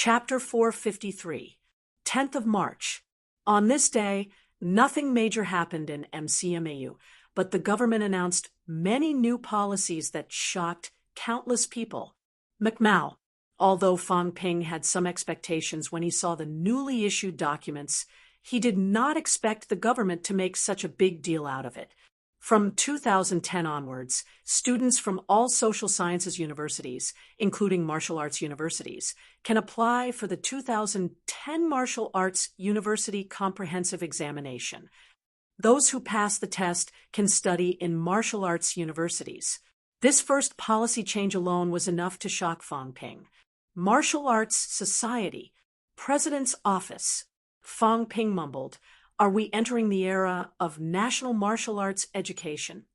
Chapter 453, 10th of March. On this day, nothing major happened in MCMAU, but the government announced many new policies that shocked countless people. McMao, although Fang Ping had some expectations when he saw the newly issued documents, he did not expect the government to make such a big deal out of it. From 2010 onwards, students from all social sciences universities, including martial arts universities, can apply for the 2010 Martial Arts University Comprehensive Examination. Those who pass the test can study in martial arts universities. This first policy change alone was enough to shock Fang Ping. Martial Arts Society, President's Office. Fang Ping mumbled, "Are we entering the era of national martial arts education?"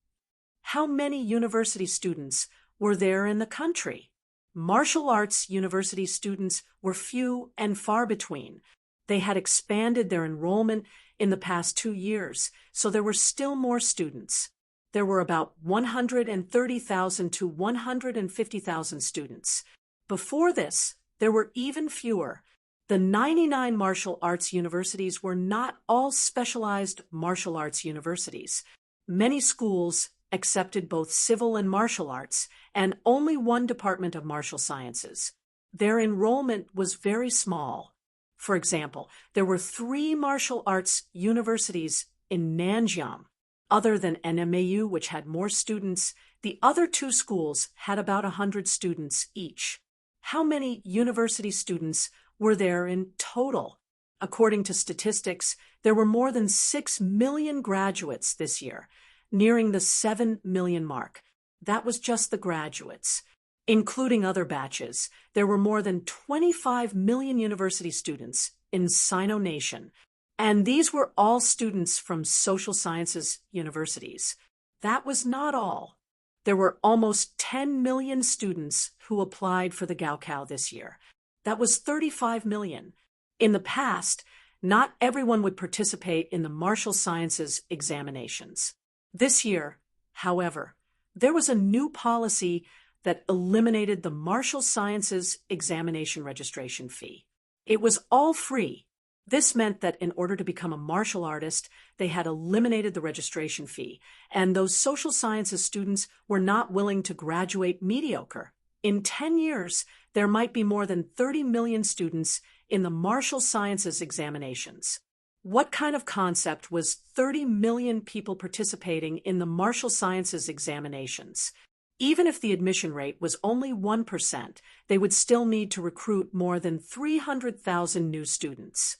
How many university students were there in the country? Martial arts university students were few and far between. They had expanded their enrollment in the past 2 years, so there were still more students. There were about 130,000 to 150,000 students. Before this, there were even fewer. The 99 martial arts universities were not all specialized martial arts universities. Many schools accepted both civil and martial arts, and only one department of martial sciences. Their enrollment was very small. For example, there were 3 martial arts universities in Nanjiang. Other than NMAU, which had more students, the other 2 schools had about 100 students each. How many university students were there in total? According to statistics, there were more than 6 million graduates this year, nearing the 7 million mark. That was just the graduates. Including other batches, there were more than 25 million university students in Sino Nation, and these were all students from social sciences universities. That was not all. There were almost 10 million students who applied for the Gaokao this year. That was 35 million. In the past, not everyone would participate in the martial sciences examinations. This year, however, there was a new policy that eliminated the martial sciences examination registration fee. It was all free. This meant that in order to become a martial artist, they had eliminated the registration fee, and those social sciences students were not willing to graduate mediocre. In 10 years, there might be more than 30 million students in the martial sciences examinations. What kind of concept was 30 million people participating in the martial sciences examinations? Even if the admission rate was only 1%, they would still need to recruit more than 300,000 new students.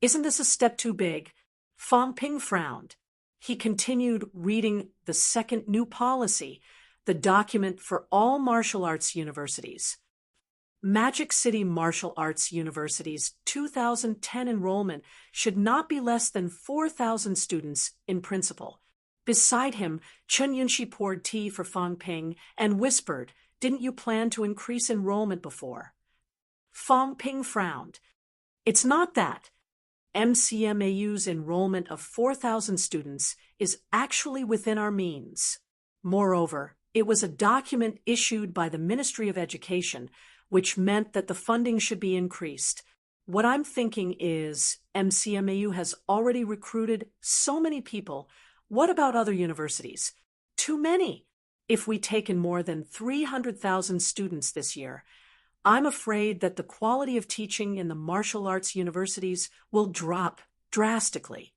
Isn't this a step too big? Fang Ping frowned. He continued reading the second new policy, the document for all martial arts universities. Magic City Martial Arts University's 2010 enrollment should not be less than 4,000 students in principal. Beside him, Chen Yunxi poured tea for Fang Ping and whispered, "Didn't you plan to increase enrollment before?" Fang Ping frowned. "It's not that. MCMAU's enrollment of 4,000 students is actually within our means. Moreover, it was a document issued by the Ministry of Education, which meant that the funding should be increased. What I'm thinking is, MCMAU has already recruited so many people. What about other universities? Too many. If we take in more than 300,000 students this year, I'm afraid that the quality of teaching in the martial arts universities will drop drastically."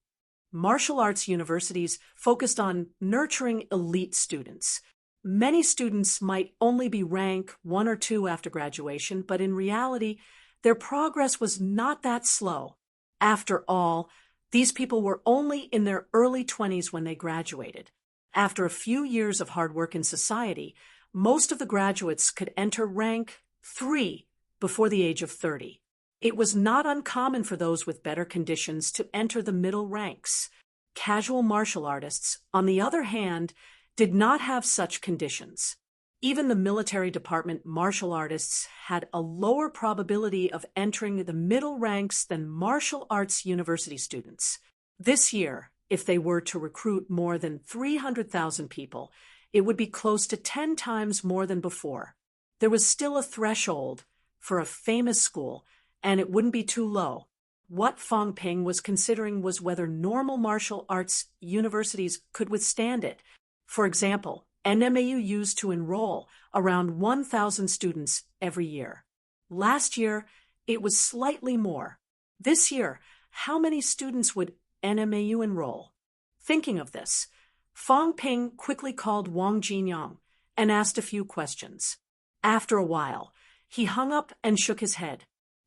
Martial arts universities focused on nurturing elite students. Many students might only be rank 1 or 2 after graduation, but in reality, their progress was not that slow. After all, these people were only in their early 20s when they graduated. After a few years of hard work in society, most of the graduates could enter rank 3 before the age of 30. It was not uncommon for those with better conditions to enter the middle ranks. Casual martial artists, on the other hand, did not have such conditions. Even the military department martial artists had a lower probability of entering the middle ranks than martial arts university students. This year, if they were to recruit more than 300,000 people, it would be close to 10 times more than before. There was still a threshold for a famous school, and it wouldn't be too low. What Fang Ping was considering was whether normal martial arts universities could withstand it. For example, NMAU used to enroll around 1,000 students every year. Last year, it was slightly more. This year, how many students would NMAU enroll? Thinking of this, Fang Ping quickly called Wang Jinyang and asked a few questions. After a while, he hung up and shook his head.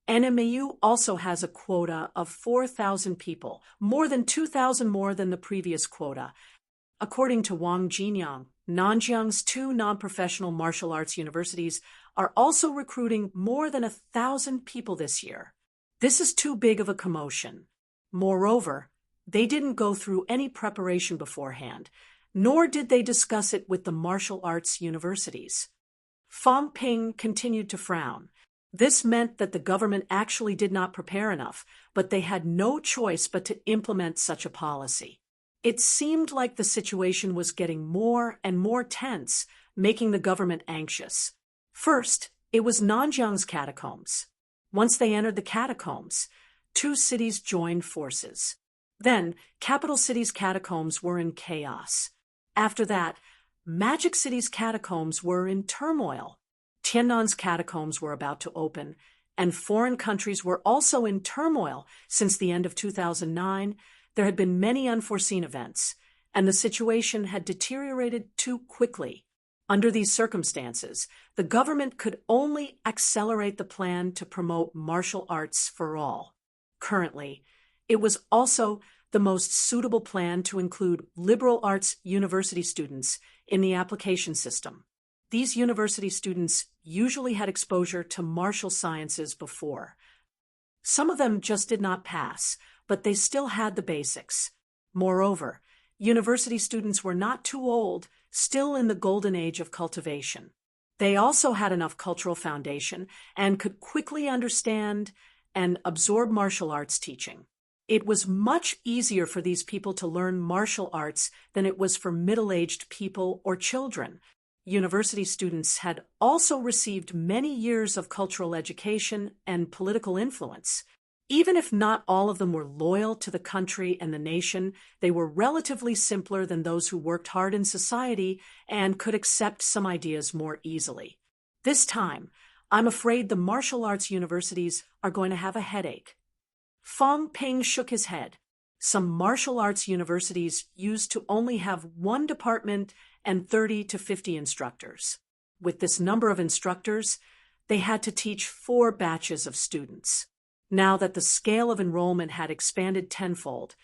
NMAU also has a quota of 4,000 people, more than 2,000 more than the previous quota. According to Wang Jinyang, Nanjiang's two non-professional martial arts universities are also recruiting more than 1,000 people this year. This is too big of a commotion. Moreover, they didn't go through any preparation beforehand, nor did they discuss it with the martial arts universities. Fang Ping continued to frown. This meant that the government actually did not prepare enough, but they had no choice but to implement such a policy. It seemed like the situation was getting more and more tense, making the government anxious. First, it was Nanjiang's catacombs. Once they entered the catacombs, two cities joined forces. Then, capital city's catacombs were in chaos. After that, Magic City's catacombs were in turmoil. Tiannan's catacombs were about to open, and foreign countries were also in turmoil. Since the end of 2009, there had been many unforeseen events, and the situation had deteriorated too quickly. Under these circumstances, the government could only accelerate the plan to promote martial arts for all. Currently, it was also the most suitable plan to include liberal arts university students in the application system. These university students usually had exposure to martial sciences before. Some of them just did not pass, but they still had the basics. Moreover, university students were not too old, still in the golden age of cultivation. They also had enough cultural foundation and could quickly understand and absorb martial arts teaching. It was much easier for these people to learn martial arts than it was for middle-aged people or children. University students had also received many years of cultural education and political influence. Even if not all of them were loyal to the country and the nation, they were relatively simpler than those who worked hard in society and could accept some ideas more easily. This time, I'm afraid the martial arts universities are going to have a headache. Fang Ping shook his head. Some martial arts universities used to only have one department and 30 to 50 instructors. With this number of instructors, they had to teach 4 batches of students. Now that the scale of enrollment had expanded tenfold,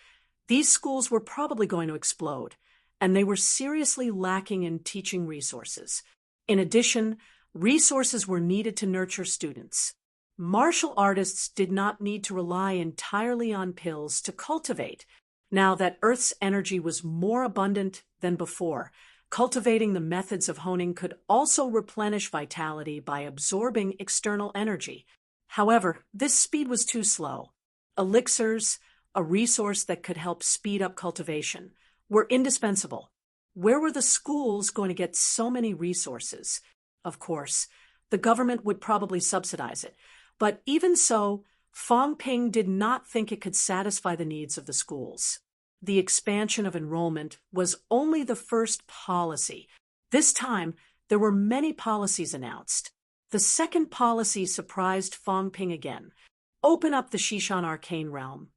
these schools were probably going to explode, and they were seriously lacking in teaching resources. In addition, resources were needed to nurture students. Martial artists did not need to rely entirely on pills to cultivate. Now that Earth's energy was more abundant than before, cultivating the methods of honing could also replenish vitality by absorbing external energy. However, this speed was too slow. Elixirs, a resource that could help speed up cultivation, were indispensable. Where were the schools going to get so many resources? Of course, the government would probably subsidize it. But even so, Fang Ping did not think it could satisfy the needs of the schools. The expansion of enrollment was only the first policy. This time, there were many policies announced. The second policy surprised Fang Ping again. Open up the Shishan Arcane Realm.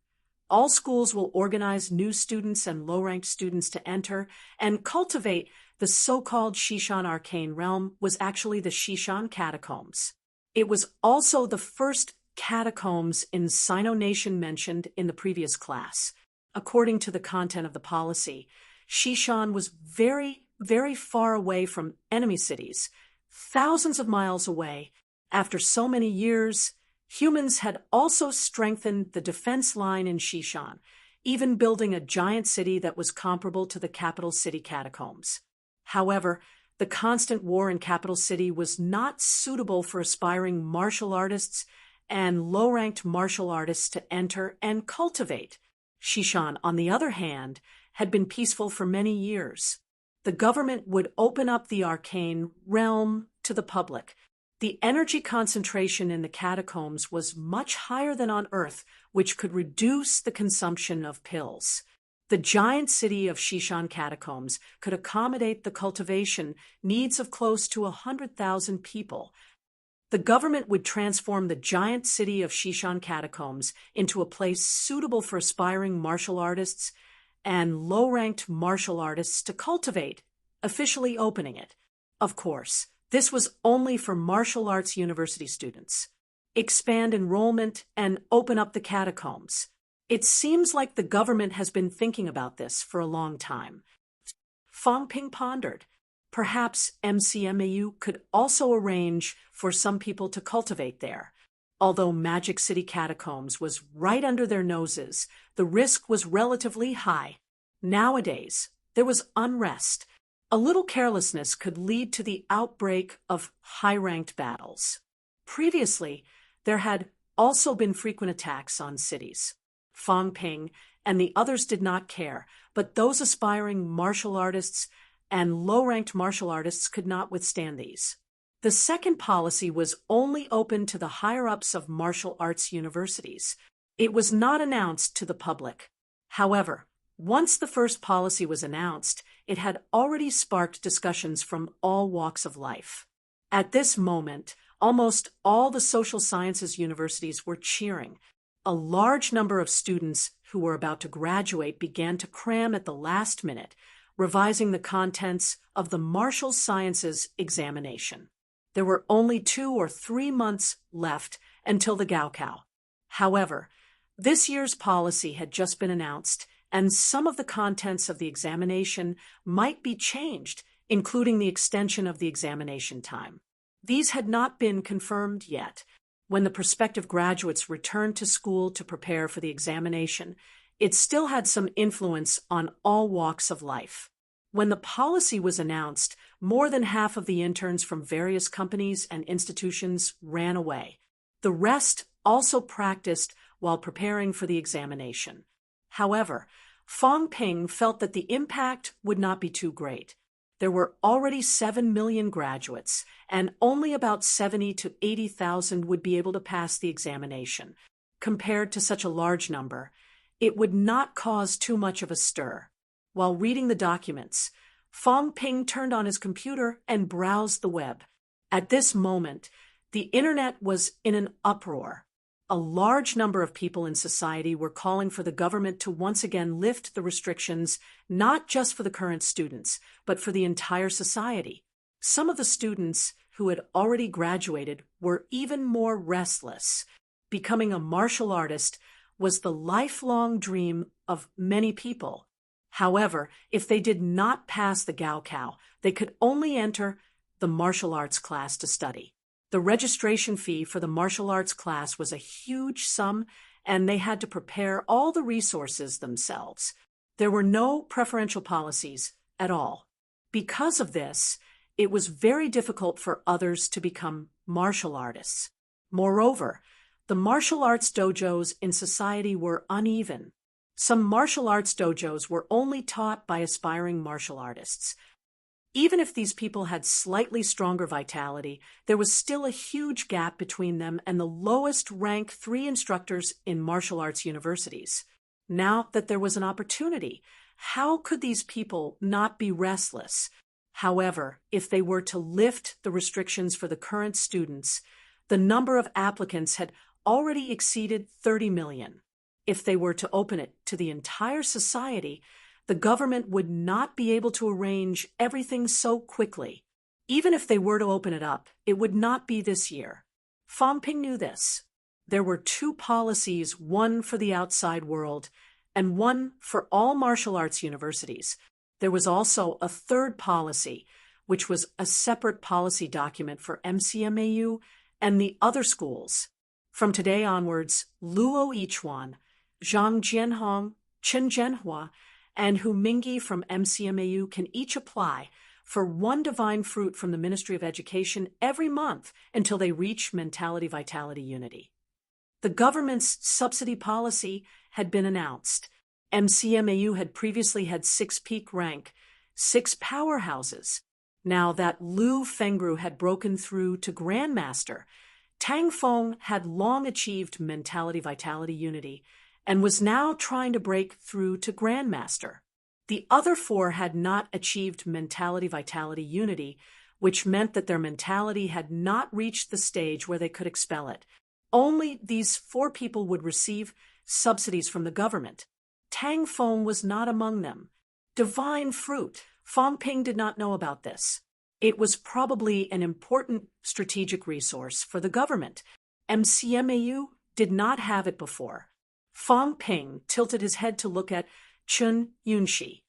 All schools will organize new students and low-ranked students to enter and cultivate. The so-called Shishan Arcane Realm was actually the Shishan Catacombs. It was also the first catacombs in Sino Nation mentioned in the previous class. According to the content of the policy, Shishan was very, very far away from enemy cities, thousands of miles away. After so many years, humans had also strengthened the defense line in Shishan, even building a giant city that was comparable to the capital city catacombs. However, the constant war in capital city was not suitable for aspiring martial artists and low-ranked martial artists to enter and cultivate. Shishan, on the other hand, had been peaceful for many years. The government would open up the arcane realm to the public. The energy concentration in the catacombs was much higher than on Earth, which could reduce the consumption of pills. The giant city of Shishan catacombs could accommodate the cultivation needs of close to 100,000 people. The government would transform the giant city of Shishan catacombs into a place suitable for aspiring martial artists and low-ranked martial artists to cultivate, officially opening it. Of course, this was only for martial arts university students. Expand enrollment and open up the catacombs. It seems like the government has been thinking about this for a long time. Fang Ping pondered. Perhaps MCMAU could also arrange for some people to cultivate there. Although Magic City Catacombs was right under their noses, the risk was relatively high. Nowadays, there was unrest. A little carelessness could lead to the outbreak of high-ranked battles. Previously, there had also been frequent attacks on cities. Fang Ping and the others did not care, but those aspiring martial artists and low-ranked martial artists could not withstand these. The second policy was only open to the higher-ups of martial arts universities. It was not announced to the public. However, once the first policy was announced, it had already sparked discussions from all walks of life. At this moment, almost all the social sciences universities were cheering. A large number of students who were about to graduate began to cram at the last minute, revising the contents of the martial sciences examination. There were only 2 or 3 months left until the Gaokao. However, this year's policy had just been announced, and some of the contents of the examination might be changed, including the extension of the examination time. These had not been confirmed yet. When the prospective graduates returned to school to prepare for the examination, it still had some influence on all walks of life. When the policy was announced, more than half of the interns from various companies and institutions ran away. The rest also practiced while preparing for the examination. However, Fang Ping felt that the impact would not be too great. There were already 7 million graduates, and only about 70 to 80,000 would be able to pass the examination. Compared to such a large number, it would not cause too much of a stir. While reading the documents, Fang Ping turned on his computer and browsed the web. At this moment, the internet was in an uproar. A large number of people in society were calling for the government to once again lift the restrictions, not just for the current students, but for the entire society. Some of the students who had already graduated were even more restless. Becoming a martial artist was the lifelong dream of many people. However, if they did not pass the Gaokao, they could only enter the martial arts class to study. The registration fee for the martial arts class was a huge sum, and they had to prepare all the resources themselves. There were no preferential policies at all. Because of this, it was very difficult for others to become martial artists. Moreover, the martial arts dojos in society were uneven. Some martial arts dojos were only taught by aspiring martial artists. Even if these people had slightly stronger vitality, there was still a huge gap between them and the lowest rank 3 instructors in martial arts universities. Now that there was an opportunity, how could these people not be restless? However, if they were to lift the restrictions for the current students, the number of applicants had already exceeded 30 million. If they were to open it to the entire society, the government would not be able to arrange everything so quickly. Even if they were to open it up, it would not be this year. Fang Ping knew this. There were 2 policies, one for the outside world and one for all martial arts universities. There was also a third policy, which was a separate policy document for MCMAU and the other schools. From today onwards, Luo Yichuan, Zhang Jianhong, Chen Zhenhua, and Hu Mingyi from MCMAU can each apply for 1 divine fruit from the Ministry of Education every month until they reach Mentality Vitality Unity. The government's subsidy policy had been announced. MCMAU had previously had 6 peak rank, 6 powerhouses. Now that Lu Fengru had broken through to Grandmaster, Tang Feng had long achieved Mentality Vitality Unity and was now trying to break through to Grandmaster. The other four had not achieved Mentality Vitality Unity, which meant that their mentality had not reached the stage where they could expel it. Only these four people would receive subsidies from the government. Tang Feng was not among them. Divine fruit. Fang Ping did not know about this. It was probably an important strategic resource for the government. MCMAU did not have it before. Fang Ping tilted his head to look at Chen Yunxi.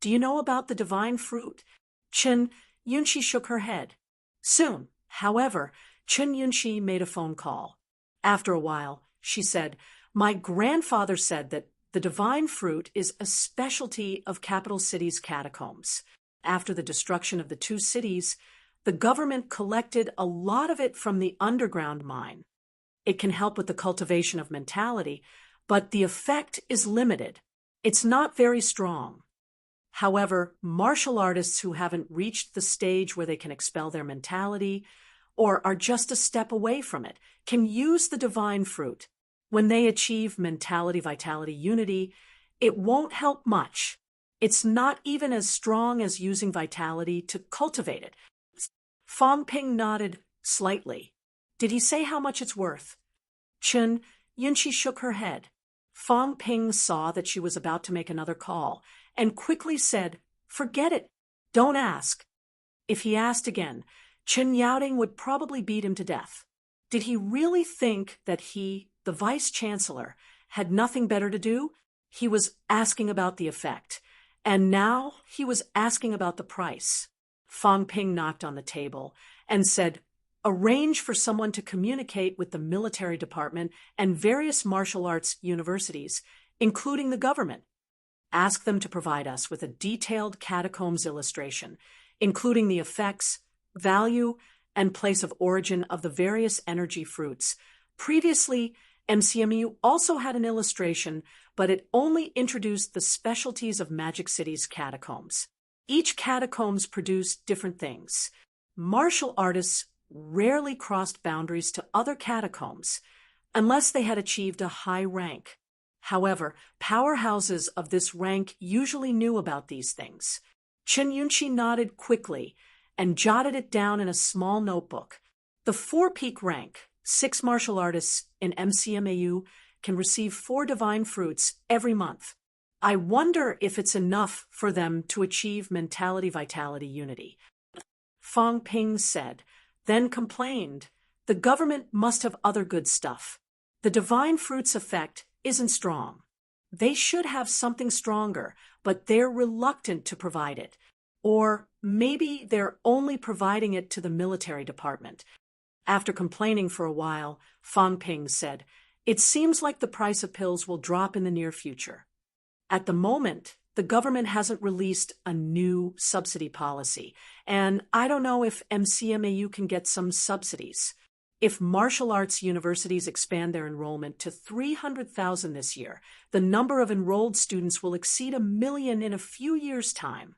Do you know about the divine fruit? Chen Yunxi shook her head. Soon, however, Chen Yunxi made a phone call. After a while, she said, my grandfather said that the divine fruit is a specialty of capital cities' catacombs. After the destruction of the two cities, the government collected a lot of it from the underground mine. It can help with the cultivation of mentality, but the effect is limited. It's not very strong. However, martial artists who haven't reached the stage where they can expel their mentality or are just a step away from it can use the divine fruit. When they achieve Mentality Vitality Unity, it won't help much. It's not even as strong as using vitality to cultivate it. Fang Ping nodded slightly. Did he say how much it's worth? Chen Yunxi shook her head. Fang Ping saw that she was about to make another call and quickly said, forget it. Don't ask. If he asked again, Chen Yaoding would probably beat him to death. Did he really think that he, the vice-chancellor, had nothing better to do? He was asking about the effect. And now he was asking about the price. Fang Ping knocked on the table and said, arrange for someone to communicate with the military department and various martial arts universities, including the government. Ask them to provide us with a detailed catacombs illustration, including the effects, value, and place of origin of the various energy fruits. Previously, MCMU also had an illustration, but it only introduced the specialties of Magic City's catacombs. Each catacombs produced different things. Martial artists rarely crossed boundaries to other catacombs, unless they had achieved a high rank. However, powerhouses of this rank usually knew about these things. Chen Yunxi nodded quickly and jotted it down in a small notebook. The 4-peak rank, 6 martial artists in MCMAU, can receive 4 divine fruits every month. I wonder if it's enough for them to achieve Mentality Vitality Unity. Fang Ping said, then complained, the government must have other good stuff. The divine fruits effect isn't strong. They should have something stronger, but they're reluctant to provide it. Or maybe they're only providing it to the military department. After complaining for a while, Fang Ping said, it seems like the price of pills will drop in the near future. At the moment, the government hasn't released a new subsidy policy, and I don't know if MCMAU can get some subsidies. If martial arts universities expand their enrollment to 300,000 this year, the number of enrolled students will exceed 1 million in a few years' time.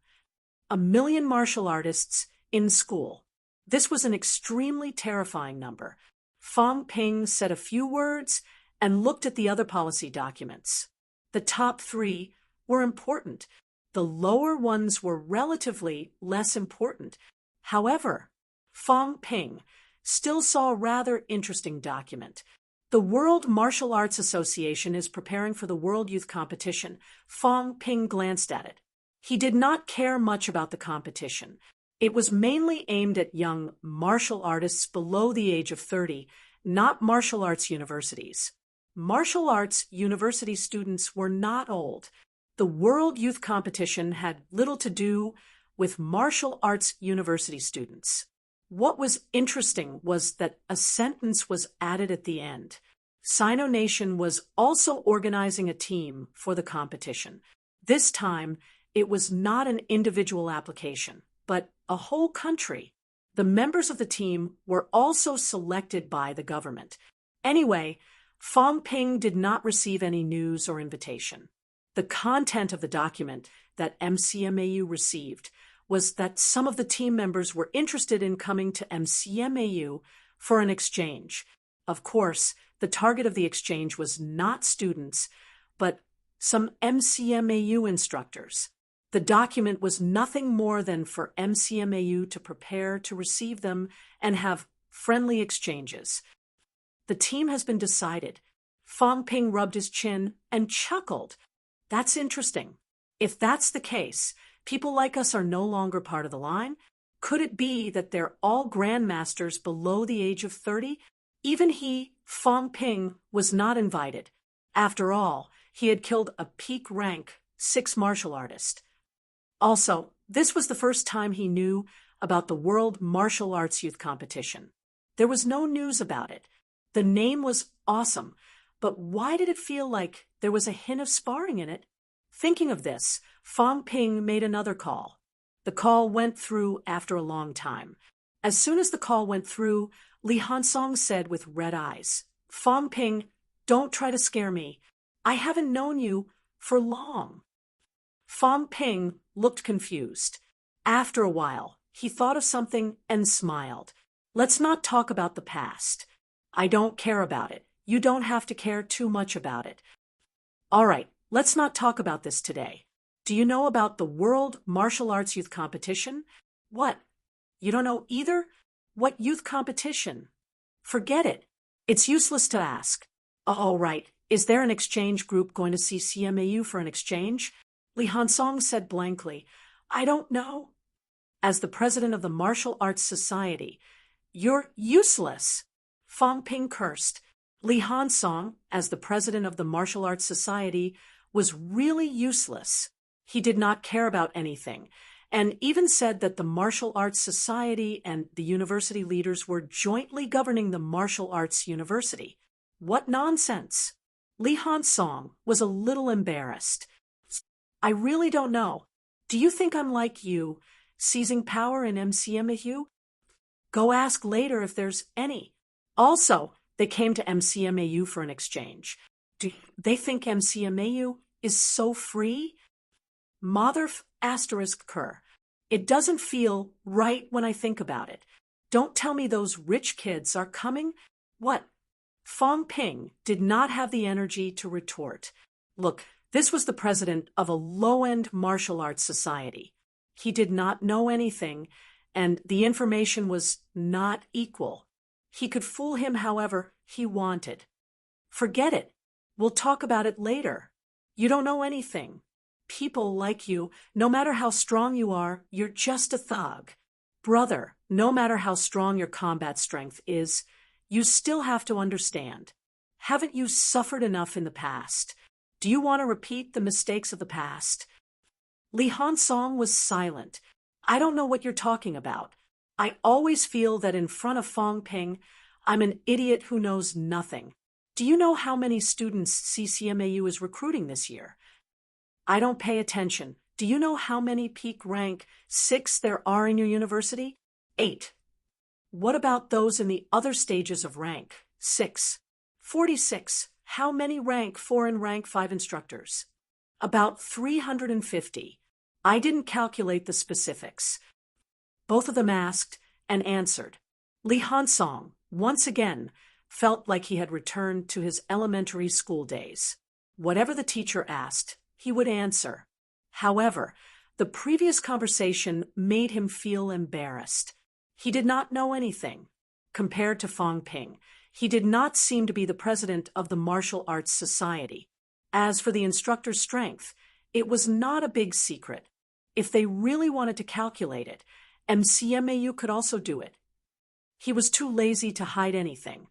1 million martial artists in school. This was an extremely terrifying number. Fang Ping said a few words and looked at the other policy documents. The top 3 were important. The lower ones were relatively less important. However, Fang Ping still saw a rather interesting document. The World Martial Arts Association is preparing for the World Youth Competition. Fang Ping glanced at it. He did not care much about the competition. It was mainly aimed at young martial artists below the age of 30, not martial arts universities. Martial arts university students were not old. The World Youth Competition had little to do with martial arts university students. What was interesting was that a sentence was added at the end. Sino Nation was also organizing a team for the competition. This time, it was not an individual application, but a whole country. The members of the team were also selected by the government. Anyway, Fang Ping did not receive any news or invitation. The content of the document that MCMAU received was that some of the team members were interested in coming to MCMAU for an exchange. Of course, the target of the exchange was not students, but some MCMAU instructors. The document was nothing more than for MCMAU to prepare to receive them and have friendly exchanges. The team has been decided. Fong Ping rubbed his chin and chuckled. That's interesting. If that's the case, people like us are no longer part of the line. Could it be that they're all grandmasters below the age of 30? Even he, Fong Ping, was not invited. After all, he had killed a peak rank 6 martial artist. Also, this was the first time he knew about the World Martial Arts Youth Competition. There was no news about it. The name was awesome, but why did it feel like there was a hint of sparring in it? Thinking of this, Fong Ping made another call. The call went through after a long time. As soon as the call went through, Li Hansong said with red eyes, "Fong Ping, don't try to scare me. I haven't known you for long." Fong Ping looked confused. After a while, he thought of something and smiled. "Let's not talk about the past. I don't care about it. You don't have to care too much about it. All right, let's not talk about this today. Do you know about the World Martial Arts Youth Competition?" "What? You don't know either? What youth competition?" "Forget it. It's useless to ask." "All right. Is there an exchange group going to CCMAU for an exchange?" Li Hansong said blankly, "I don't know." "As the president of the Martial Arts Society, you're useless." Fong Ping cursed. Li Hansong, as the president of the Martial Arts Society, was really useless. He did not care about anything, and even said that the Martial Arts Society and the university leaders were jointly governing the Martial Arts University. What nonsense! Li Hansong was a little embarrassed. "I really don't know. Do you think I'm like you, seizing power in MCMAU? Go ask later if there's any." Also, they came to MCMAU for an exchange. Do they think MCMAU is so free? Mother asterisk cur. It doesn't feel right when I think about it. Don't tell me those rich kids are coming. What? Fong Ping did not have the energy to retort. Look, this was the president of a low-end martial arts society. He did not know anything, and the information was not equal. He could fool him however he wanted. "Forget it. We'll talk about it later. You don't know anything. People like you, no matter how strong you are, you're just a thug. Brother, no matter how strong your combat strength is, you still have to understand. Haven't you suffered enough in the past? Do you want to repeat the mistakes of the past?" Li Hansong was silent. "I don't know what you're talking about. I always feel that in front of Fong Ping, I'm an idiot who knows nothing. Do you know how many students CCMAU is recruiting this year?" "I don't pay attention. Do you know how many peak rank 6 there are in your university?" 8. "What about those in the other stages of rank 6? 46. How many rank 4 and rank 5 instructors?" "About 350. I didn't calculate the specifics." Both of them asked and answered. Li Hansong, once again, felt like he had returned to his elementary school days. Whatever the teacher asked, he would answer. However, the previous conversation made him feel embarrassed. He did not know anything. Compared to Fong Ping, he did not seem to be the president of the Martial Arts Society. As for the instructor's strength, it was not a big secret. If they really wanted to calculate it, MCMAU could also do it. He was too lazy to hide anything.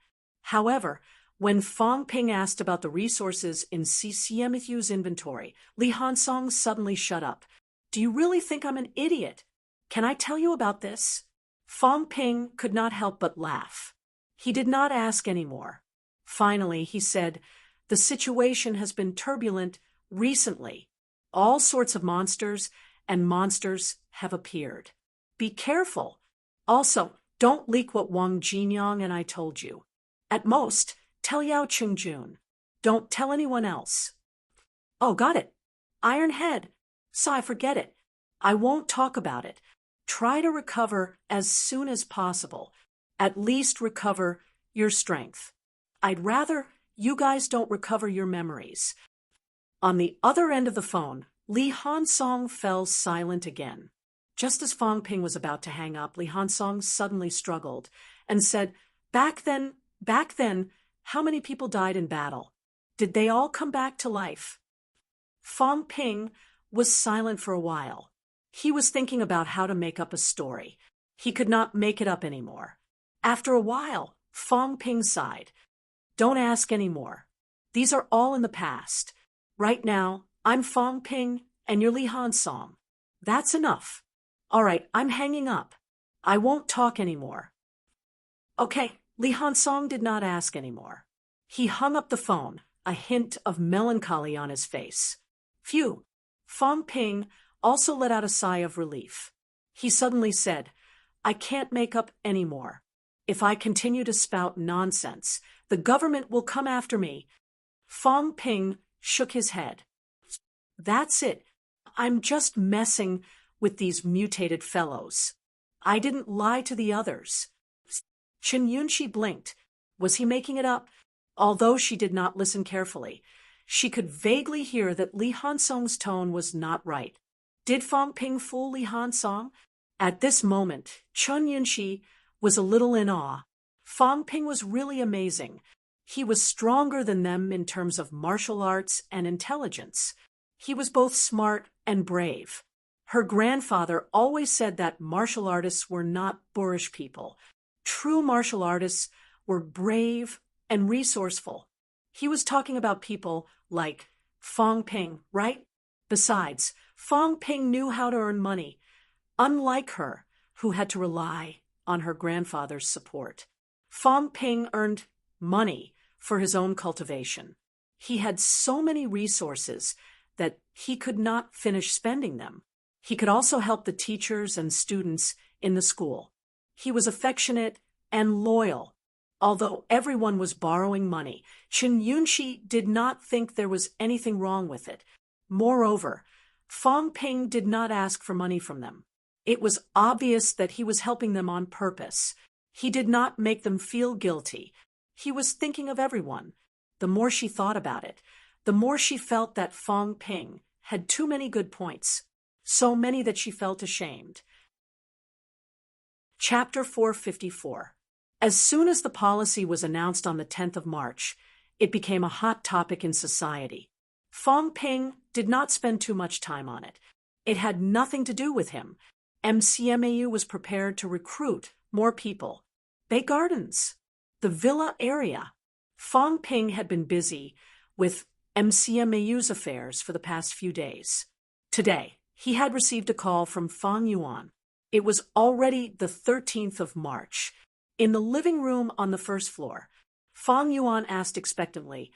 However, when Fong Ping asked about the resources in CCMAU's inventory, Li Hansong suddenly shut up. "Do you really think I'm an idiot? Can I tell you about this?" Fong Ping could not help but laugh. He did not ask any more. Finally, he said, "The situation has been turbulent recently. All sorts of monsters have appeared. Be careful. Also, don't leak what Wang Jinyang and I told you. At most, tell Yao Qingjun. Don't tell anyone else." "Oh, got it. Iron Head. So I forget it. I won't talk about it. Try to recover as soon as possible. At least recover your strength. I'd rather you guys don't recover your memories. On the other end of the phone, Li Hansong fell silent again. Just as Fong Ping was about to hang up, Li Hansong suddenly struggled and said, back then, how many people died in battle? Did they all come back to life? Fong Ping was silent for a while. He was thinking about how to make up a story. He could not make it up anymore. After a while, Fong Ping sighed. Don't ask any more. These are all in the past. Right now, I'm Fong Ping and you're Li Hansong. That's enough. All right, I'm hanging up. I won't talk anymore. Okay, Li Hansong did not ask anymore. He hung up the phone, a hint of melancholy on his face. Phew. Fong Ping also let out a sigh of relief. He suddenly said, I can't make up any more. If I continue to spout nonsense, the government will come after me. Fong Ping shook his head. That's it. I'm just messing with these mutated fellows. I didn't lie to the others. Chen Yunxi blinked. Was he making it up? Although she did not listen carefully, she could vaguely hear that Li Hansong's tone was not right. Did Fong Ping fool Li Hansong? At this moment, Chen Yunxi was a little in awe. Fong Ping was really amazing. He was stronger than them in terms of martial arts and intelligence. He was both smart and brave. Her grandfather always said that martial artists were not boorish people. True martial artists were brave and resourceful. He was talking about people like Fong Ping, right? Besides, Fong Ping knew how to earn money, unlike her, who had to rely on her grandfather's support. Fong Ping earned money for his own cultivation. He had so many resources that he could not finish spending them. He could also help the teachers and students in the school. He was affectionate and loyal. Although everyone was borrowing money, Chen Yunxi did not think there was anything wrong with it. Moreover, Fong Ping did not ask for money from them. It was obvious that he was helping them on purpose. He did not make them feel guilty. He was thinking of everyone. The more she thought about it, the more she felt that Fong Ping had too many good points, so many that she felt ashamed. Chapter 454. As soon as the policy was announced on the 10th of March, it became a hot topic in society. Fong Ping did not spend too much time on it. It had nothing to do with him. MCMAU was prepared to recruit more people. Bay Gardens, the villa area. Fong Ping had been busy with MCMAU's affairs for the past few days. Today, he had received a call from Fang Yuan. It was already the 13th of March. In the living room on the first floor, Fang Yuan asked expectantly,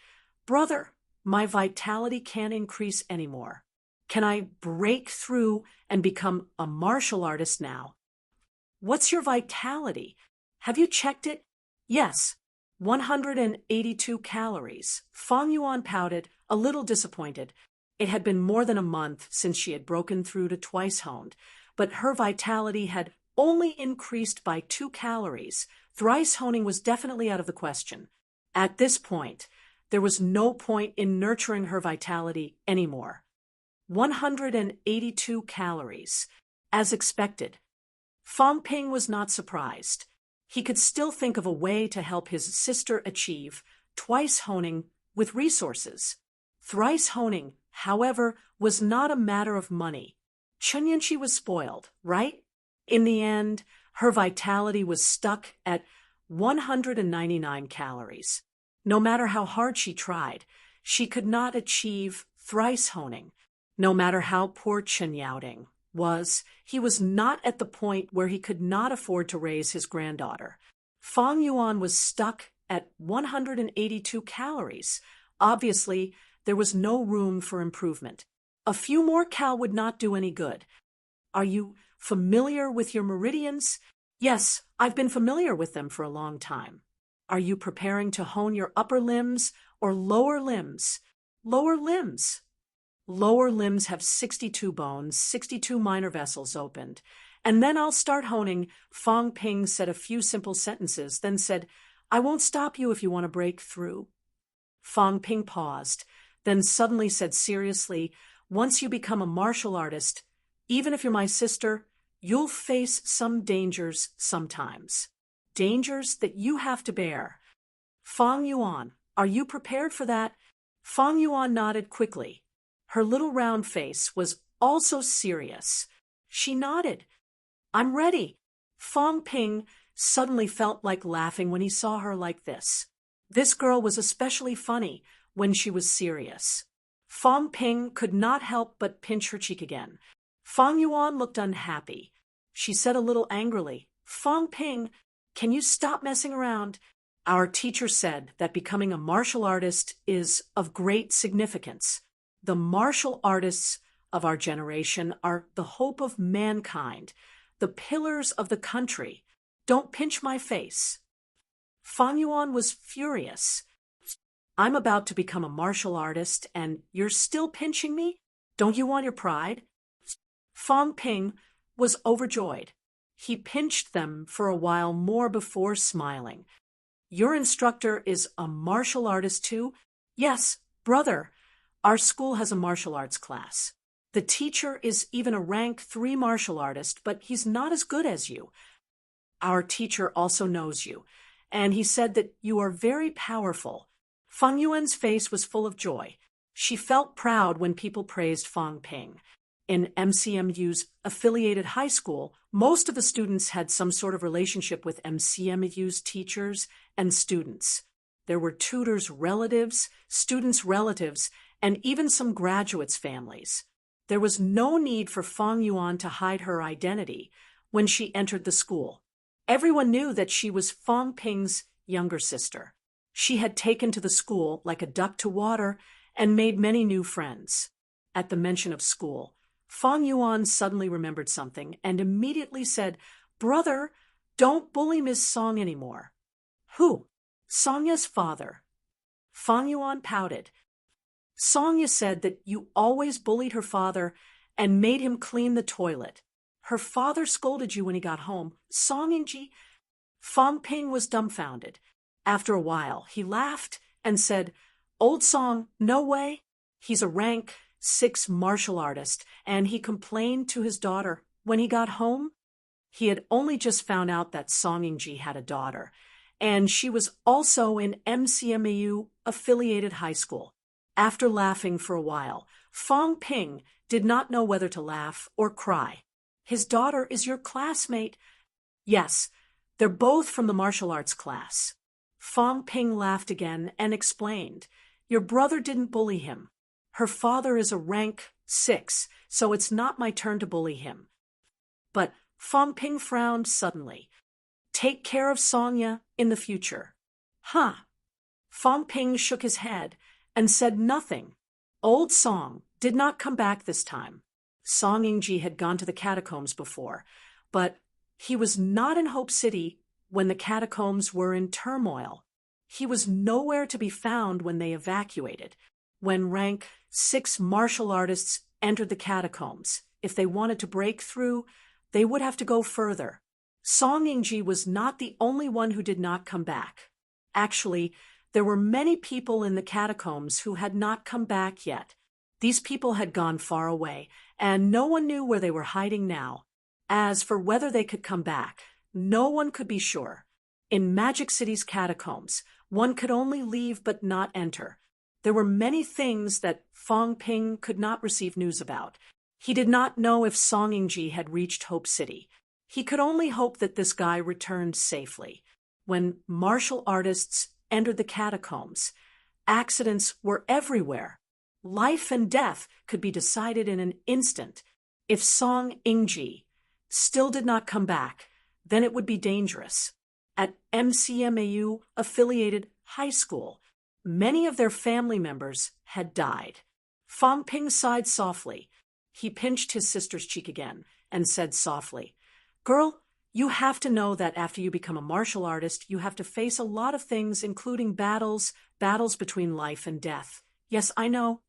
Brother, my vitality can't increase anymore. Can I break through and become a martial artist now? What's your vitality? Have you checked it? Yes, 182 calories. Fang Yuan pouted, a little disappointed. It had been more than a month since she had broken through to twice honed, but her vitality had only increased by 2 calories. Thrice honing was definitely out of the question. At this point, there was no point in nurturing her vitality anymore. 182 calories, as expected. Fong Ping was not surprised. He could still think of a way to help his sister achieve twice honing with resources. Thrice honing, however, was not a matter of money. Chen Yunxi was spoiled, right? In the end, her vitality was stuck at 199 calories. No matter how hard she tried, she could not achieve thrice honing. No matter how poor Chen Yaoding was, he was not at the point where he could not afford to raise his granddaughter. Fang Yuan was stuck at 182 calories. Obviously, there was no room for improvement. A few more cal would not do any good. Are you familiar with your meridians? Yes, I've been familiar with them for a long time. Are you preparing to hone your upper limbs or lower limbs? Lower limbs. Lower limbs have 62 bones, 62 minor vessels opened. And then I'll start honing. Fong Ping said a few simple sentences, then said, I won't stop you if you want to break through. Fong Ping paused, then suddenly said seriously, once you become a martial artist, even if you're my sister, you'll face some dangers sometimes. Dangers that you have to bear. Fong Yuan, are you prepared for that? Fong Yuan nodded quickly. Her little round face was also serious. She nodded. I'm ready. Fong Ping suddenly felt like laughing when he saw her like this. This girl was especially funny when she was serious. Fong Ping could not help but pinch her cheek again. Fong Yuan looked unhappy. She said a little angrily, Fong Ping, can you stop messing around? Our teacher said that becoming a martial artist is of great significance. The martial artists of our generation are the hope of mankind, the pillars of the country. Don't pinch my face. Fong Yuan was furious. I'm about to become a martial artist, and you're still pinching me? Don't you want your pride? Fong Ping was overjoyed. He pinched them for a while more before smiling. Your instructor is a martial artist too? Yes, brother. Our school has a martial arts class. The teacher is even a rank 3 martial artist, but he's not as good as you. Our teacher also knows you, and he said that you are very powerful. Feng Yuan's face was full of joy. She felt proud when people praised Fong Ping. In MCMU's affiliated high school, most of the students had some sort of relationship with MCMU's teachers and students. There were tutors' relatives, students' relatives, and even some graduates' families. There was no need for Fong Yuan to hide her identity when she entered the school. Everyone knew that she was Fong Ping's younger sister. She had taken to the school like a duck to water and made many new friends. At the mention of school, Fong Yuan suddenly remembered something and immediately said, Brother, don't bully Miss Song anymore. Who? Songya's father. Fong Yuan pouted. Songya said that you always bullied her father and made him clean the toilet. Her father scolded you when he got home. Song Yingji. Fong Ping was dumbfounded. After a while, he laughed and said, Old Song, no way. He's a rank 6 martial artist, and he complained to his daughter. When he got home, he had only just found out that Song Yingji had a daughter, and she was also in MCMU affiliated high school. After laughing for a while, Fong Ping did not know whether to laugh or cry. His daughter is your classmate. Yes, they're both from the martial arts class. Fong Ping laughed again and explained, Your brother didn't bully him. Her father is a rank 6, so it's not my turn to bully him. But Fong Ping frowned suddenly. Take care of Songya in the future. Huh. Fong Ping shook his head and said nothing. Old Song did not come back this time. Song Yingji had gone to the catacombs before, but he was not in Hope City when the catacombs were in turmoil. He was nowhere to be found when they evacuated. When rank 6 martial artists entered the catacombs, if they wanted to break through, they would have to go further. Song Yingji was not the only one who did not come back. Actually, there were many people in the catacombs who had not come back yet. These people had gone far away, and no one knew where they were hiding now. As for whether they could come back, no one could be sure. In Magic City's catacombs, one could only leave but not enter. There were many things that Fong Ping could not receive news about. He did not know if Song Yingji had reached Hope City. He could only hope that this guy returned safely. When martial artists entered the catacombs, accidents were everywhere. Life and death could be decided in an instant. If Song Yingji still did not come back, then it would be dangerous. At MCMAU affiliated high school, many of their family members had died. Fong Ping sighed softly. He pinched his sister's cheek again and said softly, Girl, you have to know that after you become a martial artist, you have to face a lot of things, including battles between life and death. Yes, I know.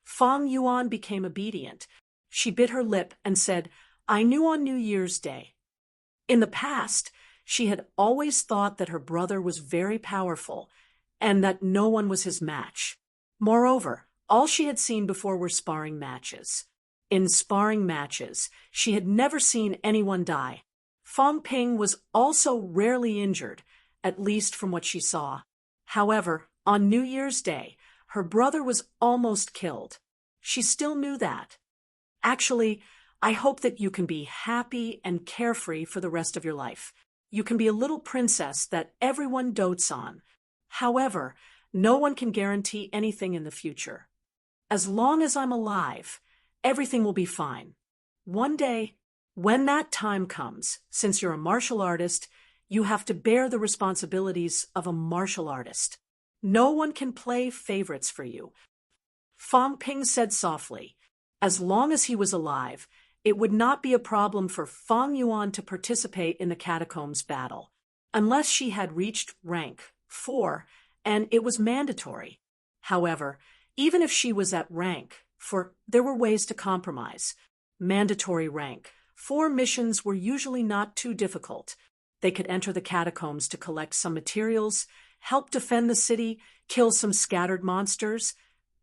Fang Yuan became obedient. She bit her lip and said, "I knew on New Year's Day." In the past, she had always thought that her brother was very powerful and that no one was his match. Moreover, all she had seen before were sparring matches. In sparring matches, she had never seen anyone die. Fang Ping was also rarely injured, at least from what she saw. However, on New Year's Day, her brother was almost killed. She still knew that. "Actually, I hope that you can be happy and carefree for the rest of your life. You can be a little princess that everyone dotes on. However, no one can guarantee anything in the future. As long as I'm alive, everything will be fine. One day, when that time comes, since you're a martial artist, you have to bear the responsibilities of a martial artist. No one can play favorites for you." Fang Ping said softly. As long as he was alive, it would not be a problem for Fang Yuan to participate in the catacombs battle, unless she had reached rank 4, and it was mandatory. However, even if she was at rank 4, there were ways to compromise. Mandatory rank 4 missions were usually not too difficult. They could enter the catacombs to collect some materials, help defend the city, kill some scattered monsters,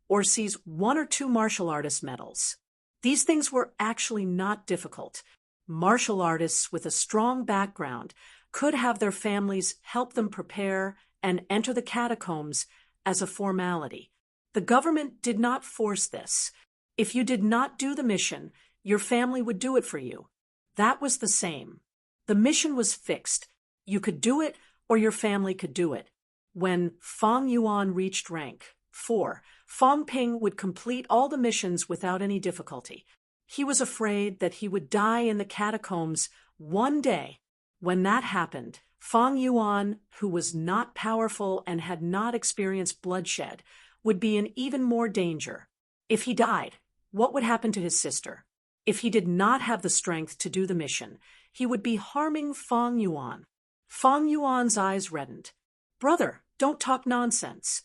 or seize 1 or 2 martial artist medals. These things were actually not difficult. Martial artists with a strong background could have their families help them prepare and enter the catacombs as a formality. The government did not force this. If you did not do the mission, your family would do it for you. That was the same. The mission was fixed. You could do it or your family could do it. When Fang Yuan reached rank 4, Fang Ping would complete all the missions without any difficulty. He was afraid that he would die in the catacombs one day. When that happened, Fang Yuan, who was not powerful and had not experienced bloodshed, would be in even more danger. If he died, what would happen to his sister? If he did not have the strength to do the mission, he would be harming Fang Yuan. Fang Yuan's eyes reddened. "Brother, don't talk nonsense.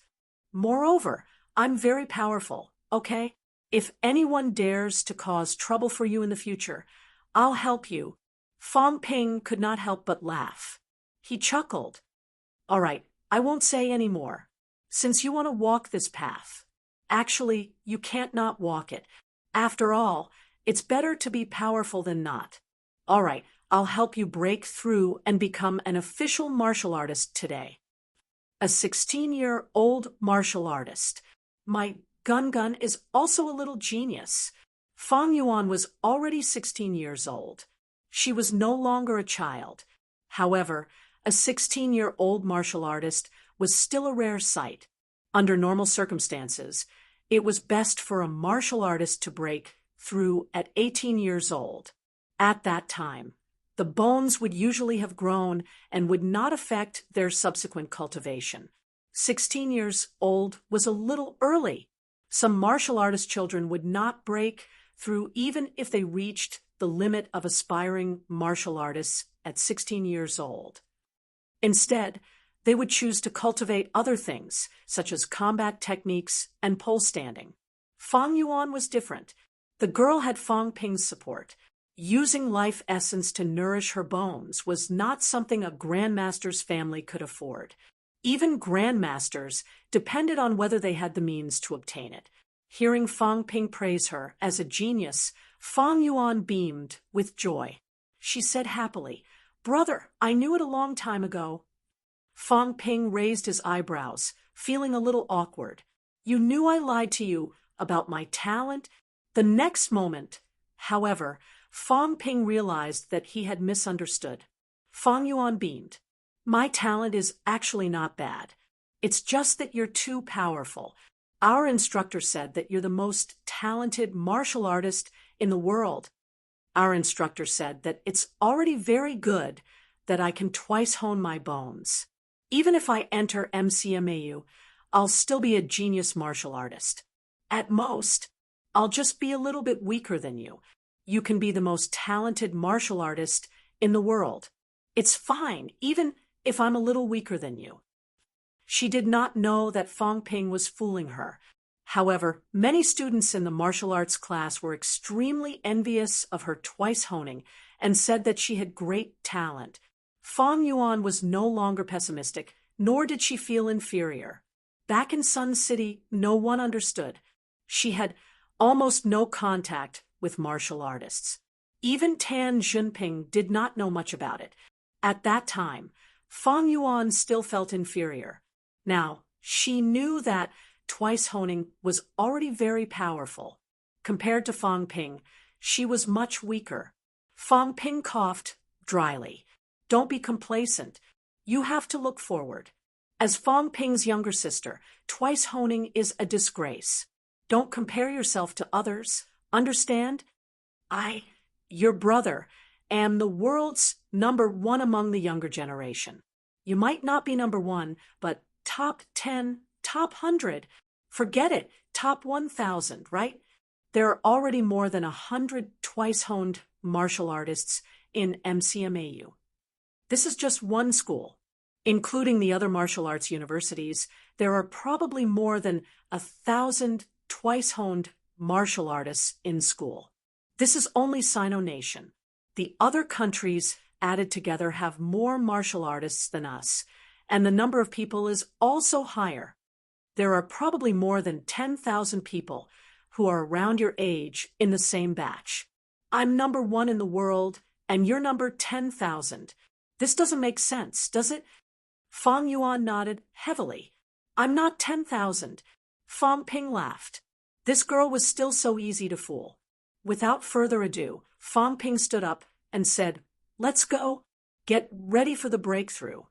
Moreover, I'm very powerful, okay? If anyone dares to cause trouble for you in the future, I'll help you." Fang Ping could not help but laugh. He chuckled. "All right, I won't say any more. Since you want to walk this path, actually, you can't not walk it. After all, it's better to be powerful than not. All right, I'll help you break through and become an official martial artist today." A 16-year-old martial artist. My Gun is also a little genius. Fang Yuan was already 16 years old. She was no longer a child. However, a 16-year-old martial artist was still a rare sight. Under normal circumstances, it was best for a martial artist to break through at 18 years old. At that time, the bones would usually have grown and would not affect their subsequent cultivation. 16 years old was a little early. Some martial artist children would not break through even if they reached the limit of aspiring martial artists at 16 years old. Instead, they would choose to cultivate other things, such as combat techniques and pole standing. Fang Yuan was different. The girl had Fang Ping's support. Using life essence to nourish her bones was not something a grandmaster's family could afford. Even grandmasters depended on whether they had the means to obtain it. Hearing Fang Ping praise her as a genius, Fang Yuan beamed with joy. She said happily, "Brother, I knew it a long time ago." Fang Ping raised his eyebrows, feeling a little awkward. "You knew I lied to you about my talent?" The next moment, however, Fang Ping realized that he had misunderstood. Fang Yuan beamed. "My talent is actually not bad. It's just that you're too powerful. Our instructor said that you're the most talented martial artist in the world. Our instructor said that it's already very good that I can twice hone my bones. Even if I enter MCMAU, I'll still be a genius martial artist. At most, I'll just be a little bit weaker than you. You can be the most talented martial artist in the world. It's fine, even if I'm a little weaker than you." She did not know that Fang Ping was fooling her. However, many students in the martial arts class were extremely envious of her twice honing and said that she had great talent. Fang Yuan was no longer pessimistic, nor did she feel inferior. Back in Sun City, no one understood. She had almost no contact with martial artists. Even Tan Junping did not know much about it. At that time, Fang Yuan still felt inferior. Now, she knew that twice honing was already very powerful. Compared to Fang Ping, she was much weaker. Fang Ping coughed dryly. Don't be complacent. You have to look forward. As Fang Ping's younger sister, twice honing is a disgrace. Don't compare yourself to others. Understand? Your brother, am the world's #1 among the younger generation. You might not be #1, but top 10, top 100. Forget it, top 1,000, right? There are already more than 100 twice-honed martial artists in MCMAU. This is just one school. Including the other martial arts universities, there are probably more than 1,000 twice-honed martial artists in school. This is only Sino Nation. The other countries added together have more martial artists than us, and the number of people is also higher. There are probably more than 10,000 people who are around your age in the same batch. I'm #1 in the world, and you're number 10,000. This doesn't make sense, does it? Fang Yuan nodded heavily. I'm not 10,000. Fang Ping laughed. This girl was still so easy to fool. Without further ado, Fang Ping stood up and said, "Let's go. Get ready for the breakthrough."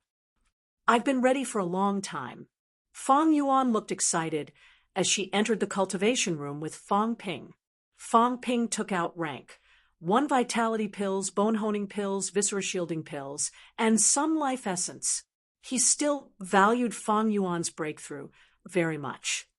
I've been ready for a long time. Fang Yuan looked excited as she entered the cultivation room with Fang Ping. Fang Ping took out rank. 1 vitality pills, bone honing pills, viscera shielding pills, and some life essence. He still valued Fang Yuan's breakthrough very much.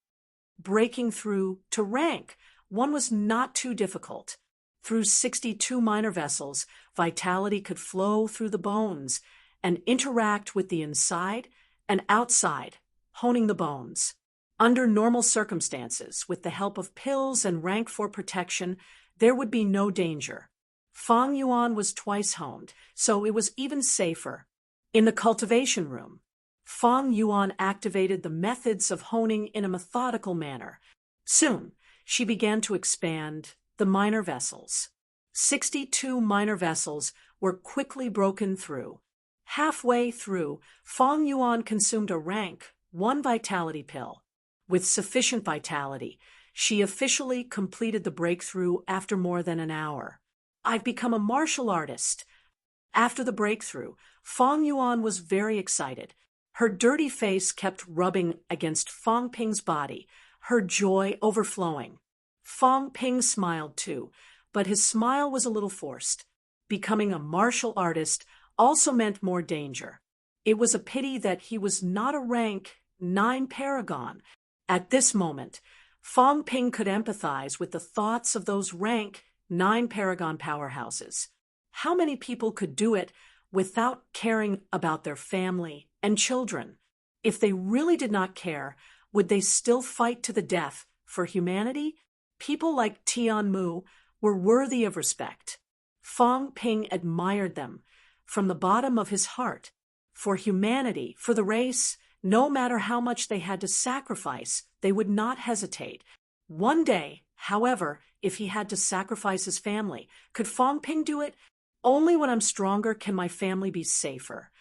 Breaking through to rank 1 was not too difficult. Through 62 minor vessels, vitality could flow through the bones and interact with the inside and outside, honing the bones. Under normal circumstances, with the help of pills and rank 4 protection, there would be no danger. Fang Yuan was twice honed, so it was even safer. In the cultivation room, Fang Yuan activated the methods of honing in a methodical manner. Soon, she began to expand the minor vessels. 62 minor vessels were quickly broken through. Halfway through, Fang Yuan consumed a rank 1 vitality pill. With sufficient vitality, she officially completed the breakthrough after more than an hour. I've become a martial artist. After the breakthrough, Fang Yuan was very excited. Her dirty face kept rubbing against Fang Ping's body, her joy overflowing. Fang Ping smiled too, but his smile was a little forced. Becoming a martial artist also meant more danger. It was a pity that he was not a rank 9 paragon. At this moment, Fang Ping could empathize with the thoughts of those rank 9 paragon powerhouses. How many people could do it without caring about their family and children? If they really did not care, would they still fight to the death for humanity? People like Tian Mu were worthy of respect. Fang Ping admired them from the bottom of his heart. For humanity, for the race, no matter how much they had to sacrifice, they would not hesitate. One day, however, if he had to sacrifice his family, could Fang Ping do it? Only when I'm stronger can my family be safer.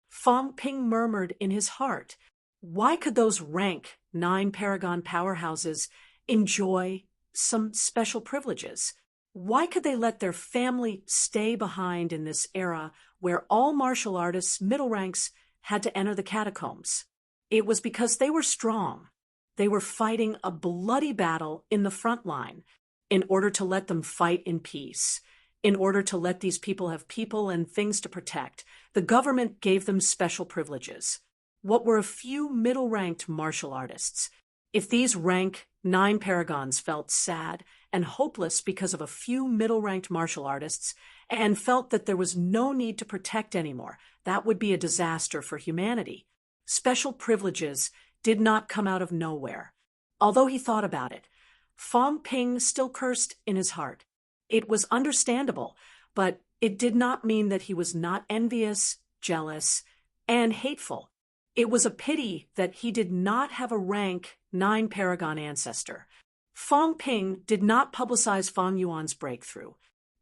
Fang Ping murmured in his heart. Why could those rank 9 paragon powerhouses enjoy some special privileges? Why could they let their family stay behind in this era where all martial artists, middle ranks, had to enter the catacombs? It was because they were strong. They were fighting a bloody battle in the front line in order to let them fight in peace. In order to let these people have people and things to protect, the government gave them special privileges. What were a few middle-ranked martial artists? If these rank 9 paragons felt sad and hopeless because of a few middle-ranked martial artists and felt that there was no need to protect anymore, that would be a disaster for humanity. Special privileges did not come out of nowhere. Although he thought about it, Fong Ping still cursed in his heart. It was understandable, but it did not mean that he was not envious, jealous, and hateful. It was a pity that he did not have a rank 9 paragon ancestor. Fong Ping did not publicize Fong Yuan's breakthrough.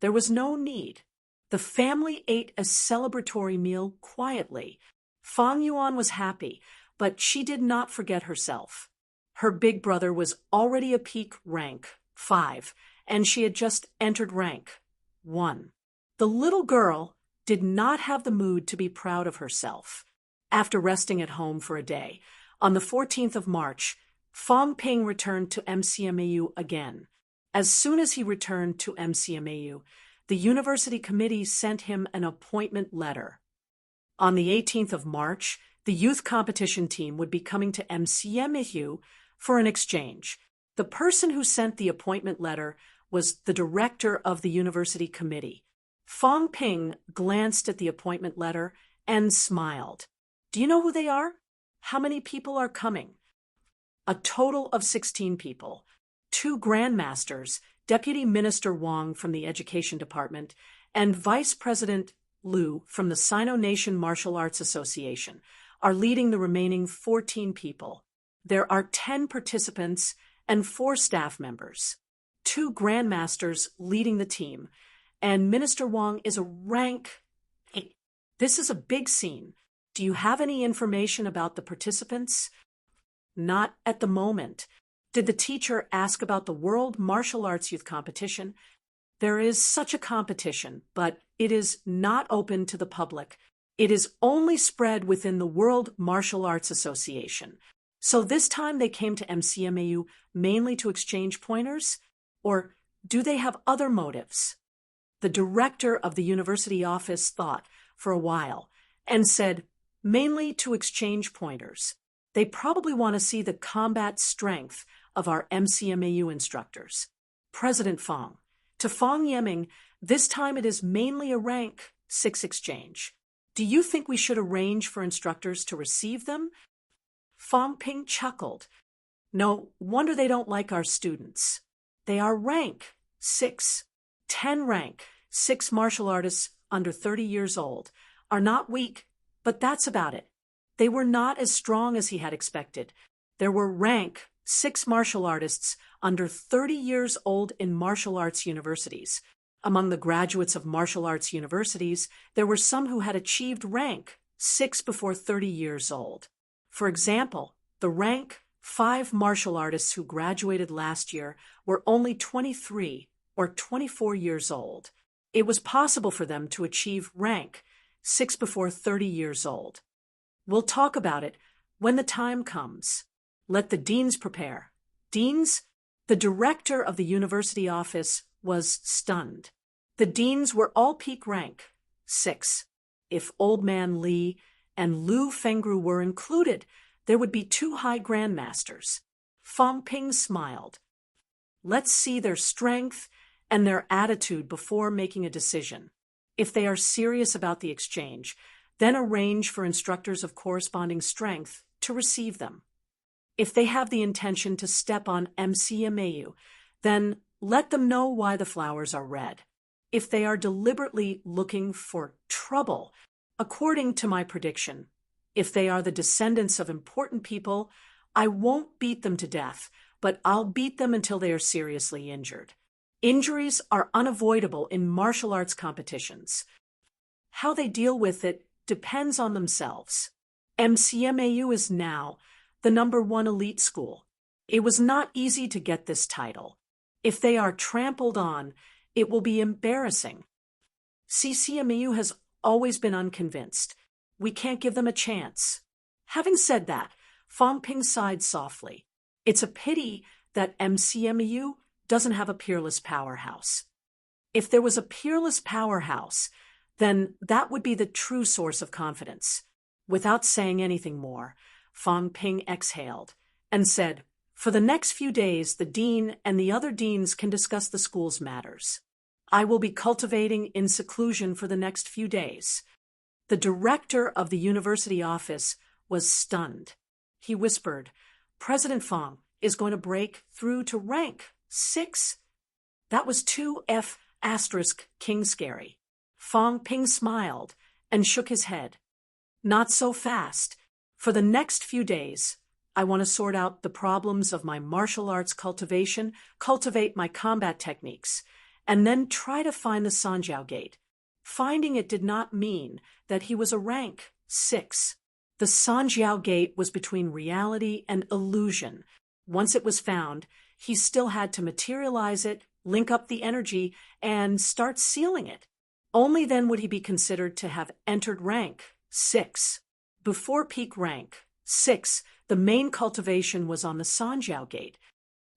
There was no need. The family ate a celebratory meal quietly. Fong Yuan was happy, but she did not forget herself. Her big brother was already a peak rank 5, and she had just entered rank 1. The little girl did not have the mood to be proud of herself. After resting at home for a day, on the 14th of March, Fong Ping returned to MCMAU again. As soon as he returned to MCMAU, the university committee sent him an appointment letter. On the 18th of March, the youth competition team would be coming to MCMAU for an exchange. The person who sent the appointment letter was the director of the university committee. Fong Ping glanced at the appointment letter and smiled. Do you know who they are? How many people are coming? A total of 16 people. 2 grandmasters, Deputy Minister Wang from the Education Department, and Vice President Liu from the Sino-Nation Martial Arts Association are leading the remaining 14 people. There are 10 participants and 4 staff members. 2 grandmasters leading the team, and Minister Wang is a rank 8. This is a big scene. Do you have any information about the participants? Not at the moment. Did the teacher ask about the World Martial Arts Youth Competition? There is such a competition, but it is not open to the public. It is only spread within the World Martial Arts Association. So this time they came to MCMAU mainly to exchange pointers? Or do they have other motives? The director of the university office thought for a while and said, mainly to exchange pointers. They probably want to see the combat strength of our MCMAU instructors. President Fong. To Fong Yeming, this time it is mainly a rank 6 exchange. Do you think we should arrange for instructors to receive them? Fong Ping chuckled. No wonder they don't like our students. They are rank 6. 10 rank 6 martial artists under 30 years old are not weak, but that's about it. They were not as strong as he had expected. There were rank 6 martial artists under 30 years old in martial arts universities. Among the graduates of martial arts universities, there were some who had achieved rank 6 before 30 years old. For example, the rank 5 martial artists who graduated last year were only 23 or 24 years old. It was possible for them to achieve rank 6 before 30 years old. We'll talk about it when the time comes. Let the deans prepare. Deans? The director of the university office was stunned. The deans were all peak rank 6. If Old Man Li and Lu Fengru were included, there would be 2 high grandmasters. Fong Ping smiled. Let's see their strength and their attitude before making a decision. If they are serious about the exchange, then arrange for instructors of corresponding strength to receive them. If they have the intention to step on MCMAU, then let them know why the flowers are red. If they are deliberately looking for trouble, according to my prediction, if they are the descendants of important people, I won't beat them to death, but I'll beat them until they are seriously injured. Injuries are unavoidable in martial arts competitions. How they deal with it depends on themselves. MCMAU is now the #1 elite school. It was not easy to get this title. If they are trampled on, it will be embarrassing. CCMAU has always been unconvinced. We can't give them a chance. Having said that, Fong Ping sighed softly. It's a pity that MCMAU doesn't have a peerless powerhouse. If there was a peerless powerhouse, then that would be the true source of confidence. Without saying anything more, Fong Ping exhaled and said, for the next few days, the dean and the other deans can discuss the school's matters. I will be cultivating in seclusion for the next few days. The director of the university office was stunned. He whispered, President Fong, is going to break through to rank 6. That was 2F asterisk king scary. Fong Ping smiled and shook his head. Not so fast. For the next few days, I want to sort out the problems of my martial arts cultivation, cultivate my combat techniques, and then try to find the Sanjiao Gate. Finding it did not mean that he was a rank 6. The Sanjiao Gate was between reality and illusion. Once it was found, he still had to materialize it, link up the energy, and start sealing it. Only then would he be considered to have entered rank 6. Before peak rank 6, the main cultivation was on the Sanjiao Gate.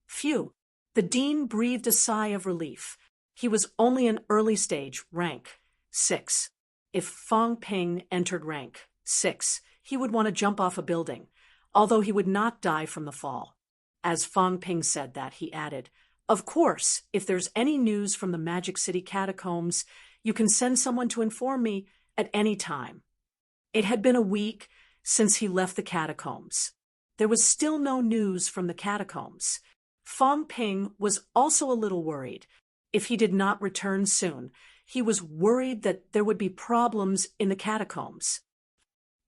Phew! The dean breathed a sigh of relief. He was only an early stage rank 6. If Fong Ping entered rank 6, he would want to jump off a building, although he would not die from the fall. As Fong Ping said that, he added, "Of course, if there's any news from the Magic City catacombs, you can send someone to inform me at any time." It had been a week since he left the catacombs. There was still no news from the catacombs. Fong Ping was also a little worried. If he did not return soon, he was worried that there would be problems in the catacombs.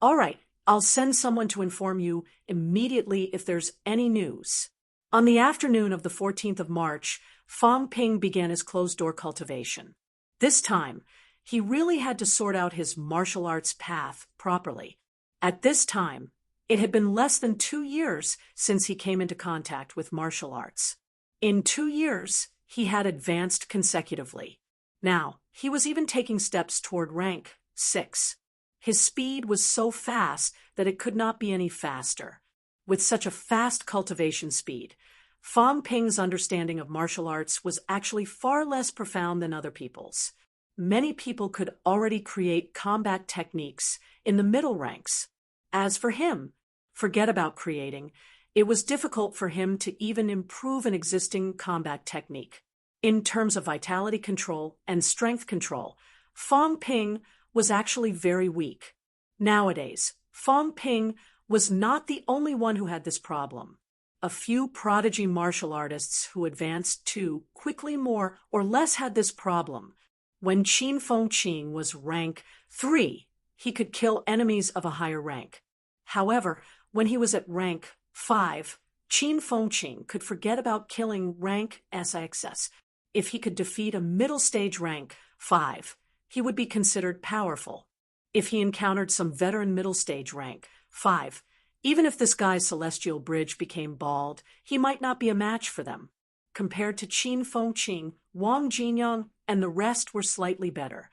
"All right, I'll send someone to inform you immediately if there's any news." On the afternoon of the 14th of March, Fong Ping began his closed-door cultivation. This time, he really had to sort out his martial arts path properly. At this time, it had been less than 2 years since he came into contact with martial arts. In 2 years, he had advanced consecutively. Now, he was even taking steps toward rank 6. His speed was so fast that it could not be any faster. With such a fast cultivation speed, Fong Ping's understanding of martial arts was actually far less profound than other people's. Many people could already create combat techniques in the middle ranks. As for him, forget about creating. It was difficult for him to even improve an existing combat technique. In terms of vitality control and strength control, Fong Ping was actually very weak. Nowadays, Fong Ping was not the only one who had this problem. A few prodigy martial artists who advanced too quickly more or less had this problem. When Qin Fengqing was rank 3, he could kill enemies of a higher rank. However, when he was at rank 5, Qin Fengqing could forget about killing rank SXS. If he could defeat a middle stage rank 5, he would be considered powerful. If he encountered some veteran middle stage rank 5, even if this guy's celestial bridge became bald, he might not be a match for them. Compared to Qin Fengqing, Wang Jinyang and the rest were slightly better.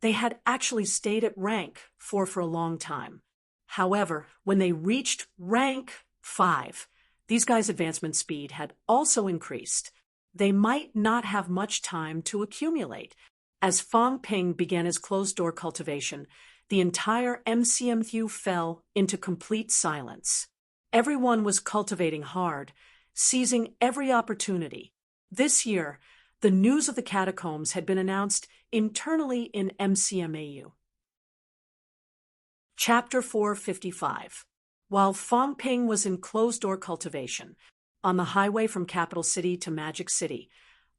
They had actually stayed at rank 4 for a long time. However, when they reached rank 5, these guys' advancement speed had also increased. They might not have much time to accumulate. As Fong Ping began his closed-door cultivation, the entire MCMU fell into complete silence. Everyone was cultivating hard, seizing every opportunity. This year, the news of the catacombs had been announced internally in MCMAU. Chapter 455. While Fong Ping was in closed-door cultivation, on the highway from Capital City to Magic City,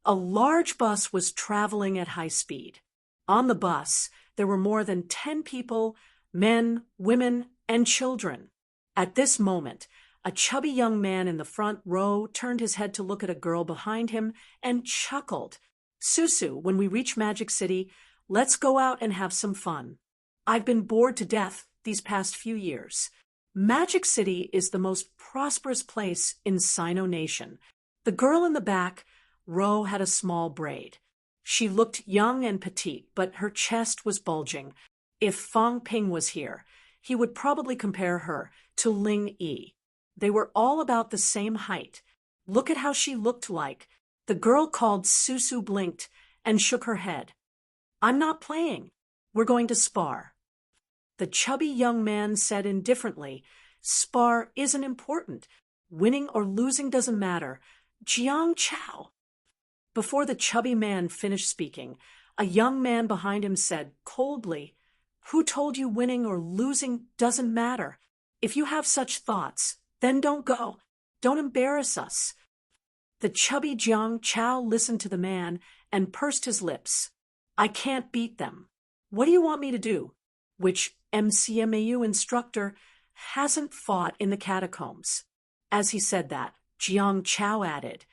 a large bus was traveling at high speed. On the bus, there were more than 10 people, men, women, and children. At this moment, a chubby young man in the front row turned his head to look at a girl behind him and chuckled. "Susu, when we reach Magic City, let's go out and have some fun. I've been bored to death these past few years. Magic City is the most prosperous place in Sino Nation." The girl in the back row had a small braid. She looked young and petite, but her chest was bulging. If Fong Ping was here, he would probably compare her to Ling Yi. They were all about the same height. Look at how she looked like. The girl called Susu blinked and shook her head. "I'm not playing. We're going to spar." The chubby young man said indifferently, "Spar isn't important. Winning or losing doesn't matter. Jiang Chao." Before the chubby man finished speaking, a young man behind him said coldly, "Who told you winning or losing doesn't matter? If you have such thoughts, then don't go." Don't embarrass us." The chubby Jiang Chao listened to the man and pursed his lips. "I can't beat them. What do you want me to do?" Which MCMAU instructor hasn't fought in the catacombs? As he said that, Jiang Chao added,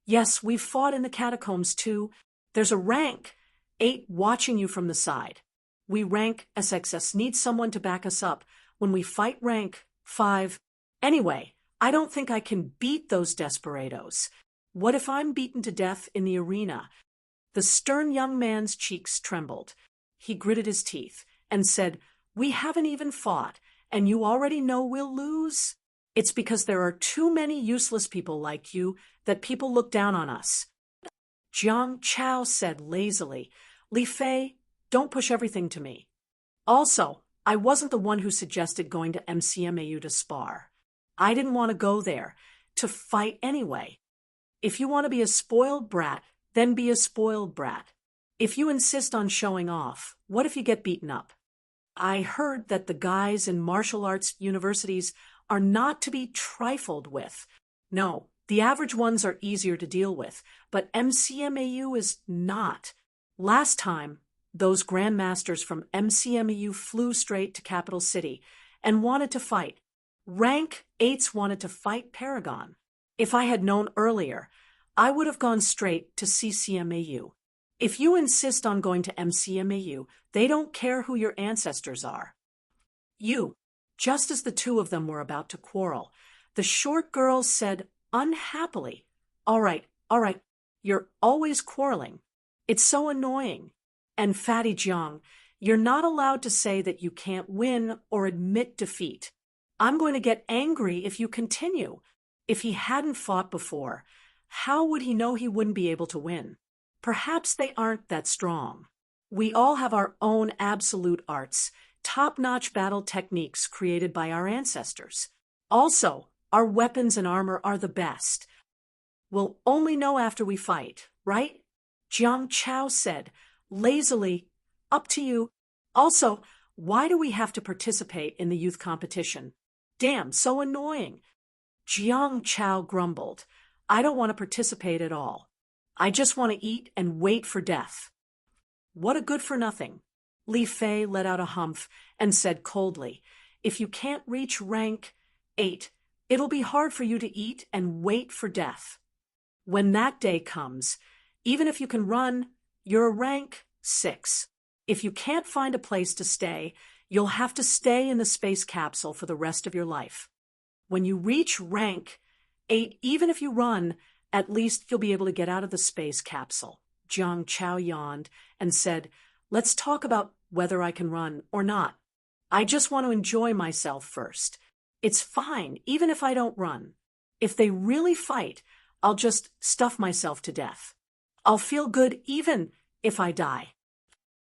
"Yes, we've fought in the catacombs too. There's a rank 8 watching you from the side. We rank SXS need someone to back us up when we fight rank 5. Anyway, I don't think I can beat those desperados. What if I'm beaten to death in the arena?" The stern young man's cheeks trembled. He gritted his teeth and said, "We haven't even fought, and you already know we'll lose? It's because there are too many useless people like you that people look down on us." Jiang Chao said lazily, "Li Fei, don't push everything to me. Also, I wasn't the one who suggested going to MCMAU to spar. I didn't want to go there, to fight anyway. If you want to be a spoiled brat, then be a spoiled brat. If you insist on showing off, what if you get beaten up? I heard that the guys in martial arts universities are not to be trifled with. No, the average ones are easier to deal with, but MCMAU is not. Last time, those grandmasters from MCMAU flew straight to Capital City and wanted to fight. Rank 8s wanted to fight Paragon. If I had known earlier, I would have gone straight to CCMAU. If you insist on going to MCMAU, they don't care who your ancestors are." Just as the two of them were about to quarrel, the short girl said unhappily, all right, you're always quarreling. It's so annoying. And Fatty Jiang, you're not allowed to say that you can't win or admit defeat. I'm going to get angry if you continue. If he hadn't fought before, how would he know he wouldn't be able to win? Perhaps they aren't that strong. We all have our own absolute arts, top-notch battle techniques created by our ancestors. Also, our weapons and armor are the best. We'll only know after we fight, right? Jiang Chao said, lazily, "Up to you. Also, why do we have to participate in the youth competition? Damn, so annoying." Jiang Chao grumbled, "I don't want to participate at all. I just want to eat and wait for death." "What a good-for-nothing." Li Fei let out a humph and said coldly, "If you can't reach rank 8, it'll be hard for you to eat and wait for death. When that day comes, even if you can run, you're a rank 6. If you can't find a place to stay, you'll have to stay in the space capsule for the rest of your life. When you reach rank 8, even if you run, at least you'll be able to get out of the space capsule." Jiang Chao yawned and said, "Let's talk about whether I can run or not. I just want to enjoy myself first. It's fine, even if I don't run. If they really fight, I'll just stuff myself to death. I'll feel good even if I die."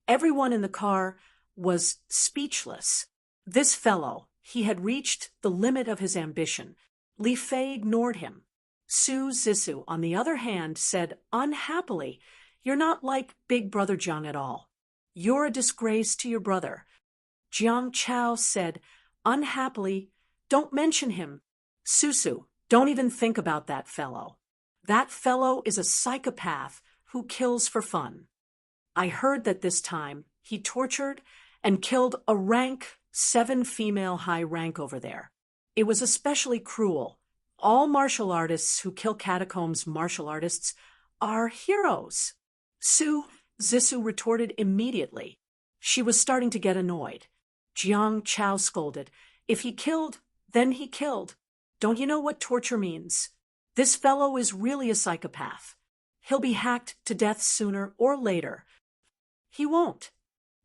Everyone in the car was speechless. This fellow, he had reached the limit of his ambition. Li Fei ignored him. Su Zissou, on the other hand, said unhappily, "You're not like Big Brother Jiang at all. You're a disgrace to your brother." Jiang Chao said unhappily, "Don't mention him. Susu, don't even think about that fellow. That fellow is a psychopath who kills for fun. I heard that this time he tortured and killed a rank 7 female high rank over there. It was especially cruel. All martial artists who kill catacombs martial artists are heroes." Su Zissou retorted immediately. She was starting to get annoyed. Jiang Chao scolded, "If he killed, then he killed. Don't you know what torture means? This fellow is really a psychopath. He'll be hacked to death sooner or later." "He won't.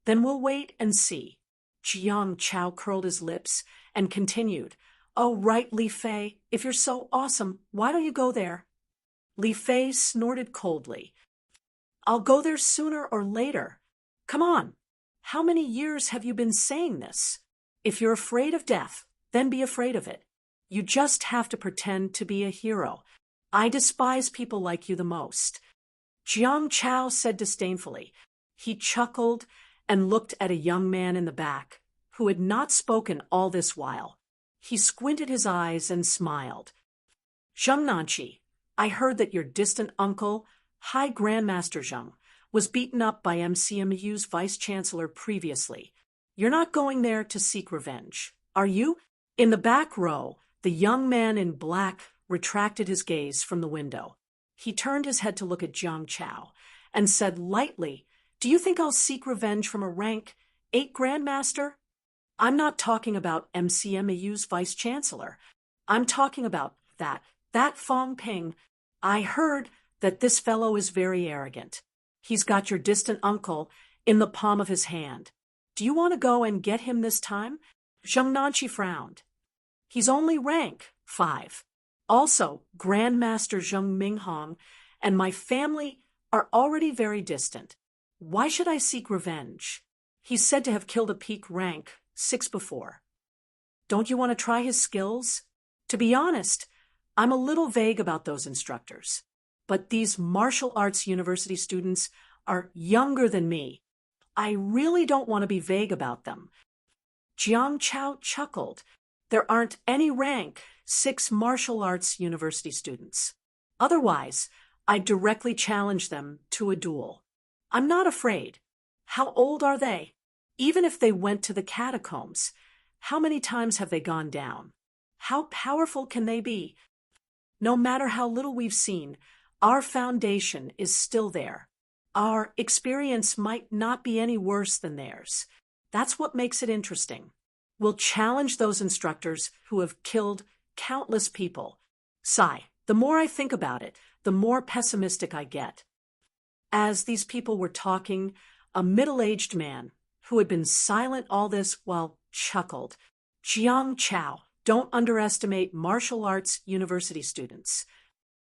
Then we'll wait and see." Jiang Chao curled his lips and continued, "Oh, right, Li Fei, if you're so awesome, why don't you go there?" Li Fei snorted coldly. "I'll go there sooner or later. Come on. How many years have you been saying this? If you're afraid of death, then be afraid of it. You just have to pretend to be a hero. I despise people like you the most." Jiang Chao said disdainfully. He chuckled and looked at a young man in the back, who had not spoken all this while. He squinted his eyes and smiled. Zheng Nanqi, I heard that your distant uncle, High Grandmaster Zheng, was beaten up by MCMU's vice-chancellor previously. You're not going there to seek revenge, are you? In the back row, the young man in black retracted his gaze from the window. He turned his head to look at Jiang Chao and said lightly, "Do you think I'll seek revenge from a rank 8 Grandmaster? I'm not talking about MCMAU's vice-chancellor. I'm talking about that Fong Ping. I heard that this fellow is very arrogant. He's got your distant uncle in the palm of his hand. Do you want to go and get him this time?" Zheng Nanqi frowned. "He's only rank 5. Also, Grandmaster Zheng Minghong and my family are already very distant. Why should I seek revenge? He's said to have killed a peak rank 6 before. Don't you want to try his skills? To be honest, I'm a little vague about those instructors. But these martial arts university students are younger than me. I really don't want to be vague about them." Jiang Chao chuckled. "There aren't any rank 6 martial arts university students. Otherwise, I'd directly challenge them to a duel. I'm not afraid. How old are they? Even if they went to the catacombs, how many times have they gone down? How powerful can they be? No matter how little we've seen, our foundation is still there. Our experience might not be any worse than theirs. That's what makes it interesting. We'll challenge those instructors who have killed countless people." Sigh. The more I think about it, the more pessimistic I get. As these people were talking, a middle-aged man, who had been silent all this while, chuckled. "Jiang Chao, don't underestimate martial arts university students.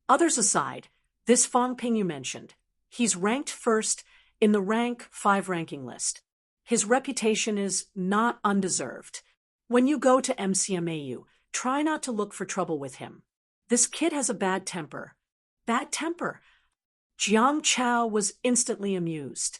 Others aside, this Fong Ping you mentioned, he's ranked first in the rank 5 ranking list. His reputation is not undeserved. When you go to MCMAU, try not to look for trouble with him. This kid has a bad temper." "Bad temper?" Jiang Chao was instantly amused.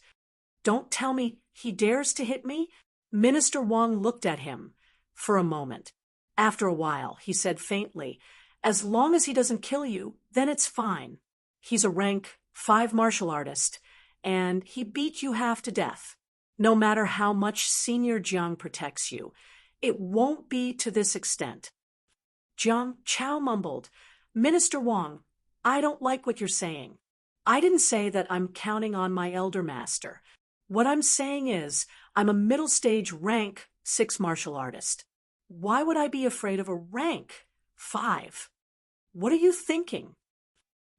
"Don't tell me he dares to hit me?" Minister Wang looked at him for a moment. After a while, he said faintly, "As long as he doesn't kill you, then it's fine. He's a rank 5 martial artist, and he beat you half to death. No matter how much Senior Jiang protects you, it won't be to this extent." Jiang Chao mumbled, "Minister Wang, I don't like what you're saying. I didn't say that I'm counting on my elder master. What I'm saying is I'm a middle stage rank 6 martial artist. Why would I be afraid of a rank 5? What are you thinking?"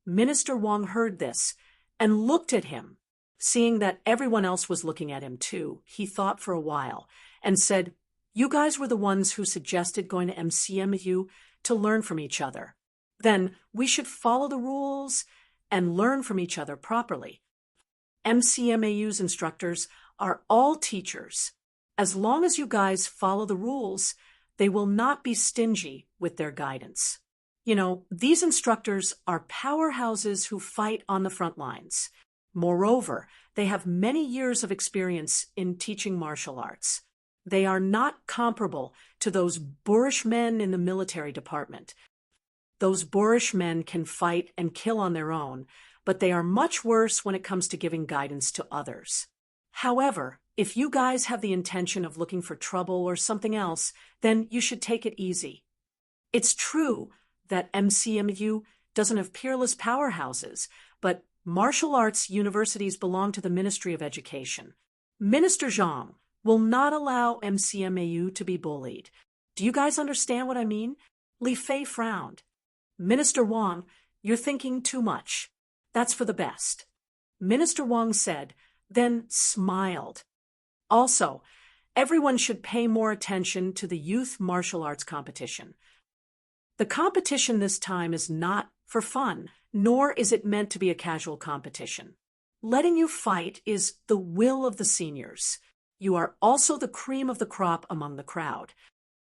Minister Wang heard this and looked at him. Seeing that everyone else was looking at him too, he thought for a while and said, "You guys were the ones who suggested going to MCMU to learn from each other. Then we should follow the rules and learn from each other properly. MCMAU's instructors are all teachers. As long as you guys follow the rules, they will not be stingy with their guidance. You know, these instructors are powerhouses who fight on the front lines. Moreover, they have many years of experience in teaching martial arts. They are not comparable to those boorish men in the military department. Those boorish men can fight and kill on their own, but they are much worse when it comes to giving guidance to others. However, if you guys have the intention of looking for trouble or something else, then you should take it easy. It's true that MCMU doesn't have peerless powerhouses, but martial arts universities belong to the Ministry of Education. Minister Zhang will not allow MCMAU to be bullied. Do you guys understand what I mean?" Li Fei frowned. "Minister Wang, you're thinking too much. That's for the best." Minister Wang said, then smiled. "Also, everyone should pay more attention to the youth martial arts competition. The competition this time is not for fun, nor is it meant to be a casual competition. Letting you fight is the will of the seniors. You are also the cream of the crop among the crowd.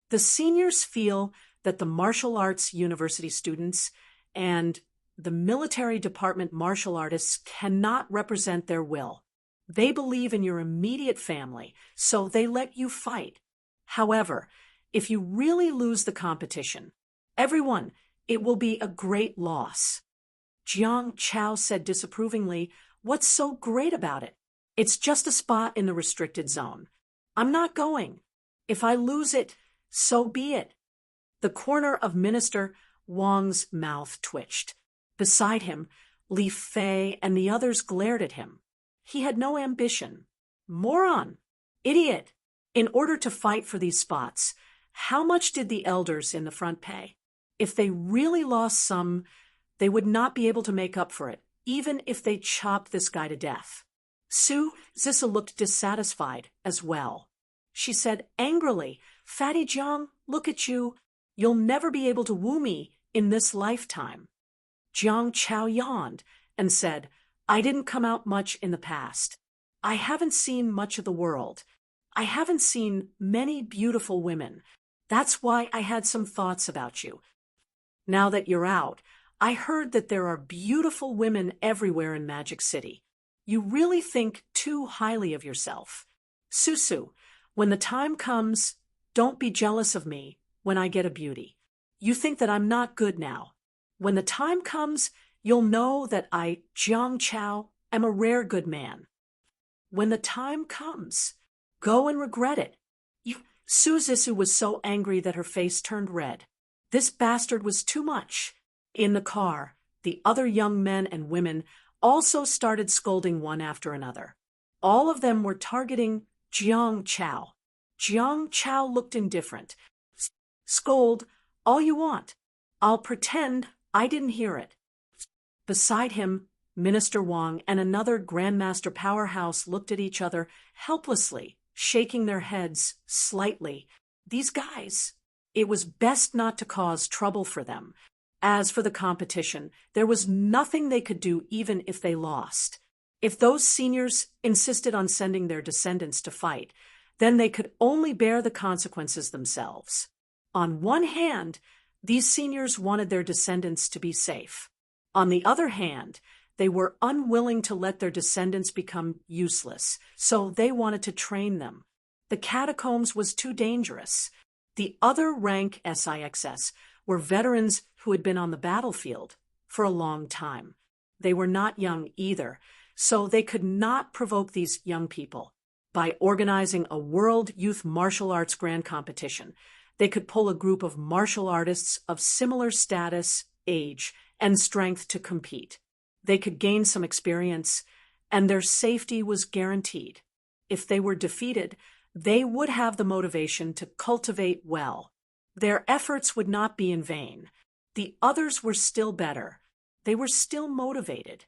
The seniors feel that the martial arts university students and the military department martial artists cannot represent their will. They believe in your immediate family, so they let you fight. However, if you really lose the competition, everyone, It will be a great loss. Jiang Chao said disapprovingly, "What's so great about it? It's just a spot in the restricted zone. I'm not going. If I lose it, so be it." The corner of Minister Wang's mouth twitched. Beside him, Li Fei and the others glared at him. He had no ambition. Moron! Idiot! In order to fight for these spots, how much did the elders in the front pay? If they really lost some, they would not be able to make up for it, even if they chopped this guy to death. Su Zissa looked dissatisfied as well. She said angrily, "Fatty Jiang, look at you. You'll never be able to woo me in this lifetime." Jiang Chao yawned and said, "I didn't come out much in the past. I haven't seen much of the world. I haven't seen many beautiful women. That's why I had some thoughts about you. Now that you're out, I heard that there are beautiful women everywhere in Magic City. You really think too highly of yourself. Susu, when the time comes, don't be jealous of me when I get a beauty. You think that I'm not good now. When the time comes, you'll know that I, Jiang Chao, am a rare good man. When the time comes, go and regret it." Su Zissou was so angry that her face turned red. This bastard was too much. In the car, the other young men and women also started scolding one after another. All of them were targeting Jiang Chao. Jiang Chao looked indifferent. "Scold all you want. I'll pretend I didn't hear it." Beside him, Minister Wang and another Grandmaster Powerhouse looked at each other helplessly, shaking their heads slightly. These guys, it was best not to cause trouble for them. As for the competition, there was nothing they could do even if they lost. If those seniors insisted on sending their descendants to fight, then they could only bear the consequences themselves. On one hand, these seniors wanted their descendants to be safe. On the other hand, they were unwilling to let their descendants become useless, so they wanted to train them. The catacombs was too dangerous. The other rank SIXS were veterans who had been on the battlefield for a long time. They were not young either, so they could not provoke these young people. By organizing a World Youth Martial Arts Grand Competition, they could pull a group of martial artists of similar status, age, and strength to compete. They could gain some experience, and their safety was guaranteed. If they were defeated, they would have the motivation to cultivate well. Their efforts would not be in vain. The others were still better. They were still motivated.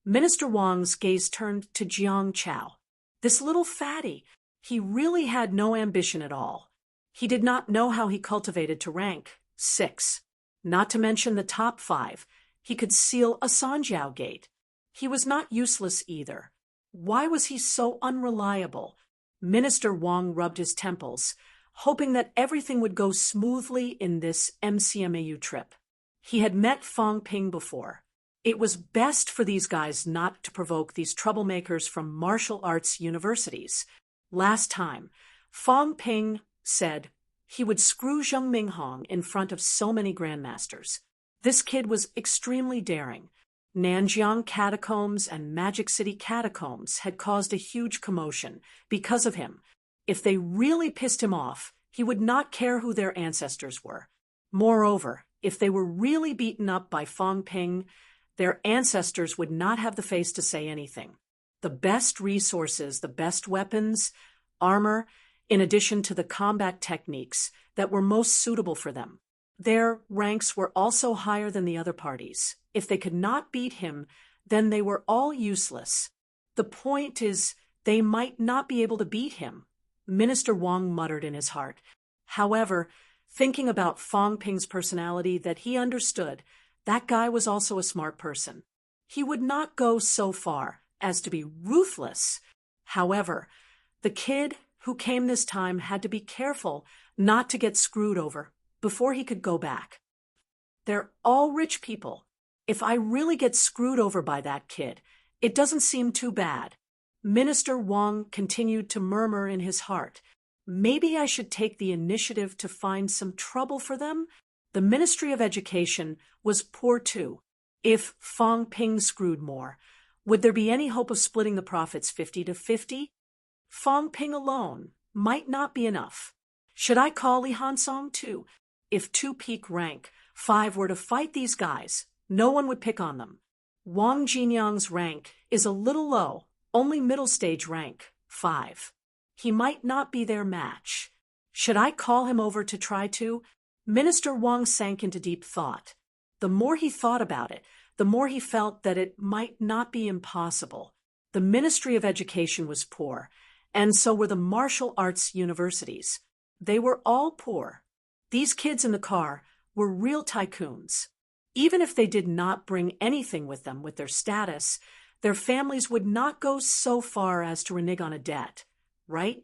Minister Wang's gaze turned to Jiang Chao. This little fatty, he really had no ambition at all. He did not know how he cultivated to rank 6. Not to mention the top 5. He could seal a Sanjiao gate. He was not useless either. Why was he so unreliable? Minister Wang rubbed his temples, hoping that everything would go smoothly in this MCMAU trip. He had met Fang Ping before. It was best for these guys not to provoke these troublemakers from martial arts universities. Last time, Fang Ping said he would screw Zheng Minghong in front of so many grandmasters. This kid was extremely daring. Nanjiang Catacombs and Magic City Catacombs had caused a huge commotion because of him. If they really pissed him off, he would not care who their ancestors were. Moreover, if they were really beaten up by Fang Ping, their ancestors would not have the face to say anything. The best resources, the best weapons, armor, in addition to the combat techniques that were most suitable for them. Their ranks were also higher than the other parties. If they could not beat him, then they were all useless. The point is, they might not be able to beat him, Minister Wang muttered in his heart. However, thinking about Fang Ping's personality that he understood, that guy was also a smart person. He would not go so far as to be ruthless. However, the kid who came this time had to be careful not to get screwed over before he could go back. They're all rich people. If I really get screwed over by that kid, it doesn't seem too bad. Minister Wang continued to murmur in his heart, maybe I should take the initiative to find some trouble for them? The Ministry of Education was poor too. If Fong Ping screwed more, would there be any hope of splitting the profits 50-50? Fong Ping alone might not be enough. Should I call Li Hansong too? If two peak rank 5 were to fight these guys, no one would pick on them. Wang Jinyang's rank is a little low, only middle stage rank 5. He might not be their match. Should I call him over to try to? Minister Wang sank into deep thought. The more he thought about it, the more he felt that it might not be impossible. The Ministry of Education was poor, and so were the martial arts universities. They were all poor. These kids in the car were real tycoons. Even if they did not bring anything with them with their status, their families would not go so far as to renege on a debt, right?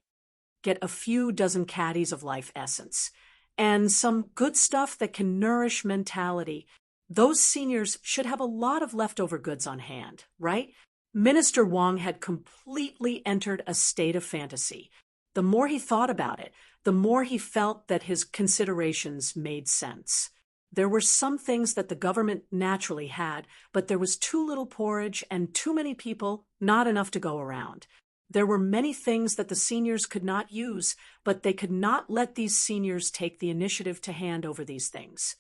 Get a few dozen caddies of life essence, and some good stuff that can nourish mentality. Those seniors should have a lot of leftover goods on hand, right? Minister Wang had completely entered a state of fantasy. The more he thought about it, the more he felt that his considerations made sense. There were some things that the government naturally had, but there was too little porridge and too many people, not enough to go around. There were many things that the seniors could not use, but they could not let these seniors take the initiative to hand over these things.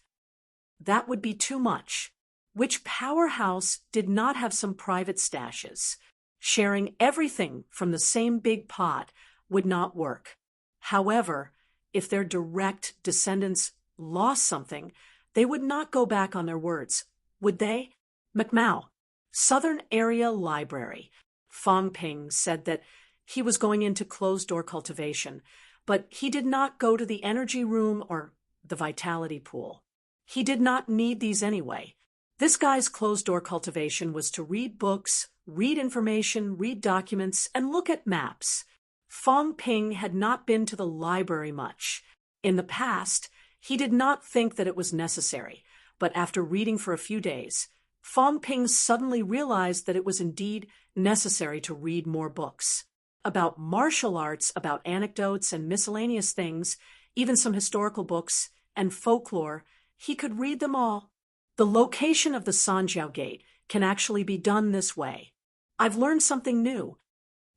That would be too much. Which powerhouse did not have some private stashes? Sharing everything from the same big pot would not work. However, if their direct descendants lost something, they would not go back on their words, would they? McMao, Southern Area Library. Fong Ping said that he was going into closed-door cultivation, but he did not go to the energy room or the vitality pool. He did not need these anyway. This guy's closed-door cultivation was to read books, read information, read documents, and look at maps. Fong Ping had not been to the library much. In the past, he did not think that it was necessary, but after reading for a few days, Fong Ping suddenly realized that it was indeed necessary to read more books. About martial arts, about anecdotes and miscellaneous things, even some historical books and folklore, he could read them all. The location of the Sanjiao Gate can actually be done this way. I've learned something new.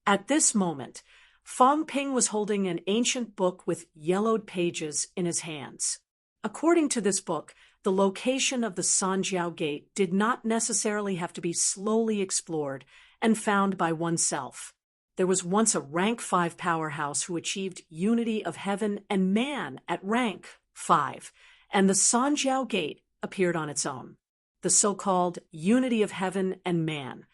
At this moment, Fong Ping was holding an ancient book with yellowed pages in his hands. According to this book, the location of the Sanjiao Gate did not necessarily have to be slowly explored and found by oneself. There was once a rank 5 powerhouse who achieved unity of heaven and man at rank 5, and the Sanjiao Gate appeared on its own. The so-called unity of heaven and man,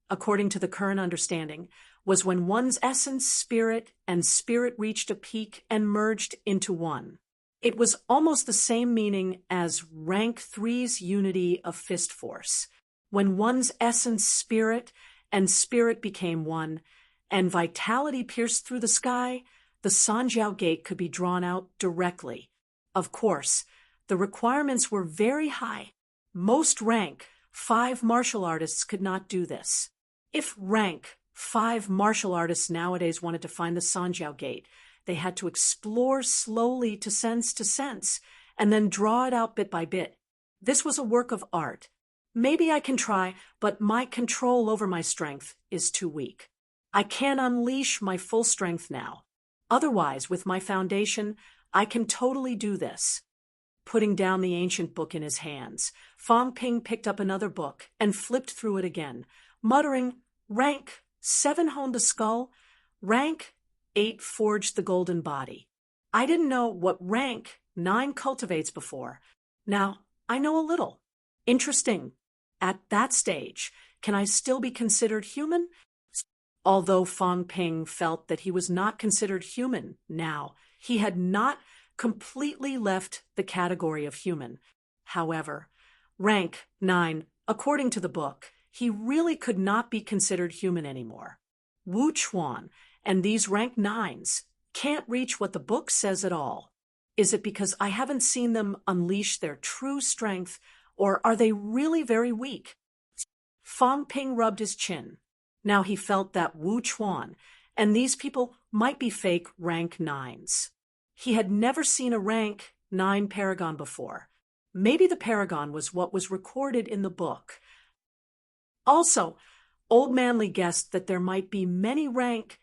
according to the current understanding, was when one's essence, spirit, and spirit reached a peak and merged into one. It was almost the same meaning as rank 3's unity of fist force, when one's essence, spirit, and spirit became one, and vitality pierced through the sky, the Sanjiao Gate could be drawn out directly. Of course, the requirements were very high. Most rank 5 martial artists could not do this. If rank 5 martial artists nowadays wanted to find the Sanjiao Gate, they had to explore slowly to sense, and then draw it out bit by bit. This was a work of art. Maybe I can try, but my control over my strength is too weak. I can unleash my full strength now. Otherwise, with my foundation, I can totally do this. Putting down the ancient book in his hands, Fong Ping picked up another book and flipped through it again, muttering, "Rank 7 honed the skull, rank 8 forged the golden body. I didn't know what rank 9 cultivates before. Now I know a little. Interesting. At that stage, can I still be considered human?" Although Fong Ping felt that he was not considered human now, he had not completely left the category of human. However, rank 9, according to the book, he really could not be considered human anymore. Wu Chuan and these rank 9s can't reach what the book says at all. Is it because I haven't seen them unleash their true strength, or are they really very weak? Fong Ping rubbed his chin. Now he felt that Wu Chuan and these people might be fake rank 9s. He had never seen a rank 9 paragon before. Maybe the paragon was what was recorded in the book. Also, Old Manly guessed that there might be many rank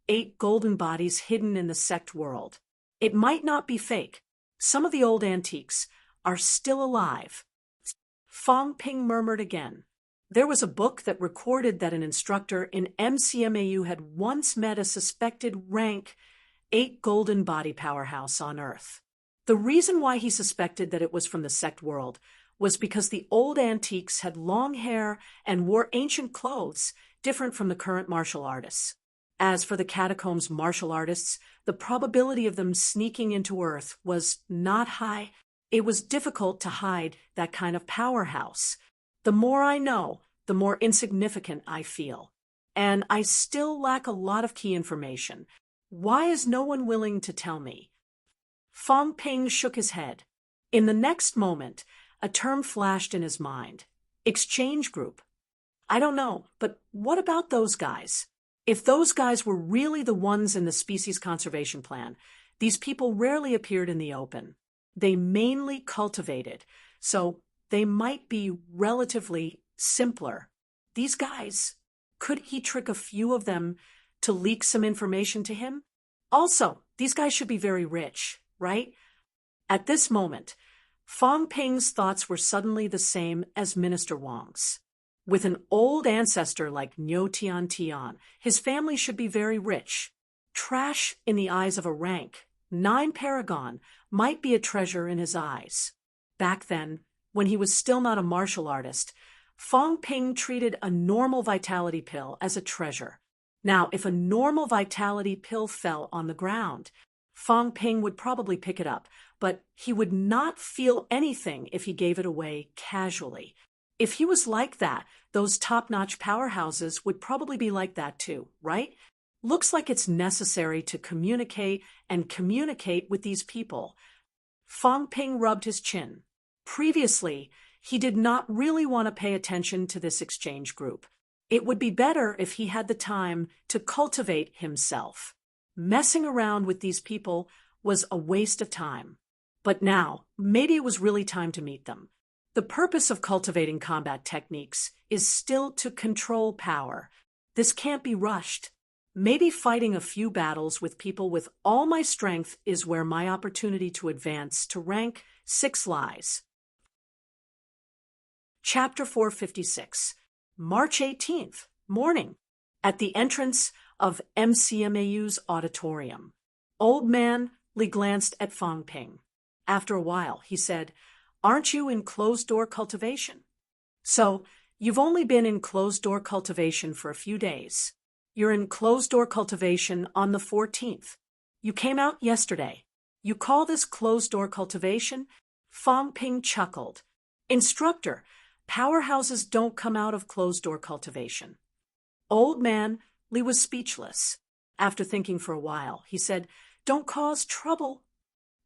8 golden bodies hidden in the sect world. It might not be fake. Some of the old antiques are still alive. Fong Ping murmured again. There was a book that recorded that an instructor in MCMAU had once met a suspected rank 8 golden body powerhouse on Earth. The reason why he suspected that it was from the sect world was because the old antiques had long hair and wore ancient clothes, different from the current martial artists. As for the catacombs martial artists, the probability of them sneaking into Earth was not high. It was difficult to hide that kind of powerhouse. The more I know, the more insignificant I feel. And I still lack a lot of key information. Why is no one willing to tell me? Fong Ping shook his head. In the next moment, a term flashed in his mind. Exchange group. I don't know, but what about those guys? If those guys were really the ones in the species conservation plan, these people rarely appeared in the open. They mainly cultivated, so they might be relatively simpler. These guys, could he trick a few of them to leak some information to him? Also, these guys should be very rich, right? At this moment, Fong Ping's thoughts were suddenly the same as Minister Wang's. With an old ancestor like Niu Tian Tian, his family should be very rich. Trash in the eyes of a rank 9 paragon might be a treasure in his eyes. Back then, when he was still not a martial artist, Fong Ping treated a normal vitality pill as a treasure. Now, if a normal vitality pill fell on the ground, Fong Ping would probably pick it up, but he would not feel anything if he gave it away casually. If he was like that, those top-notch powerhouses would probably be like that too, right? Looks like it's necessary to communicate with these people. Fong Ping rubbed his chin. Previously, he did not really want to pay attention to this exchange group. It would be better if he had the time to cultivate himself. Messing around with these people was a waste of time. But now, maybe it was really time to meet them. The purpose of cultivating combat techniques is still to control power. This can't be rushed. Maybe fighting a few battles with people with all my strength is where my opportunity to advance to rank 6 lies. Chapter 456. March 18th, morning. At the entrance of MCMAU's auditorium. Old Man Li glanced at Fong Ping. After a while, he said, "Aren't you in closed-door cultivation?" "So, you've only been in closed-door cultivation for a few days. You're in closed-door cultivation on the 14th. You came out yesterday. You call this closed-door cultivation?" Fong Ping chuckled. "Instructor, powerhouses don't come out of closed-door cultivation." Old Man Li was speechless. After thinking for a while, he said, "Don't cause trouble."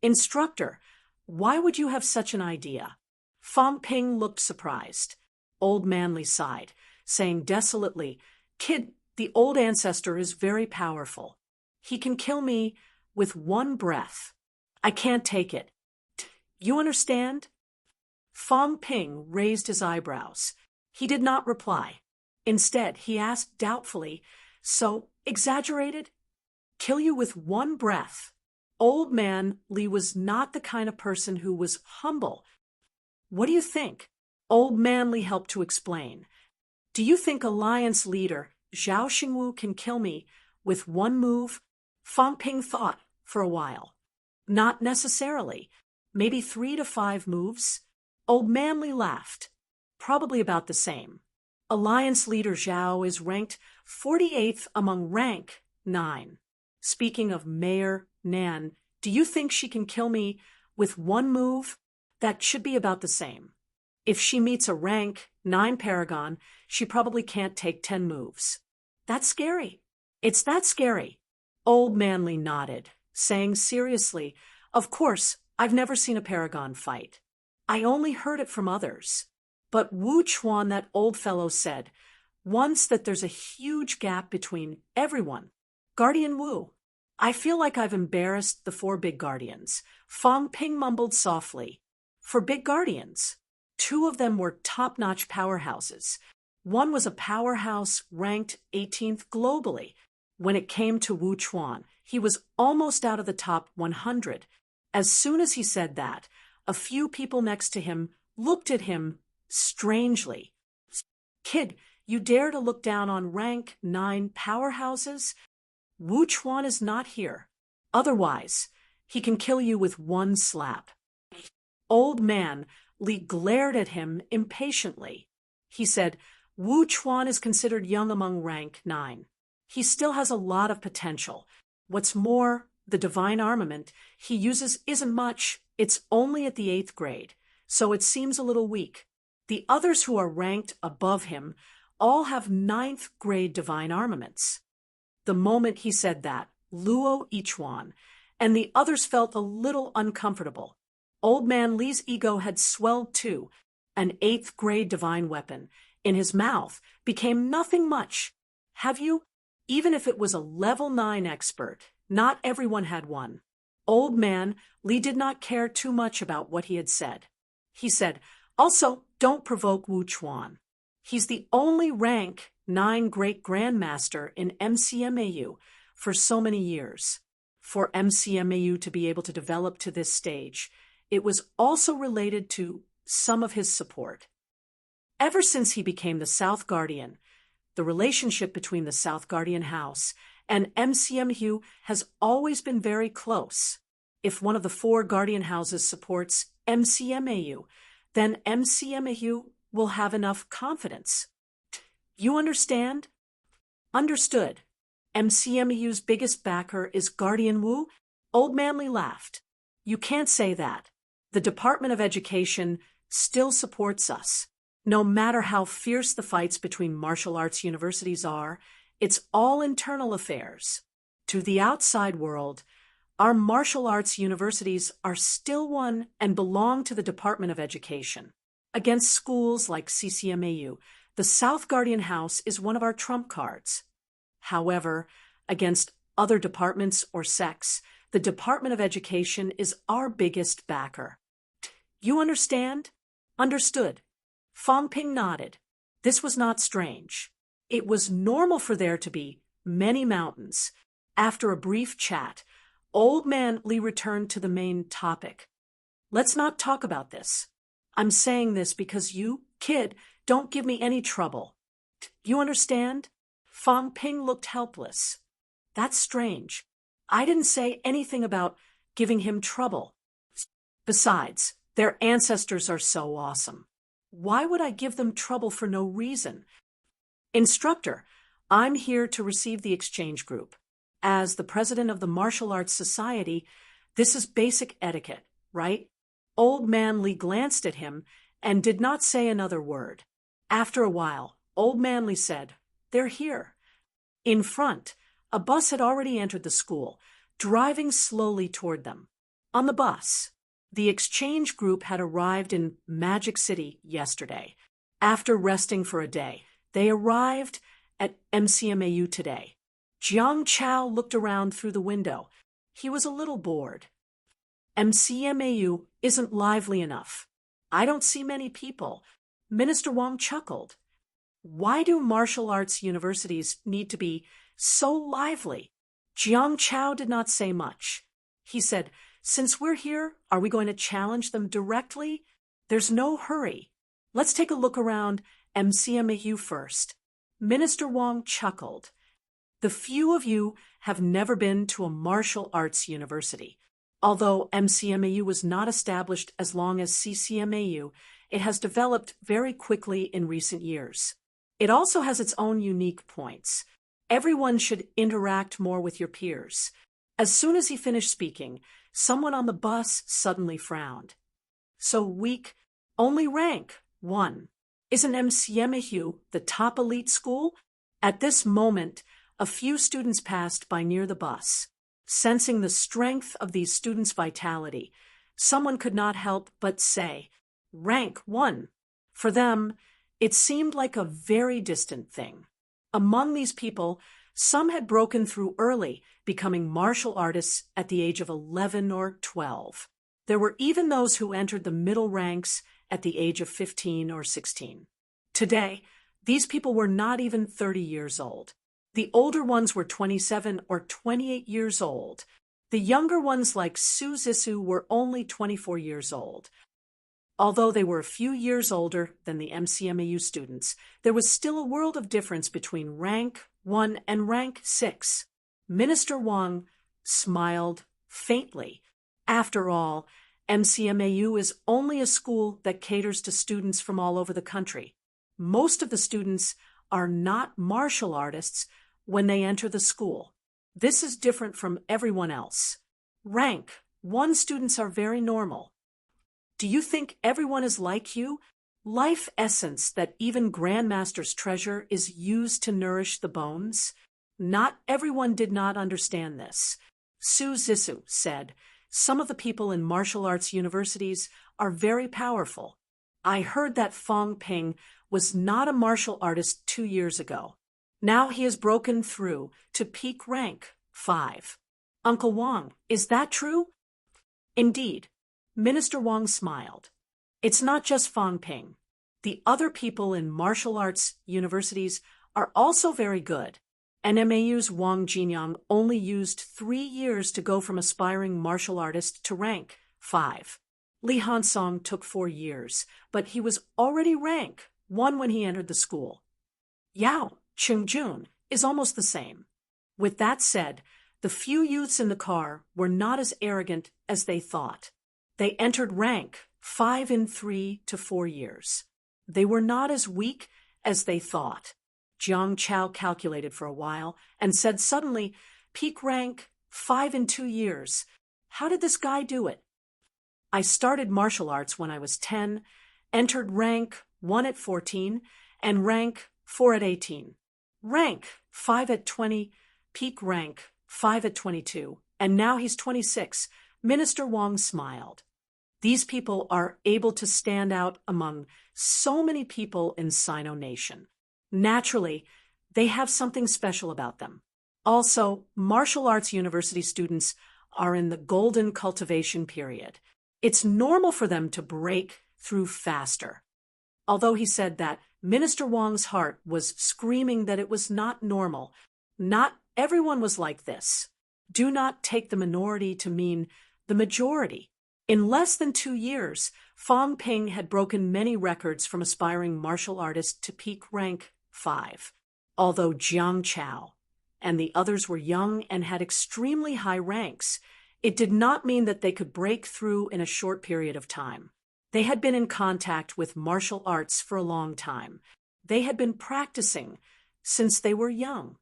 "Instructor, why would you have such an idea?" Fong Ping looked surprised. Old Man Li sighed, saying desolately, "Kid, the old ancestor is very powerful. He can kill me with one breath. I can't take it. You understand?" Fong Ping raised his eyebrows. He did not reply. Instead, he asked doubtfully, "So exaggerated? Kill you with one breath?" Old Man Li was not the kind of person who was humble. "What do you think?" Old Man Li helped to explain. "Do you think Alliance leader Zhao Xingwu can kill me with one move?" Fong Ping thought for a while. "Not necessarily. Maybe 3 to 5 moves." Old Man Li laughed. "Probably about the same. Alliance leader Zhao is ranked 48th among rank 9. Speaking of Mayor Nan, do you think she can kill me with one move? That should be about the same. If she meets a rank 9 paragon, she probably can't take 10 moves. That's scary. It's that scary." Old Man Li nodded, saying seriously, "Of course, I've never seen a paragon fight. I only heard it from others. But Wu Chuan, that old fellow, said once that there's a huge gap between everyone. Guardian Wu. I feel like I've embarrassed the 4 big guardians." Fong Ping mumbled softly. for big guardians. Two of them were top-notch powerhouses. One was a powerhouse ranked 18th globally. When it came to Wu Chuan, he was almost out of the top 100. As soon as he said that, a few people next to him looked at him strangely. Kid, you dare to look down on rank 9 powerhouses? Wu Chuan is not here. Otherwise, he can kill you with one slap. Old man Li glared at him impatiently. He said, Wu Chuan is considered young among rank 9. He still has a lot of potential. What's more, the divine armament he uses isn't much. It's only at the 8th grade, so it seems a little weak. The others who are ranked above him all have 9th grade divine armaments. The moment he said that, Luo Yichuan and the others felt a little uncomfortable. Old man Li's ego had swelled too. An 8th grade divine weapon in his mouth became nothing much. Have you? Even if it was a level 9 expert, not everyone had one. Old man Li did not care too much about what he had said. He said, also, don't provoke Wu Chuan. He's the only rank 9 great grandmaster in MCMAU for so many years. For MCMAU to be able to develop to this stage, it was also related to some of his support. Ever since he became the South Guardian, the relationship between the South Guardian House and MCMAU has always been very close. If one of the 4 Guardian Houses supports MCMAU, then MCMAU will have enough confidence. You understand? Understood. MCMAU's biggest backer is Guardian Wu? Old man Li laughed. You can't say that. The Department of Education still supports us. No matter how fierce the fights between martial arts universities are, it's all internal affairs. To the outside world, our martial arts universities are still one and belong to the Department of Education. Against schools like CCMAU, the South Guardian House is one of our trump cards. However, against other departments or sects, the Department of Education is our biggest backer. You understand? Understood. Fang Ping nodded. This was not strange. It was normal for there to be many mountains. After a brief chat, Old man Li returned to the main topic. Let's not talk about this. I'm saying this because you, kid, don't give me any trouble. You understand? Fang Ping looked helpless. That's strange. I didn't say anything about giving him trouble. Besides, their ancestors are so awesome. Why would I give them trouble for no reason? Instructor, I'm here to receive the exchange group. As the president of the Martial Arts Society, this is basic etiquette, right? Old man Li glanced at him and did not say another word. After a while, Old man Li said, They're here. In front, a bus had already entered the school, driving slowly toward them. On the bus, the exchange group had arrived in Magic City yesterday. After resting for a day, they arrived at MCMAU today. Jiang Chao looked around through the window. He was a little bored. MCMAU isn't lively enough. I don't see many people. Minister Wang chuckled. Why do martial arts universities need to be so lively? Jiang Chao did not say much. He said, Since we're here, are we going to challenge them directly? There's no hurry. Let's take a look around MCMAU first. Minister Wang chuckled. The few of you have never been to a martial arts university. Although MCMAU was not established as long as CCMAU, it has developed very quickly in recent years. It also has its own unique points. Everyone should interact more with your peers. As soon as he finished speaking, someone on the bus suddenly frowned. So weak, only rank 1. Isn't MCMAU the top elite school? At this moment, a few students passed by near the bus. Sensing the strength of these students' vitality, someone could not help but say, Rank 1. For them, it seemed like a very distant thing. Among these people, some had broken through early, becoming martial artists at the age of 11 or 12. There were even those who entered the middle ranks at the age of 15 or 16. Today, these people were not even 30 years old. The older ones were 27 or 28 years old. The younger ones like Su Zissou were only 24 years old. Although they were a few years older than the MCMAU students, there was still a world of difference between rank 1 and rank 6. Minister Wang smiled faintly. After all, MCMAU is only a school that caters to students from all over the country. Most of the students are not martial artists when they enter the school. This is different from everyone else. Rank 1 students are very normal. Do you think everyone is like you? Life essence that even grandmasters treasure is used to nourish the bones? Not everyone did not understand this. Su Zissou said, "Some of the people in martial arts universities are very powerful. I heard that Fong Ping was not a martial artist 2 years ago. Now he has broken through to peak rank 5. Uncle Wang, is that true?" Indeed. Minister Wang smiled. It's not just Fong Ping. The other people in martial arts universities are also very good. NMAU's Wang Jinyang only used 3 years to go from aspiring martial artist to rank 5. Li Hansong took 4 years, but he was already rank 1 when he entered the school. Yao Qingjun is almost the same. With that said, the few youths in the car were not as arrogant as they thought. They entered rank 5 in 3 to 4 years. They were not as weak as they thought. Jiang Chao calculated for a while and said suddenly, "Peak rank 5 in 2 years. How did this guy do it?" "I started martial arts when I was 10, entered rank 1 at 14, and rank 4 at 18. Rank 5 at 20, peak rank 5 at 22, and now he's 26. Minister Wang smiled. These people are able to stand out among so many people in Sino Nation. Naturally, they have something special about them. Also, martial arts university students are in the golden cultivation period. It's normal for them to break through faster. Although he said that, Minister Wang's heart was screaming that it was not normal. Not everyone was like this. Do not take the minority to mean the majority. In less than 2 years, Fong Ping had broken many records from aspiring martial artist to peak rank 5. Although Jiang Chao and the others were young and had extremely high ranks, it did not mean that they could break through in a short period of time. They had been in contact with martial arts for a long time. They had been practicing since they were young.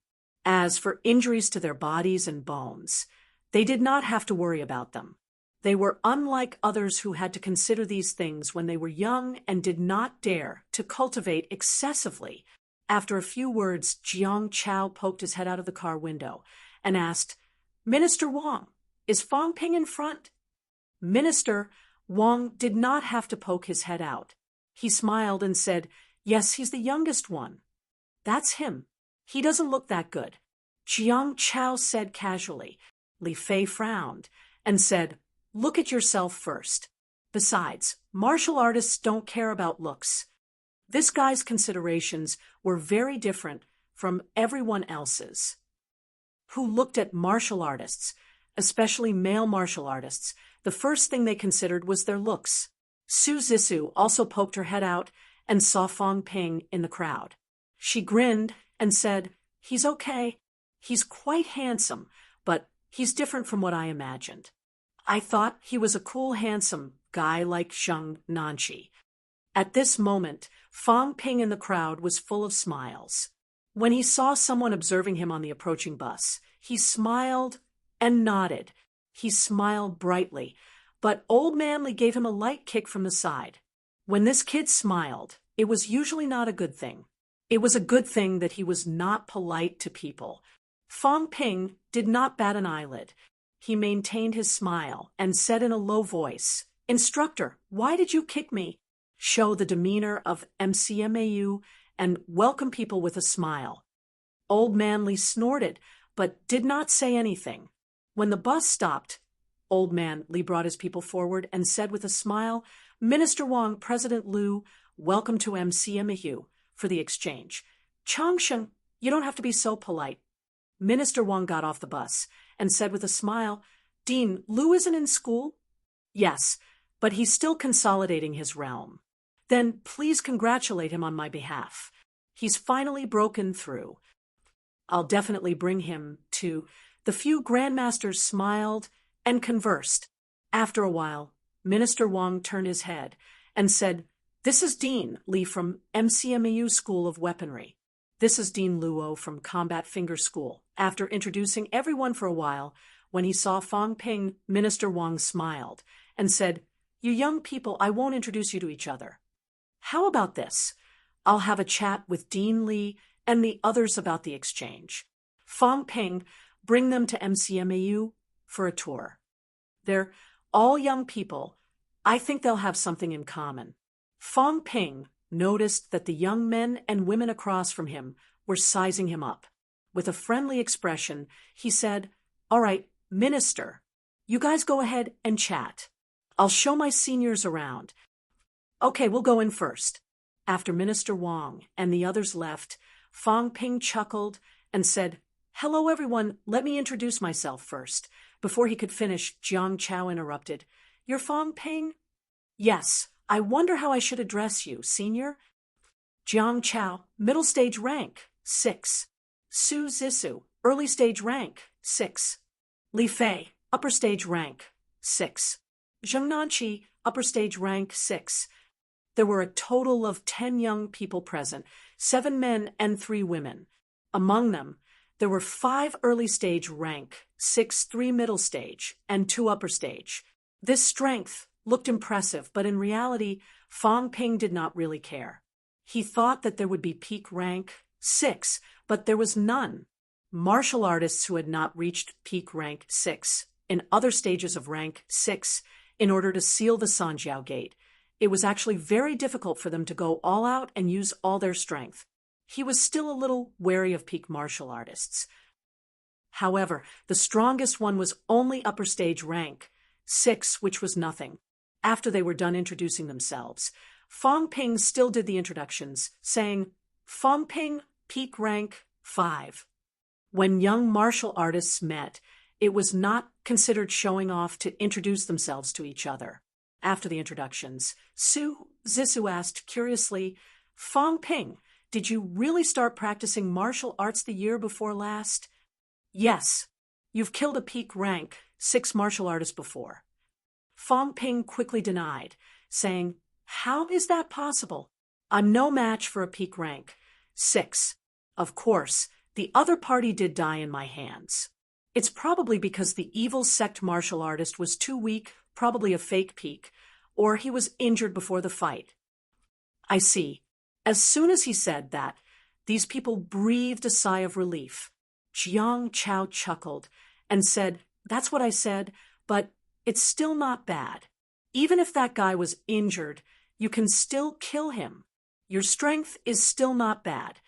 As for injuries to their bodies and bones, they did not have to worry about them. They were unlike others who had to consider these things when they were young and did not dare to cultivate excessively. After a few words, Jiang Chao poked his head out of the car window and asked, "Minister Wang, is Fong Ping in front?" Minister Wang did not have to poke his head out. He smiled and said, "Yes, he's the youngest one." "That's him. He doesn't look that good." Jiang Chao said casually. Li Fei frowned and said, "Look at yourself first. Besides, martial artists don't care about looks." This guy's considerations were very different from everyone else's, who looked at martial artists, especially male martial artists. The first thing they considered was their looks. Su Zissou also poked her head out and saw Fong Ping in the crowd. She grinned and said, "He's okay. He's quite handsome, but he's different from what I imagined. I thought he was a cool, handsome guy like Zheng Nanqi." At this moment, Fong Ping in the crowd was full of smiles. When he saw someone observing him on the approaching bus, he smiled and nodded. He smiled brightly, but Old Man Li gave him a light kick from the side. When this kid smiled, it was usually not a good thing. It was a good thing that he was not polite to people. Fong Ping did not bat an eyelid. He maintained his smile and said in a low voice, "Instructor, why did you kick me?" Show the demeanor of MCMAU and welcome people with a smile. Old Man Li snorted, but did not say anything. When the bus stopped, old man, Li brought his people forward and said with a smile, Minister Wang, President Liu, welcome to MCMAU for the exchange. Changsheng, you don't have to be so polite. Minister Wang got off the bus and said with a smile, Dean, Liu isn't in school? Yes, but he's still consolidating his realm. Then please congratulate him on my behalf. He's finally broken through. I'll definitely bring him to. The few grandmasters smiled and conversed. After a while, Minister Wang turned his head and said, This is Dean Li from MCMAU School of Weaponry. This is Dean Luo from Combat Finger School. After introducing everyone for a while, when he saw Fang Ping, Minister Wang smiled and said, You young people, I won't introduce you to each other. How about this? I'll have a chat with Dean Li and the others about the exchange. Fang Ping, bring them to MCMAU for a tour. They're all young people. I think they'll have something in common. Fang Ping noticed that the young men and women across from him were sizing him up. With a friendly expression, he said, All right, Minister, you guys go ahead and chat. I'll show my seniors around. Okay, we'll go in first. After Minister Wang and the others left, Fang Ping chuckled and said, Hello, everyone. Let me introduce myself first. Before he could finish, Jiang Chao interrupted. You're Fang Ping? Yes. I wonder how I should address you, senior. Jiang Chao, middle stage rank, 6. Su Zissou, early stage rank, 6. Li Fei, upper stage rank, 6. Zheng Nanqi, upper stage rank, 6. There were a total of 10 young people present, 7 men and 3 women. Among them, there were 5 early stage rank, 6, 3 middle stage, and 2 upper stage. This strength looked impressive, but in reality, Fang Ping did not really care. He thought that there would be peak rank 6, but there was none. Martial artists who had not reached peak rank 6 in other stages of rank 6 in order to seal the Sanjiao Gate. It was actually very difficult for them to go all out and use all their strength. He was still a little wary of peak martial artists. However, the strongest one was only upper stage rank 6, which was nothing. After they were done introducing themselves, Fang Ping still did the introductions, saying, Fang Ping, peak rank 5. When young martial artists met, it was not considered showing off to introduce themselves to each other. After the introductions, Su Zissou asked curiously, Fang Ping, did you really start practicing martial arts the year before last? Yes. You've killed a peak rank 6 martial artist before. Fang Ping quickly denied, saying, How is that possible? I'm no match for a peak rank 6. Of course, the other party did die in my hands. It's probably because the evil sect martial artist was too weak, probably a fake peak, or he was injured before the fight. I see. As soon as he said that, these people breathed a sigh of relief. Jiang Chao chuckled and said, That's what I said, but it's still not bad. Even if that guy was injured, you can still kill him. Your strength is still not bad.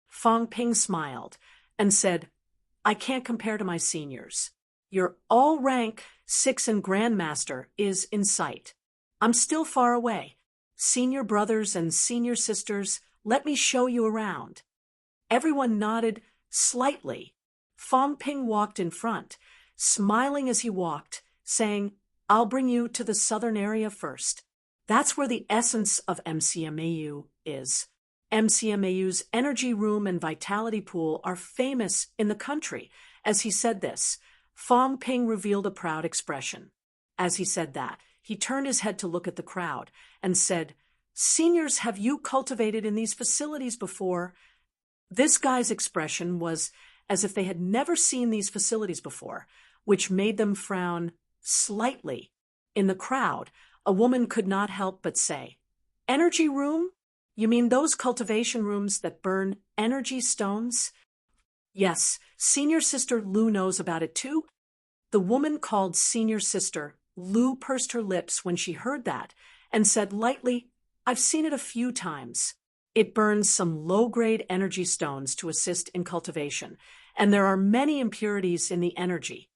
Fang Ping smiled and said, I can't compare to my seniors. Your all rank 6 and Grandmaster is in sight. I'm still far away. Senior brothers and senior sisters, let me show you around. Everyone nodded slightly. Fang Ping walked in front, smiling as he walked, saying, I'll bring you to the southern area first. That's where the essence of MCMAU is. MCMAU's energy room and vitality pool are famous in the country. As he said this, Fang Ping revealed a proud expression. As he said that, he turned his head to look at the crowd and said, Seniors, have you cultivated in these facilities before? This guy's expression was as if they had never seen these facilities before, which made them frown slightly. In the crowd, a woman could not help but say, Energy room? You mean those cultivation rooms that burn energy stones? Yes, Senior Sister Lu knows about it too. The woman called Senior Sister Lu pursed her lips when she heard that and said lightly, I've seen it a few times. It burns some low-grade energy stones to assist in cultivation, and there are many impurities in the energy.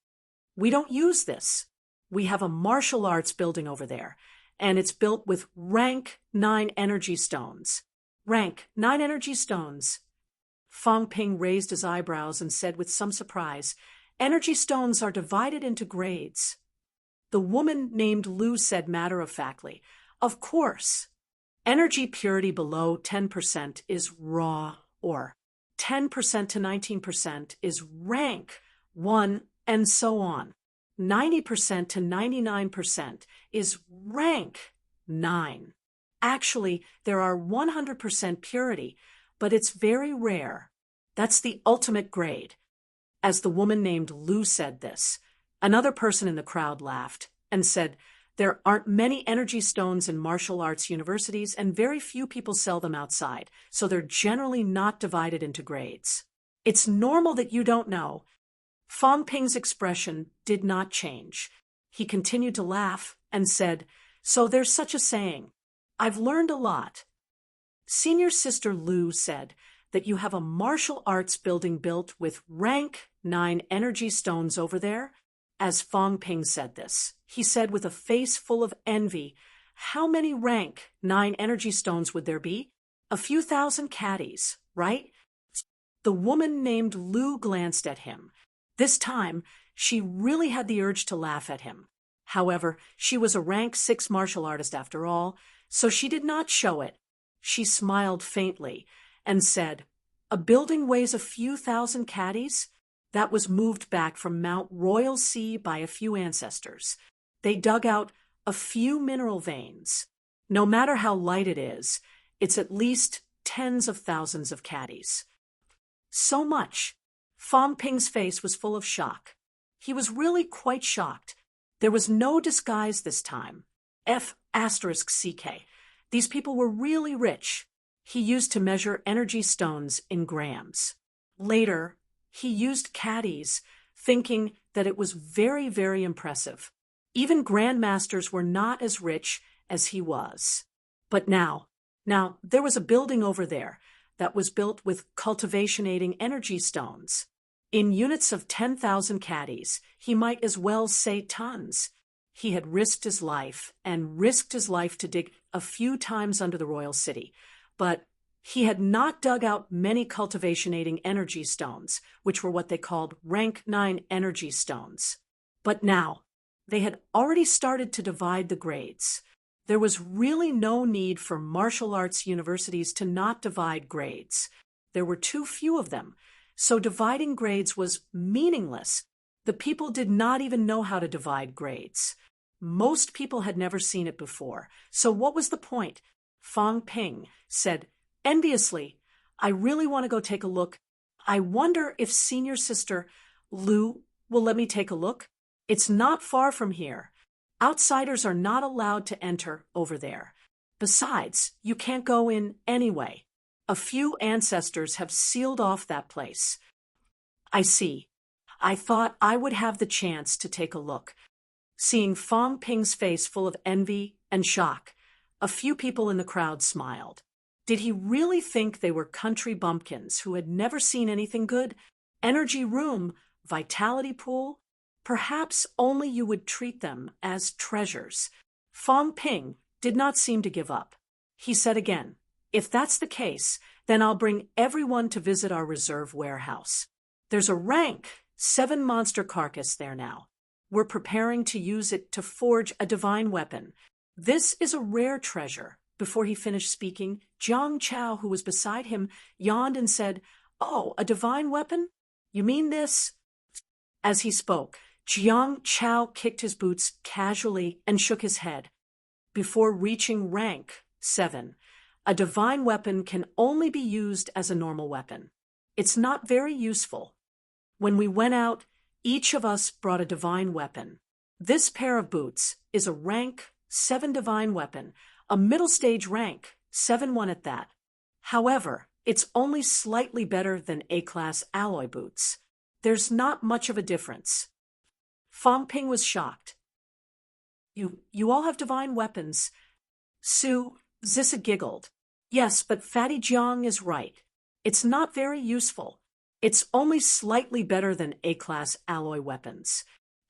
We don't use this. We have a martial arts building over there, and it's built with rank 9 energy stones. Rank 9 energy stones. Fong Ping raised his eyebrows and said with some surprise, "Energy stones are divided into grades." The woman named Lu said matter-of-factly, "Of course. Energy purity below 10% is raw ore. 10% to 19% is rank 1, and so on. 90% to 99% is rank 9. Actually, there are 100% purity, but it's very rare. That's the ultimate grade." As the woman named Lu said this, another person in the crowd laughed and said, "There aren't many energy stones in martial arts universities, and very few people sell them outside, so they're generally not divided into grades. It's normal that you don't know." Fong Ping's expression did not change. He continued to laugh and said, "So there's such a saying. I've learned a lot." Senior Sister Lu said that you have a martial arts building built with rank 9 energy stones over there. As Fong Ping said this, he said with a face full of envy, "How many rank 9 energy stones would there be? A few thousand caddies, right?" The woman named Lu glanced at him. This time, she really had the urge to laugh at him. However, she was a rank 6 martial artist after all, so she did not show it. She smiled faintly and said, "A building weighs a few thousand caddies? That was moved back from Mount Royal Sea by a few ancestors. They dug out a few mineral veins. No matter how light it is, it's at least tens of thousands of caddies." So much. Fong Ping's face was full of shock. He was really quite shocked. There was no disguise this time. F***CK. These people were really rich. He used to measure energy stones in grams. Later, he used caddies, thinking that it was very, very impressive. Even grandmasters were not as rich as he was. But now there was a building over there that was built with cultivation-aiding energy stones. In units of 10,000 caddies, he might as well say tons. He had risked his life to dig a few times under the royal city, but he had not dug out many cultivation-aiding energy stones, which were what they called rank 9 energy stones. But now, they had already started to divide the grades. There was really no need for martial arts universities to not divide grades. There were too few of them, so dividing grades was meaningless. The people did not even know how to divide grades. Most people had never seen it before, so what was the point? Fong Ping said enviously, "I really want to go take a look. I wonder if Senior Sister Lu will let me take a look. It's not far from here. Outsiders are not allowed to enter over there. Besides, you can't go in anyway. A few ancestors have sealed off that place." "I see. I thought I would have the chance to take a look." Seeing Fong Ping's face full of envy and shock, a few people in the crowd smiled. Did he really think they were country bumpkins who had never seen anything good? Energy room, vitality pool? Perhaps only you would treat them as treasures. Fong Ping did not seem to give up. He said again, "If that's the case, then I'll bring everyone to visit our reserve warehouse. There's a rank 7 monster carcass there now. We're preparing to use it to forge a divine weapon. This is a rare treasure." Before he finished speaking, Jiang Chao, who was beside him, yawned and said, "Oh, a divine weapon? You mean this?" As he spoke, Jiang Chao kicked his boots casually and shook his head. Before reaching rank 7, a divine weapon can only be used as a normal weapon. It's not very useful. When we went out, each of us brought a divine weapon. This pair of boots is a rank 7 divine weapon, a middle stage rank 7-1 at that. However, it's only slightly better than A-class alloy boots. There's not much of a difference. Fong Ping was shocked. You all have divine weapons." Su Zissa giggled. "Yes, but Fatty Jiang is right. It's not very useful. It's only slightly better than A-class alloy weapons.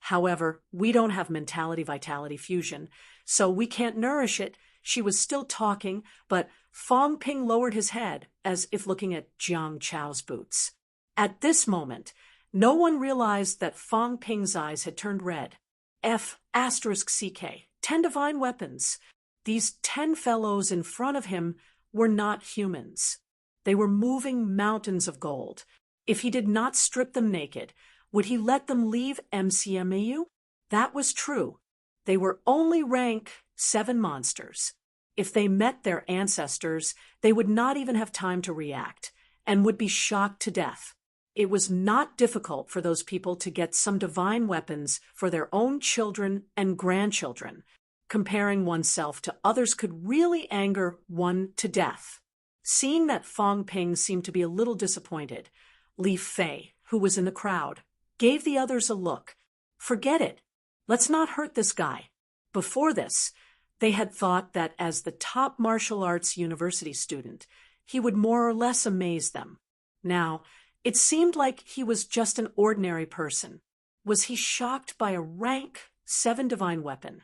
However, we don't have mentality-vitality fusion, so we can't nourish it. She was still talking, but Fong Ping lowered his head, as if looking at Jiang Chao's boots. At this moment, no one realized that Fong Ping's eyes had turned red. F***CK, 10 divine weapons. These 10 fellows in front of him were not humans. They were moving mountains of gold. If he did not strip them naked, would he let them leave MCMAU? That was true. They were only rank 7 monsters. If they met their ancestors, they would not even have time to react, and would be shocked to death. It was not difficult for those people to get some divine weapons for their own children and grandchildren. Comparing oneself to others could really anger one to death. Seeing that Fong Ping seemed to be a little disappointed, Li Fei, who was in the crowd, gave the others a look. Forget it. Let's not hurt this guy. Before this, they had thought that as the top martial arts university student, he would more or less amaze them. Now, it seemed like he was just an ordinary person. Was he shocked by a rank 7 divine weapon?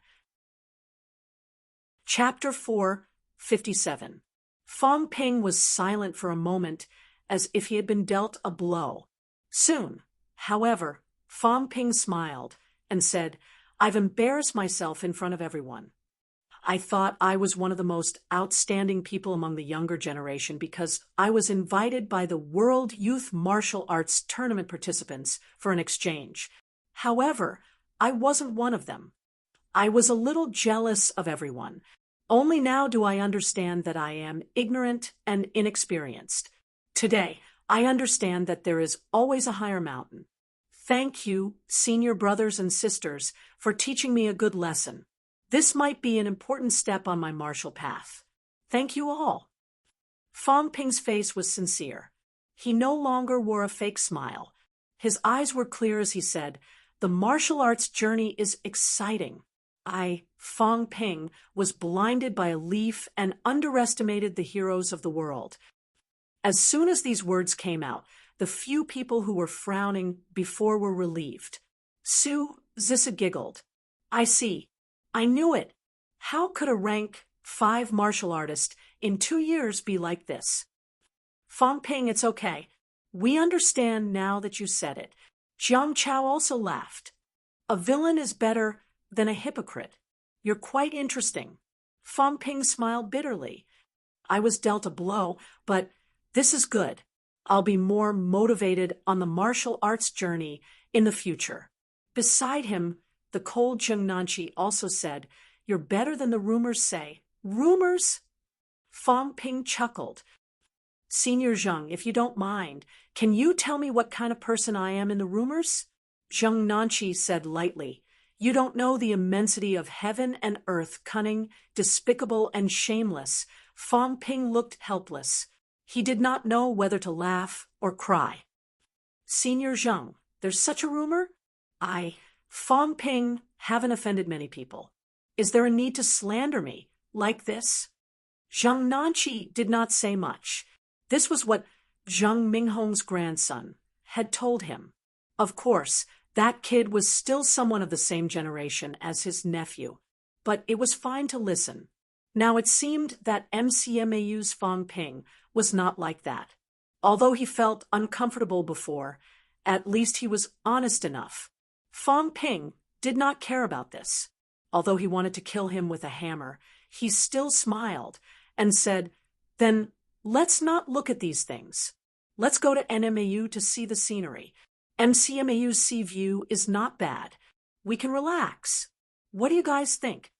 Chapter 4, 57. Fong Ping was silent for a moment, as if he had been dealt a blow. Soon, however, Fong Ping smiled and said, "I've embarrassed myself in front of everyone. I thought I was one of the most outstanding people among the younger generation because I was invited by the World Youth Martial Arts Tournament participants for an exchange. However, I wasn't one of them. I was a little jealous of everyone. Only now do I understand that I am ignorant and inexperienced. Today, I understand that there is always a higher mountain. Thank you, senior brothers and sisters, for teaching me a good lesson. This might be an important step on my martial path. Thank you all." Fong Ping's face was sincere. He no longer wore a fake smile. His eyes were clear as he said, "The martial arts journey is exciting. I, Fong Ping, was blinded by a leaf and underestimated the heroes of the world." As soon as these words came out, the few people who were frowning before were relieved. Su Zissa giggled. "I see. I knew it. How could a rank 5 martial artist in 2 years be like this?" "Fong Ping, it's okay. We understand now that you said it." Jiang Chao also laughed. "A villain is better than a hypocrite. You're quite interesting." Fong Ping smiled bitterly. "I was dealt a blow, but this is good. I'll be more motivated on the martial arts journey in the future." Beside him, the cold Zheng Nanqi also said, "You're better than the rumors say." "Rumors?" Fong Ping chuckled. "Senior Zheng, if you don't mind, can you tell me what kind of person I am in the rumors?" Zheng Nanqi said lightly, "You don't know the immensity of heaven and earth, cunning, despicable, and shameless." Fong Ping looked helpless. He did not know whether to laugh or cry. "Senior Zheng, there's such a rumor? Fong Ping, haven't offended many people. Is there a need to slander me like this?" Zheng Nanqi did not say much. This was what Zheng Minghong's grandson had told him. Of course, that kid was still someone of the same generation as his nephew, but it was fine to listen. Now it seemed that MCMAU's Fong Ping was not like that. Although he felt uncomfortable before, at least he was honest enough. Fong Ping did not care about this. Although he wanted to kill him with a hammer, he still smiled and said, "Then let's not look at these things. Let's go to NMAU to see the scenery. MCMAU's sea view is not bad. We can relax. What do you guys think?"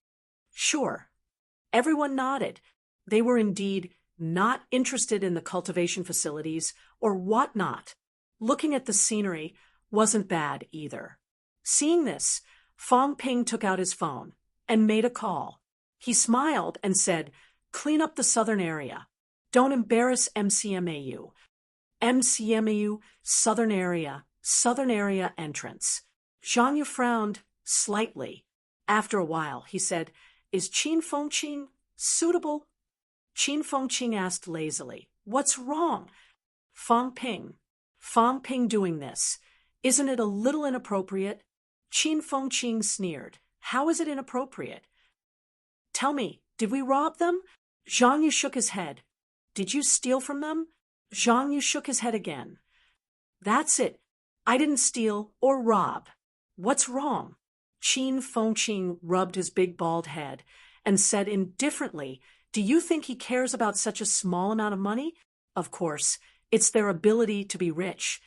"Sure." Everyone nodded. They were indeed not interested in the cultivation facilities or whatnot. Looking at the scenery wasn't bad either. Seeing this, Fong Ping took out his phone and made a call. He smiled and said, "Clean up the southern area. Don't embarrass MCMAU. MCMAU, southern area entrance." Zhang Yu frowned slightly. After a while, he said, "Is Qin Fengqing suitable?" Qin Fengqing asked lazily, "What's wrong?" Fong Ping doing this. Isn't it a little inappropriate?" Qin Fengqing sneered. How is it inappropriate? Tell me, did we rob them? Zhang Yu shook his head. Did you steal from them? Zhang Yu shook his head again. That's it. I didn't steal or rob. What's wrong? Qin Fengqing rubbed his big bald head and said indifferently, do you think he cares about such a small amount of money? Of course, it's their ability to be rich,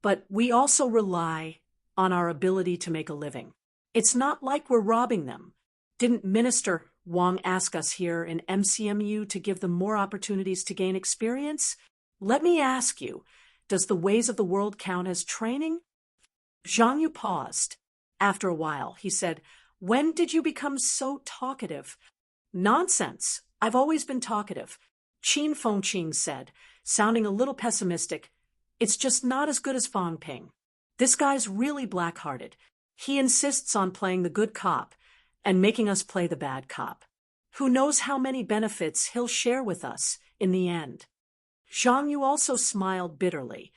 but we also rely on our ability to make a living. It's not like we're robbing them. Didn't Minister Wang ask us here in MCMU to give them more opportunities to gain experience? Let me ask you, does the ways of the world count as training? Zhang Yu paused. After a while, he said, when did you become so talkative? Nonsense. I've always been talkative. Qin Fengqing said, sounding a little pessimistic. It's just not as good as Fang Ping. This guy's really black-hearted. He insists on playing the good cop and making us play the bad cop. Who knows how many benefits he'll share with us in the end? Zhang Yu also smiled bitterly.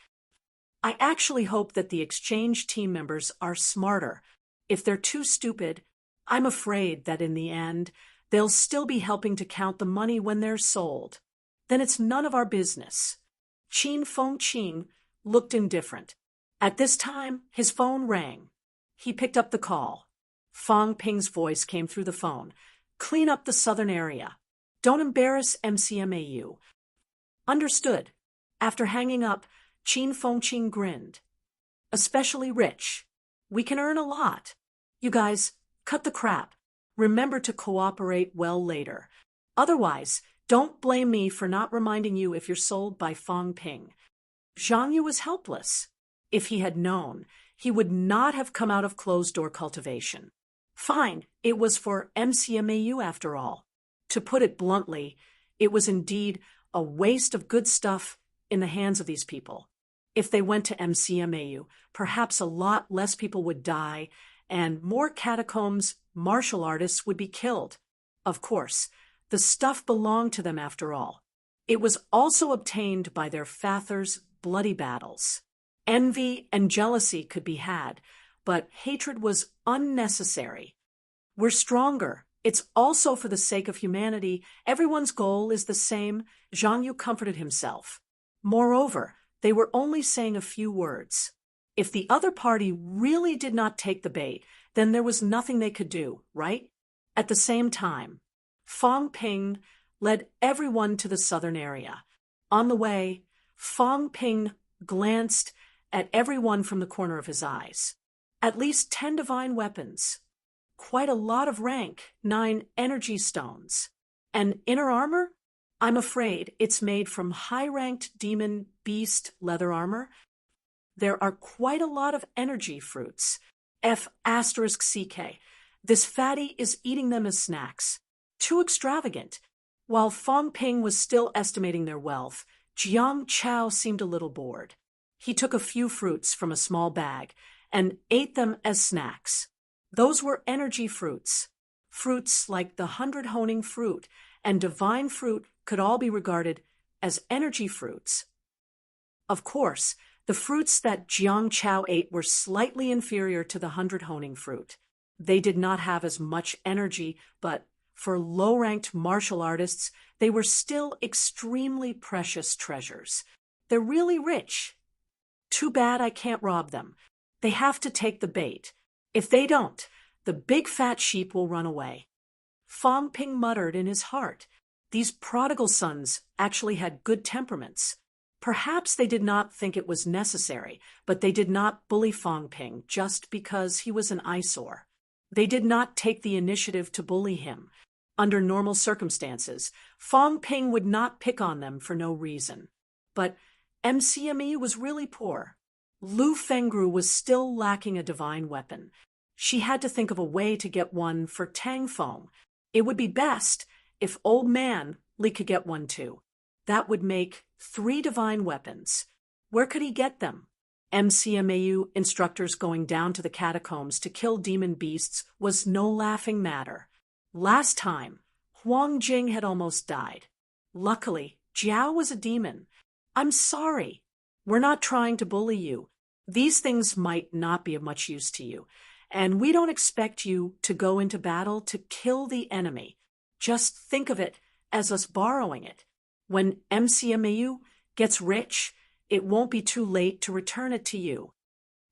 I actually hope that the exchange team members are smarter. If they're too stupid, I'm afraid that in the end, they'll still be helping to count the money when they're sold. Then it's none of our business. Qin Fengqing looked indifferent. At this time, his phone rang. He picked up the call. Fang Ping's voice came through the phone. Clean up the southern area. Don't embarrass MCMAU. Understood. After hanging up, Qin Fengqing grinned. Especially rich. We can earn a lot. You guys, cut the crap. Remember to cooperate well later. Otherwise, don't blame me for not reminding you if you're sold by Fang Ping. Zhang Yu was helpless. If he had known, he would not have come out of closed-door cultivation. Fine, it was for MCMAU after all. To put it bluntly, it was indeed a waste of good stuff in the hands of these people. If they went to MCMAU, perhaps a lot less people would die, and more catacombs martial artists would be killed. Of course, the stuff belonged to them after all. It was also obtained by their fathers' bloody battles. Envy and jealousy could be had, but hatred was unnecessary. We're stronger. It's also for the sake of humanity. Everyone's goal is the same. Zhang Yu comforted himself. Moreover, they were only saying a few words. If the other party really did not take the bait, then there was nothing they could do, right? At the same time, Fang Ping led everyone to the southern area. On the way, Fang Ping glanced at everyone from the corner of his eyes. At least 10 divine weapons. Quite a lot of rank, 9 energy stones. And inner armor? I'm afraid it's made from high-ranked demon beast leather armor. There are quite a lot of energy fruits. F*CK. This fatty is eating them as snacks. Too extravagant. While Fang Ping was still estimating their wealth, Jiang Chao seemed a little bored. He took a few fruits from a small bag and ate them as snacks. Those were energy fruits. Fruits like the 100 honing fruit and divine fruit could all be regarded as energy fruits. Of course, the fruits that Jiang Chao ate were slightly inferior to the 100 honing fruit. They did not have as much energy, but for low-ranked martial artists, they were still extremely precious treasures. They're really rich. Too bad I can't rob them. They have to take the bait. If they don't, the big fat sheep will run away. Fang Ping muttered in his heart. These prodigal sons actually had good temperaments. Perhaps they did not think it was necessary, but they did not bully Fang Ping just because he was an eyesore. They did not take the initiative to bully him. Under normal circumstances, Fang Ping would not pick on them for no reason. But MCME was really poor. Lu Fengru was still lacking a divine weapon. She had to think of a way to get one for Tang Feng. It would be best if Old Man Li could get one too. That would make 3 divine weapons. Where could he get them? MCMAU instructors going down to the catacombs to kill demon beasts was no laughing matter. Last time, Huang Jing had almost died. Luckily, Jiao was a demon. I'm sorry. We're not trying to bully you. These things might not be of much use to you. and we don't expect you to go into battle to kill the enemy. Just think of it as us borrowing it. When MCMAU gets rich, it won't be too late to return it to you.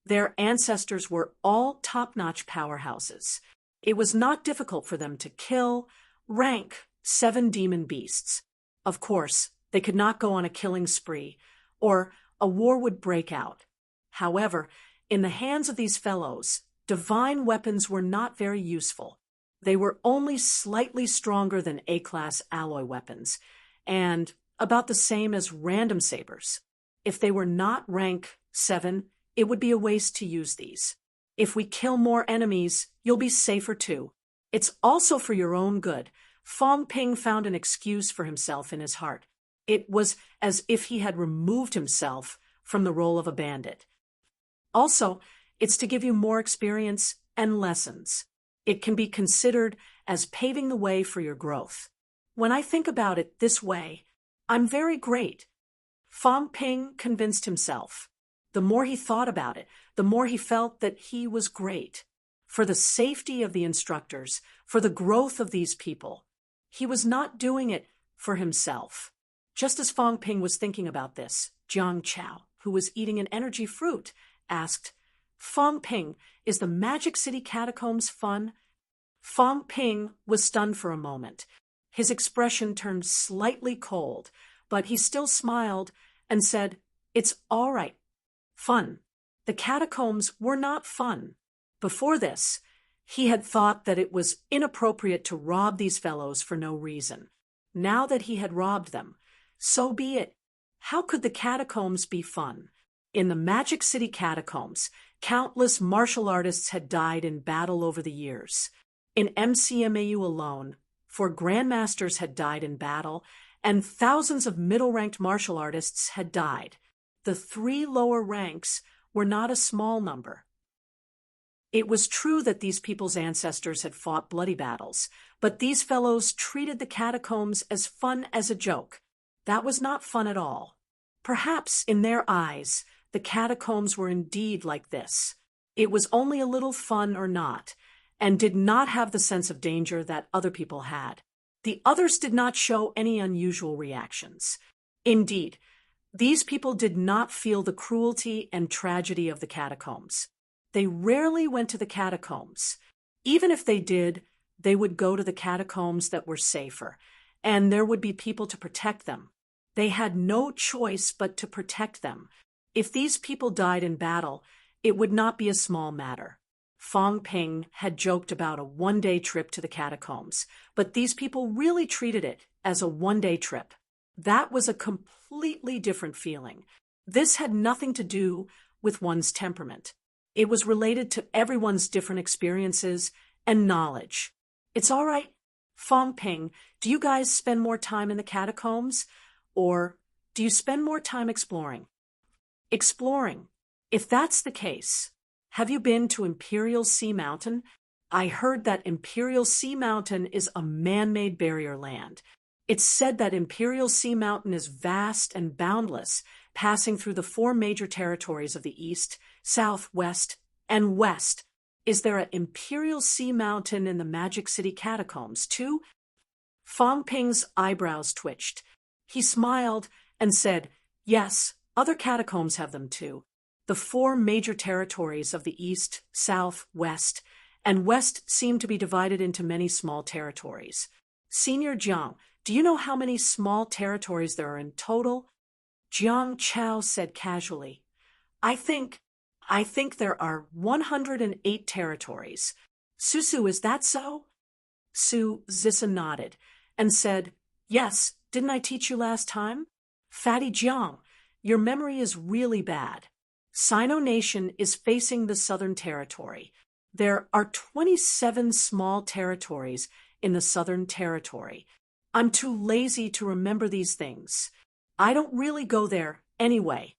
Their ancestors were all top-notch powerhouses. It was not difficult for them to kill, rank 7 demon beasts. Of course, they could not go on a killing spree, or a war would break out. However, in the hands of these fellows, divine weapons were not very useful. They were only slightly stronger than A-class alloy weapons, and about the same as random sabers. If they were not rank 7, it would be a waste to use these. If we kill more enemies, you'll be safer too. It's also for your own good. Fong Ping found an excuse for himself in his heart. It was as if he had removed himself from the role of a bandit. Also, it's to give you more experience and lessons. It can be considered as paving the way for your growth. When I think about it this way, I'm very great. Fong Ping convinced himself. The more he thought about it, the more he felt that he was great. For the safety of the instructors, for the growth of these people. He was not doing it for himself. Just as Fong Ping was thinking about this, Jiang Chao, who was eating an energy fruit, asked, "Fong Ping, is the Magic City Catacombs fun?" Fong Ping was stunned for a moment. His expression turned slightly cold, but he still smiled and said, "It's all right. Fun. The catacombs were not fun." Before this, he had thought that it was inappropriate to rob these fellows for no reason. Now that he had robbed them, so be it. How could the catacombs be fun? In the Magic City Catacombs, countless martial artists had died in battle over the years. In MCMAU alone, 4 grandmasters had died in battle, and thousands of middle-ranked martial artists had died. The 3 lower ranks were not a small number. It was true that these people's ancestors had fought bloody battles, but these fellows treated the catacombs as fun as a joke. That was not fun at all. Perhaps, in their eyes, the catacombs were indeed like this. It was only a little fun or not, and did not have the sense of danger that other people had. The others did not show any unusual reactions. Indeed, these people did not feel the cruelty and tragedy of the catacombs. They rarely went to the catacombs. Even if they did, they would go to the catacombs that were safer, and there would be people to protect them. They had no choice but to protect them. If these people died in battle, it would not be a small matter. Fong Ping had joked about a one-day trip to the catacombs, but these people really treated it as a one-day trip. That was a completely different feeling. This had nothing to do with one's temperament. It was related to everyone's different experiences and knowledge. It's all right. Fong Ping, do you guys spend more time in the catacombs? Or do you spend more time exploring? Exploring. If that's the case, have you been to Imperial Sea Mountain? I heard that Imperial Sea Mountain is a man-made barrier land. It's said that Imperial Sea Mountain is vast and boundless, passing through the 4 major territories of the East, South, West, and West. Is there an Imperial Sea Mountain in the Magic City Catacombs, too? Fong Ping's eyebrows twitched. He smiled and said, "Yes, other catacombs have them too. The 4 major territories of the East, South, West, and West seem to be divided into many small territories. Senior Jiang, do you know how many small territories there are in total?" Jiang Chao said casually, I think there are 108 territories. Susu, is that so?" Su Zissa nodded and said, "Yes, didn't I teach you last time?" "Fatty Jiang, your memory is really bad. Sino Nation is facing the Southern Territory. There are 27 small territories in the Southern Territory. I'm too lazy to remember these things. I don't really go there anyway."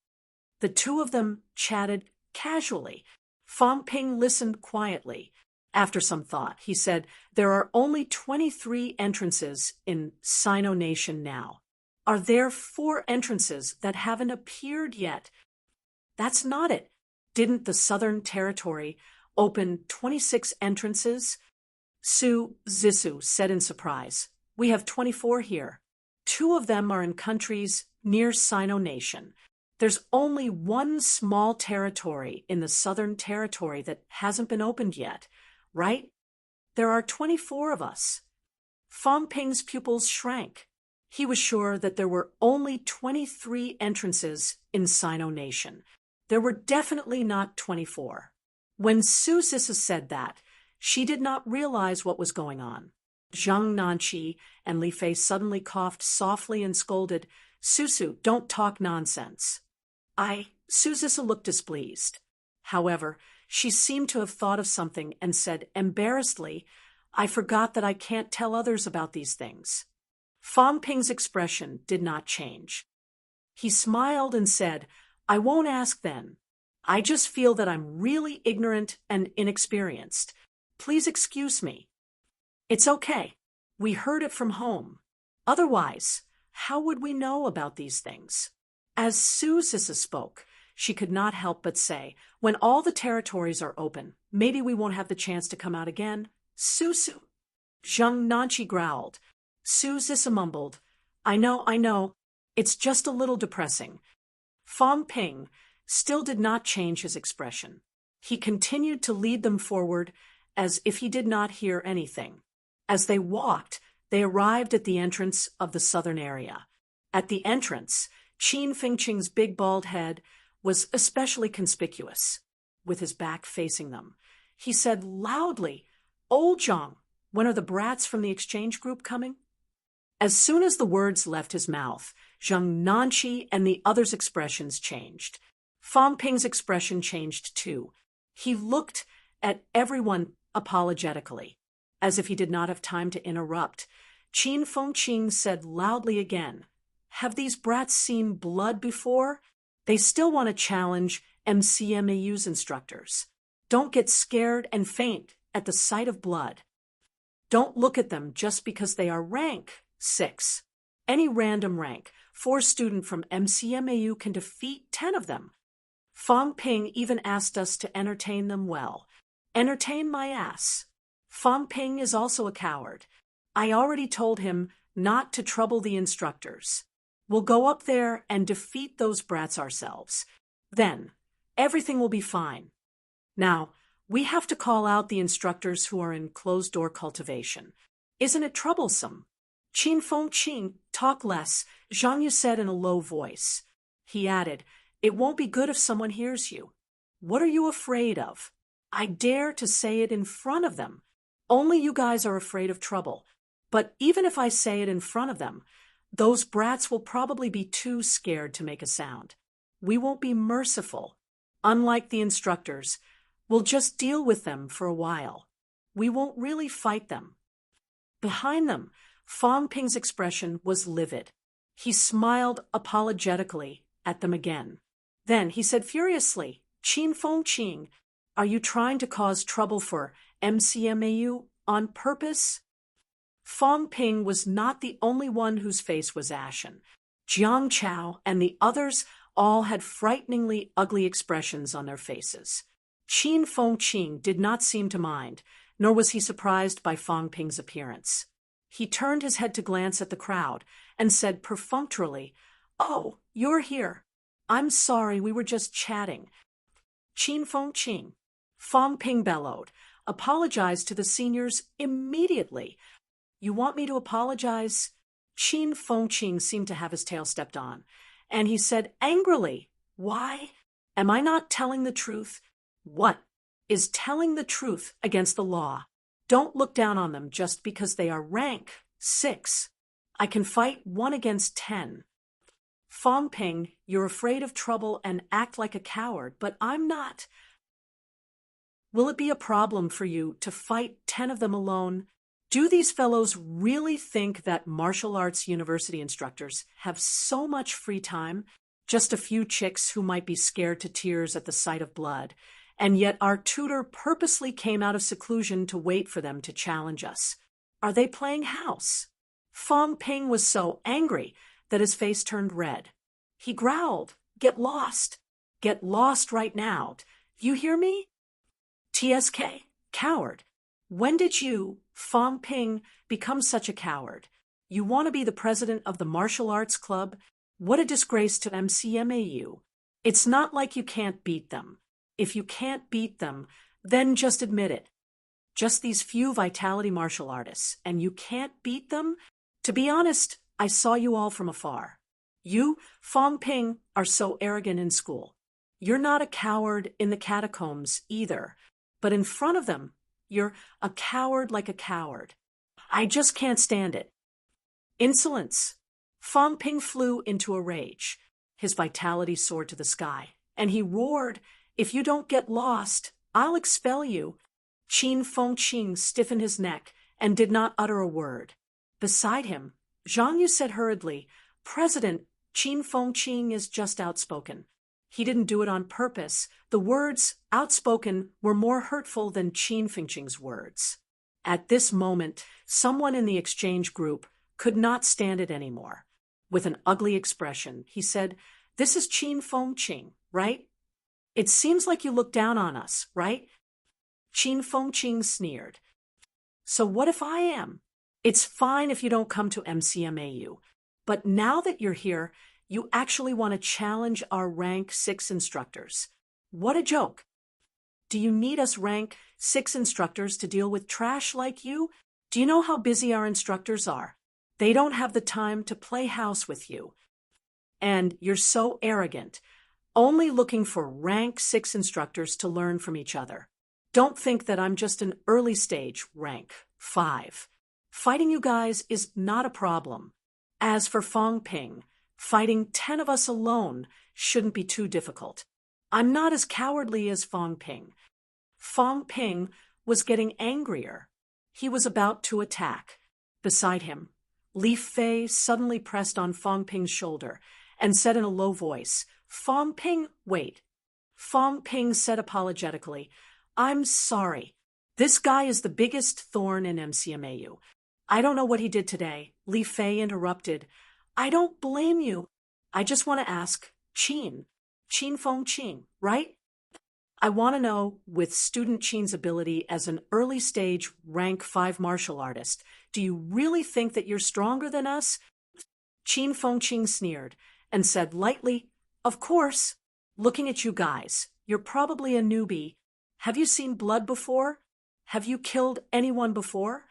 The 2 of them chatted casually. Fong Ping listened quietly. After some thought, he said, "There are only 23 entrances in Sino Nation now. Are there 4 entrances that haven't appeared yet?" "That's not it. Didn't the Southern Territory opened 26 entrances. Su Zissou said in surprise, "We have 24 here. 2 of them are in countries near Sino Nation. There's only one small territory in the Southern Territory that hasn't been opened yet, right? There are 24 of us." Fong Ping's pupils shrank. He was sure that there were only 23 entrances in Sino Nation. There were definitely not 24. When Su Zissou said that, she did not realize what was going on. Zhang Nanqi and Li Fei suddenly coughed softly and scolded, "Susu, don't talk nonsense." Su Zissou looked displeased. However, she seemed to have thought of something and said embarrassedly, "I forgot that I can't tell others about these things." Fong Ping's expression did not change. He smiled and said, "I won't ask then. I just feel that I'm really ignorant and inexperienced. Please excuse me." "It's okay. We heard it from home. Otherwise, how would we know about these things?" As Su Zissou spoke, she could not help but say, "When all the territories are open, maybe we won't have the chance to come out again." "Susu." Zhang Nanqi growled. Su Zissou mumbled, I know. It's just a little depressing." Fong Ping still did not change his expression. He continued to lead them forward as if he did not hear anything. As they walked, they arrived at the entrance of the southern area. At the entrance, Qin Fengqing's big bald head was especially conspicuous, with his back facing them. He said loudly, "Old Zhang, when are the brats from the exchange group coming?" As soon as the words left his mouth, Zhang Nanqi and the others' expressions changed. Fong Ping's expression changed too. He looked at everyone apologetically, as if he did not have time to interrupt. Qin Fengqing said loudly again, "Have these brats seen blood before? They still want to challenge MCMAU's instructors. Don't get scared and faint at the sight of blood. Don't look at them just because they are rank 6. Any random rank 4 student from MCMAU can defeat 10 of them. Fong Ping even asked us to entertain them well. Entertain my ass. Fong Ping is also a coward. I already told him not to trouble the instructors. We'll go up there and defeat those brats ourselves. Then, everything will be fine. Now, we have to call out the instructors who are in closed-door cultivation. Isn't it troublesome?" "Qin Fengqing, talk less," Zhang Yu said in a low voice. He added, "It won't be good if someone hears you. What are you afraid of? I dare to say it in front of them. Only you guys are afraid of trouble. But even if I say it in front of them, those brats will probably be too scared to make a sound. We won't be merciful. Unlike the instructors, we'll just deal with them for a while. We won't really fight them." Behind them, Fong Ping's expression was livid. He smiled apologetically at them again. Then he said furiously, "Qin Fengqing, are you trying to cause trouble for MCMAU on purpose?" Fong Ping was not the only one whose face was ashen. Jiang Chao and the others all had frighteningly ugly expressions on their faces. Qin Fengqing did not seem to mind, nor was he surprised by Fong Ping's appearance. He turned his head to glance at the crowd and said perfunctorily, "Oh, you're here. I'm sorry, we were just chatting." "Qin Fengqing," Fong Ping bellowed, "apologize to the seniors immediately." "You want me to apologize?" Qin Fengqing seemed to have his tail stepped on, and he said angrily, "Why? Am I not telling the truth?" "What is telling the truth against the law? Don't look down on them just because they are rank 6. I can fight 1 against 10. Fong Ping, you're afraid of trouble and act like a coward, but I'm not. Will it be a problem for you to fight 10 of them alone? Do these fellows really think that martial arts university instructors have so much free time? Just a few chicks who might be scared to tears at the sight of blood. And yet our tutor purposely came out of seclusion to wait for them to challenge us. Are they playing house?" Fong Ping was so angry that his face turned red. He growled, "Get lost. Get lost right now. You hear me?" TSK, coward. When did you, Fong Ping, become such a coward? You want to be the president of the martial arts club? What a disgrace to MCMAU. It's not like you can't beat them. If you can't beat them, then just admit it. Just these few vitality martial artists, and you can't beat them? To be honest, I saw you all from afar. You, Fong Ping, are so arrogant in school. You're not a coward in the catacombs either, but in front of them, you're a coward like a coward. I just can't stand it. Insolence. Fong Ping flew into a rage. His vitality soared to the sky, and he roared, "If you don't get lost, I'll expel you." Qin Fengqing stiffened his neck and did not utter a word. Beside him, Zhang Yu said hurriedly, "President, Qin Fengqing is just outspoken. He didn't do it on purpose. The words outspoken were more hurtful than Qin Fengqing's words." At this moment, someone in the exchange group could not stand it anymore. With an ugly expression, he said, "This is Qin Fengqing, right? It seems like you look down on us, right?" Qin Fengqing sneered. "So what if I am? It's fine if you don't come to MCMAU. But now that you're here, you actually want to challenge our rank 6 instructors. What a joke. Do you need us rank 6 instructors to deal with trash like you? Do you know how busy our instructors are? They don't have the time to play house with you. And you're so arrogant, only looking for rank 6 instructors to learn from each other. Don't think that I'm just an early stage rank 5. Fighting you guys is not a problem. As for Fong Ping, fighting 10 of us alone shouldn't be too difficult. I'm not as cowardly as Fong Ping." Fong Ping was getting angrier. He was about to attack. Beside him, Li Fei suddenly pressed on Fong Ping's shoulder and said in a low voice, "Fong Ping, wait." Fong Ping said apologetically, "I'm sorry. This guy is the biggest thorn in MCMAU. I don't know what he did today." Li Fei interrupted, "I don't blame you. I just want to ask, Qin Fengqing, right? I want to know, with student Qin's ability as an early stage rank 5 martial artist, do you really think that you're stronger than us?" Qin Fengqing sneered and said lightly, "Of course. Looking at you guys, you're probably a newbie. Have you seen blood before? Have you killed anyone before?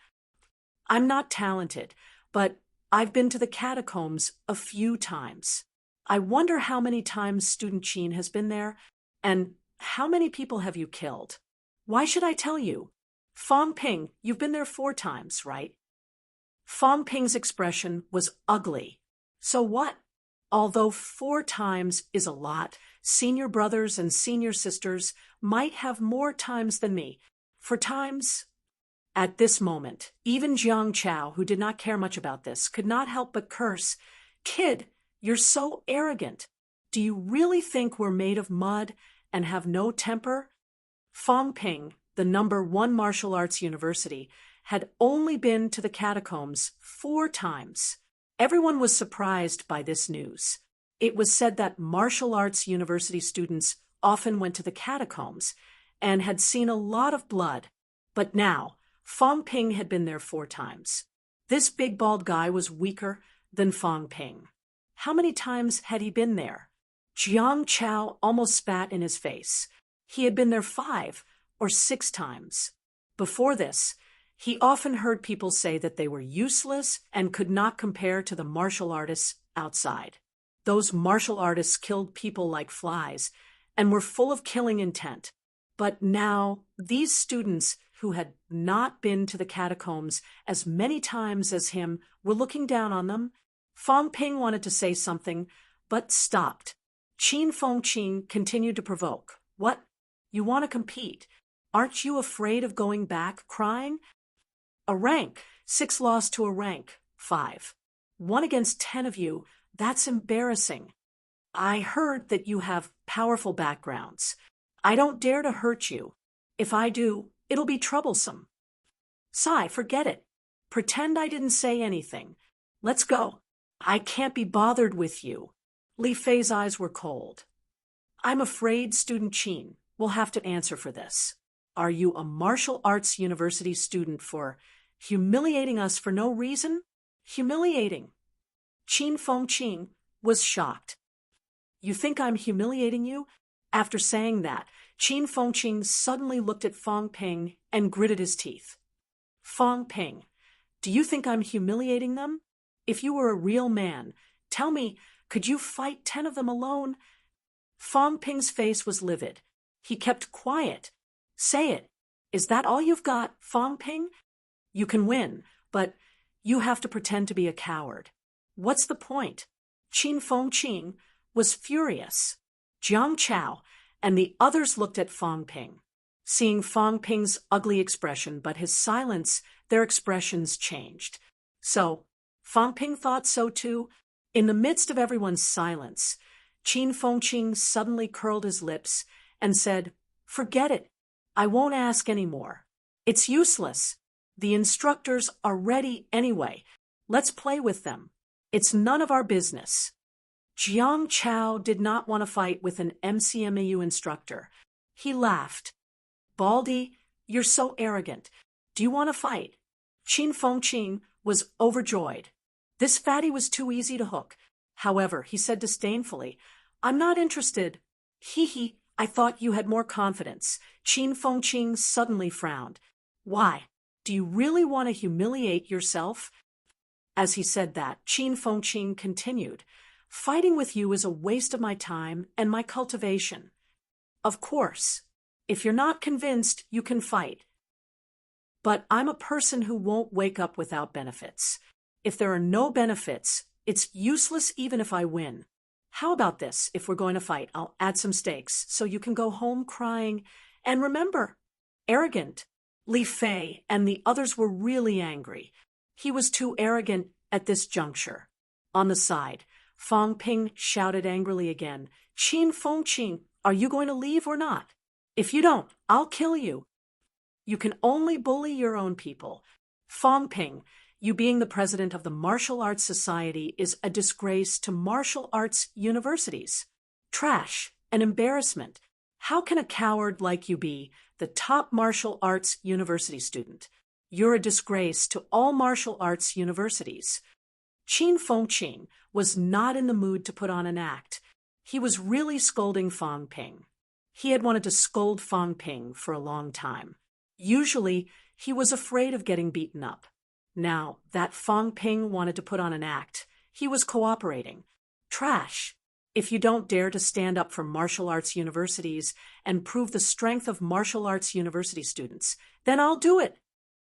I'm not talented, but I've been to the catacombs a few times. I wonder how many times student Qin has been there, and how many people have you killed? Why should I tell you? Fong Ping, you've been there 4 times, right?" Fong Ping's expression was ugly. "So what? Although 4 times is a lot, senior brothers and senior sisters might have more times than me. For times..." At this moment, even Jiang Chao, who did not care much about this, could not help but curse, "Kid, you're so arrogant. Do you really think we're made of mud and have no temper?" Fong Ping, the #1 martial arts university, had only been to the catacombs 4 times. Everyone was surprised by this news. It was said that martial arts university students often went to the catacombs and had seen a lot of blood. But now, Fong Ping had been there 4 times. This big bald guy was weaker than Fong Ping. How many times had he been there? Jiang Chao almost spat in his face. He had been there 5 or 6 times. Before this, he often heard people say that they were useless and could not compare to the martial artists outside. Those martial artists killed people like flies and were full of killing intent. But now, these students who had not been to the catacombs as many times as him were looking down on them. Fong Ping wanted to say something, but stopped. Qin Fengqing continued to provoke. "What? You want to compete? Aren't you afraid of going back crying? A rank 6 lost to a rank 5. 1 against 10 of you, that's embarrassing. I heard that you have powerful backgrounds. I don't dare to hurt you. If I do, it'll be troublesome. Sai, forget it. Pretend I didn't say anything. Let's go. I can't be bothered with you." Li Fei's eyes were cold. "I'm afraid student Qin will have to answer for this." Are you a martial arts university student for humiliating us for no reason? Humiliating. Qin Fengqing was shocked. You think I'm humiliating you? After saying that, Qin Fengqing suddenly looked at Fang Ping and gritted his teeth. Fang Ping, do you think I'm humiliating them? If you were a real man, tell me, could you fight 10 of them alone? Fang Ping's face was livid. He kept quiet. Say it. Is that all you've got, Fang Ping? You can win, but you have to pretend to be a coward. What's the point? Qin Fengqing was furious. Jiang Chao and the others looked at Fang Ping. Seeing Fang Ping's ugly expression but his silence, their expressions changed. So, Fang Ping thought so too. In the midst of everyone's silence, Qin Fengqing suddenly curled his lips and said, "Forget it. I won't ask any more. It's useless. The instructors are ready anyway. Let's play with them. It's none of our business." Jiang Chao did not want to fight with an MCMAU instructor. He laughed. "Baldy, you're so arrogant. Do you want to fight?" Qin Fengqing was overjoyed. This fatty was too easy to hook. However, he said disdainfully, "I'm not interested." "Hee, I thought you had more confidence." Qin Fengqing suddenly frowned. "Why? Do you really want to humiliate yourself?" As he said that, Qin Fengqing continued, "Fighting with you is a waste of my time and my cultivation. Of course, if you're not convinced, you can fight. But I'm a person who won't wake up without benefits. If there are no benefits, it's useless even if I win. How about this? If we're going to fight, I'll add some stakes so you can go home crying. And remember, arrogant." Li Fei and the others were really angry. He was too arrogant at this juncture. On the side, Fang Ping shouted angrily again, "Qin Fengqing, are you going to leave or not? If you don't, I'll kill you." "You can only bully your own people. Fang Ping, you being the president of the Martial Arts Society is a disgrace to martial arts universities. Trash, an embarrassment. How can a coward like you be the top martial arts university student? You're a disgrace to all martial arts universities." Qin Fengqing was not in the mood to put on an act. He was really scolding Fang Ping. He had wanted to scold Fang Ping for a long time. Usually, he was afraid of getting beaten up. Now that Fang Ping wanted to put on an act, he was cooperating. Trash. If you don't dare to stand up for martial arts universities and prove the strength of martial arts university students, then I'll do it.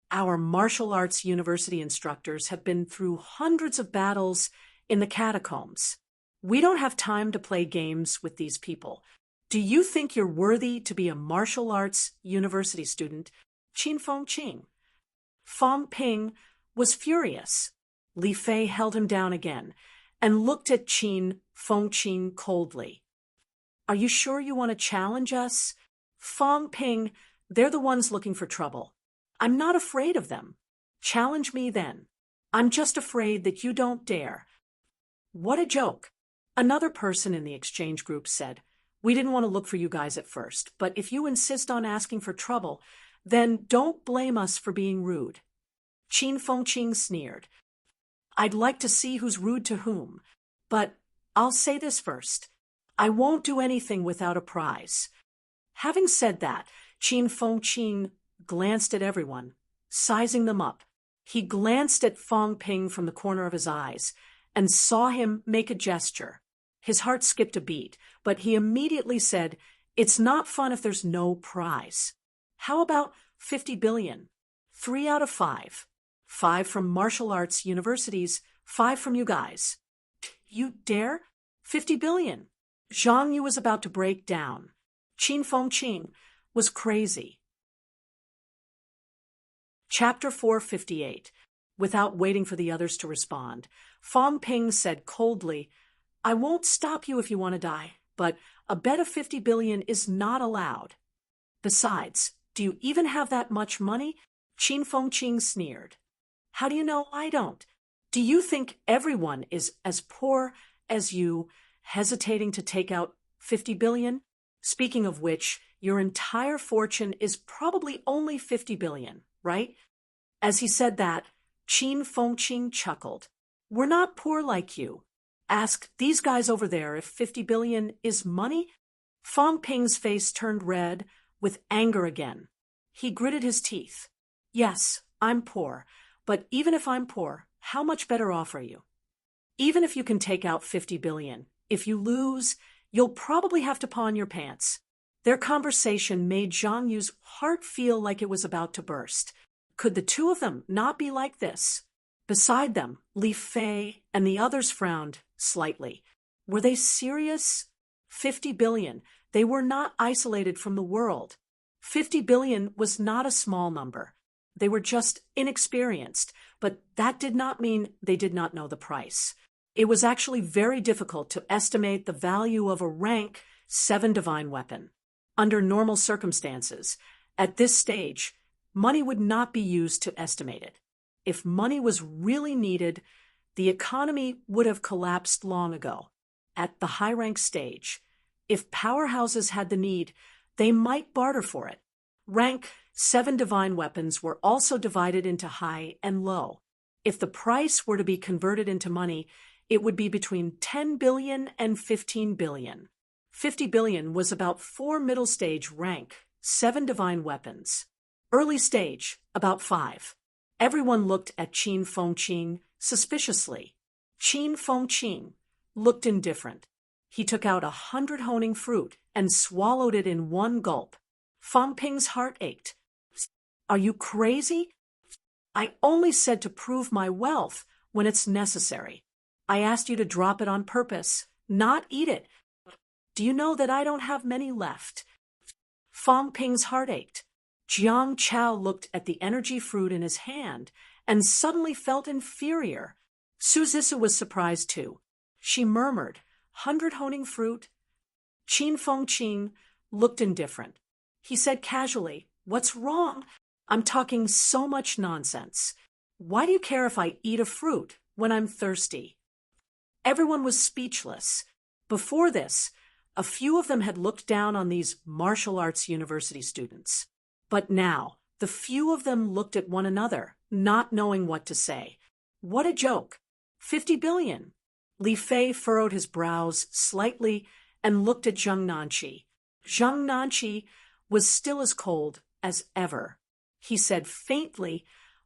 Our martial arts university instructors have been through hundreds of battles in the catacombs. We don't have time to play games with these people. Do you think you're worthy to be a martial arts university student? Qin Fengqing. Fang Ping was furious. Li Fei held him down again and looked at Qin Fengqing coldly. "Are you sure you want to challenge us?" "Fang Ping, they're the ones looking for trouble. I'm not afraid of them. Challenge me then. I'm just afraid that you don't dare." "What a joke." Another person in the exchange group said, "We didn't want to look for you guys at first, but if you insist on asking for trouble, then don't blame us for being rude." Qin Fengqing sneered. "I'd like to see who's rude to whom, but I'll say this first. I won't do anything without a prize." Having said that, Qin Fengqing glanced at everyone, sizing them up. He glanced at Fang Ping from the corner of his eyes and saw him make a gesture. His heart skipped a beat, but he immediately said, "It's not fun if there's no prize. How about 50 billion? 3 out of 5. 5 from martial arts universities, 5 from you guys." "You dare? 50 billion. Zhang Yu was about to break down. Qin Fengqing was crazy. Chapter 458. Without waiting for the others to respond, Fang Ping said coldly, "I won't stop you if you want to die, but a bet of 50 billion is not allowed. Besides, do you even have that much money?" Qin Fengqing sneered. "How do you know I don't? Do you think everyone is as poor as you, hesitating to take out 50 billion? Speaking of which, your entire fortune is probably only 50 billion, right? As he said that, Qin Fengqing chuckled. We're not poor like you. Ask these guys over there if 50 billion is money. Fong Ping's face turned red with anger again. He gritted his teeth. Yes, I'm poor, but even if I'm poor, how much better off are you? Even if you can take out 50 billion, if you lose, you'll probably have to pawn your pants. Their conversation made Zhang Yu's heart feel like it was about to burst. Could the two of them not be like this? Beside them, Li Fei and the others frowned slightly. Were they serious? 50 billion. They were not isolated from the world. 50 billion was not a small number. They were just inexperienced, but that did not mean they did not know the price. It was actually very difficult to estimate the value of a rank 7 divine weapon. Under normal circumstances, at this stage, money would not be used to estimate it. If money was really needed, the economy would have collapsed long ago. At the high-rank stage, if powerhouses had the need, they might barter for it. Rank 7 divine weapons were also divided into high and low. If the price were to be converted into money, it would be between 10 billion and 15 billion. 50 billion was about 4 middle stage rank 7 divine weapons. Early stage, about 5. Everyone looked at Qin Fengqing suspiciously. Qin Fengqing looked indifferent. He took out 100 honing fruit and swallowed it in one gulp. Fong Ping's heart ached. Are you crazy? I only said to prove my wealth when it's necessary. I asked you to drop it on purpose, not eat it. Do you know that I don't have many left? Fong Ping's heart ached. Jiang Chao looked at the energy fruit in his hand and suddenly felt inferior. Su Zissa was surprised too. She murmured, 100 honing fruit? Qin Fengqing looked indifferent. He said casually, what's wrong? I'm talking so much nonsense. Why do you care if I eat a fruit when I'm thirsty? Everyone was speechless. Before this, a few of them had looked down on these martial arts university students. But now, the few of them looked at one another, not knowing what to say. What a joke! 50 billion! Li Fei furrowed his brows slightly and looked at Zheng Nanqi. Zheng Nanqi was still as cold as ever. He said faintly,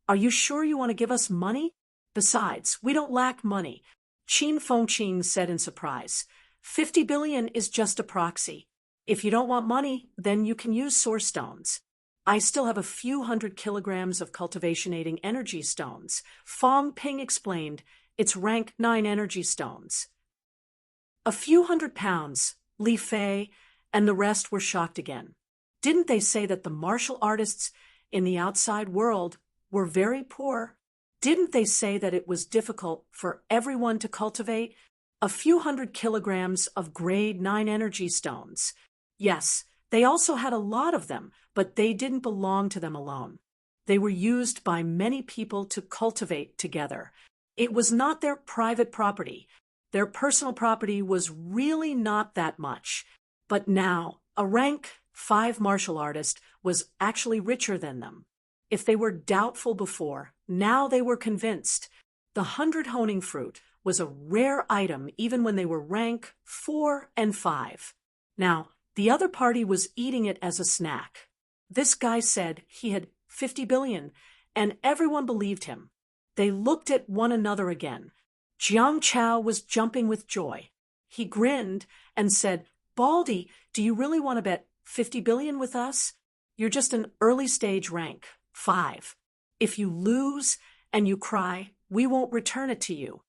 are you sure you want to give us money? Besides, we don't lack money. Qin Fengqing said in surprise. 50 billion is just a proxy. If you don't want money, then you can use source stones. I still have a few 100 kilograms of cultivation-aiding energy stones. Fong Ping explained, it's rank 9 energy stones. A few 100 pounds, Li Fei and the rest were shocked again. Didn't they say that the martial artists in the outside world were very poor? Didn't they say that it was difficult for everyone to cultivate a few 100 kilograms of grade 9 energy stones? Yes, they also had a lot of them, but they didn't belong to them alone. They were used by many people to cultivate together. It was not their private property. Their personal property was really not that much. But now, a rank 5 martial artist was actually richer than them. If they were doubtful before, now they were convinced. The 100 honing fruit was a rare item even when they were rank 4 and 5. Now, the other party was eating it as a snack. This guy said he had 50 billion, and everyone believed him. They looked at one another again. Jiang Chao was jumping with joy. He grinned and said, Baldy, do you really want to bet 50 billion with us? You're just an early stage rank, 5. If you lose and you cry, we won't return it to you.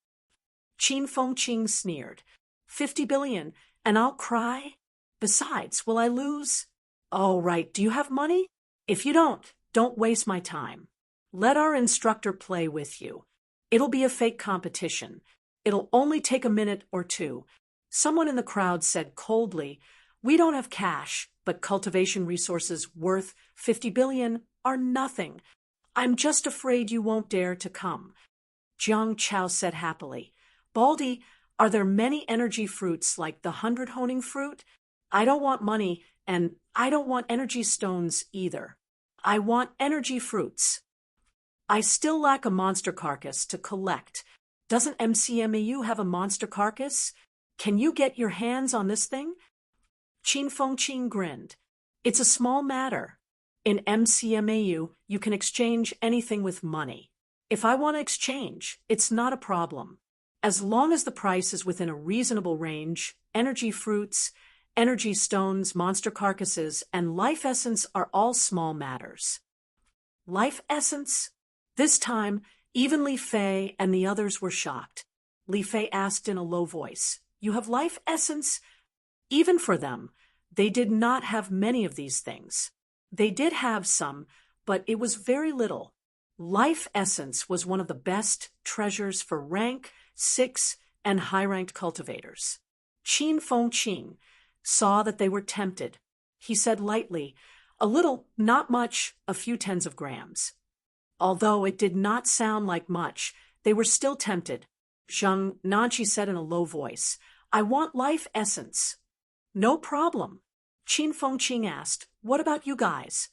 Qin Fengqing sneered. 50 billion, and I'll cry? Besides, will I lose? Oh, right, do you have money? If you don't waste my time. Let our instructor play with you. It'll be a fake competition. It'll only take a minute or two. Someone in the crowd said coldly, we don't have cash, but cultivation resources worth 50 billion are nothing. I'm just afraid you won't dare to come. Jiang Chao said happily, Baldy, are there many energy fruits like the 100 honing fruit? I don't want money, and I don't want energy stones either. I want energy fruits. I still lack a monster carcass to collect. Doesn't MCMAU have a monster carcass? Can you get your hands on this thing? Qin Fengqing grinned. It's a small matter. In MCMAU, you can exchange anything with money. If I want to exchange, it's not a problem. As long as the price is within a reasonable range, energy fruits, energy stones, monster carcasses, and life essence are all small matters. Life essence? This time, even Li Fei and the others were shocked. Li Fei asked in a low voice, "You have life essence?" Even for them, they did not have many of these things. They did have some, but it was very little. Life essence was one of the best treasures for rank, 6, and high-ranked cultivators. Qin Fengqing saw that they were tempted. He said lightly, "A little, not much, a few tens of grams." Although it did not sound like much, they were still tempted. Zheng Nanqi said in a low voice, "I want life essence." "No problem." Qin Fengqing asked, "What about you guys?"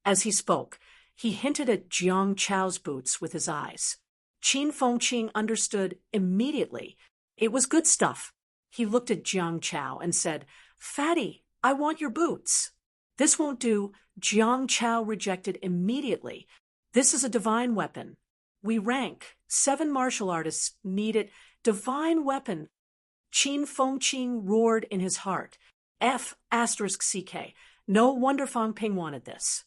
As he spoke, he hinted at Jiang Chao's boots with his eyes. Qin Fengqing understood immediately. It was good stuff. He looked at Jiang Chao and said, "Fatty, I want your boots." "This won't do," Jiang Chao rejected immediately. "This is a divine weapon. We rank 7 martial artists need it. Divine weapon." Qin Fengqing roared in his heart. F***CK. No wonder Fang Ping wanted this.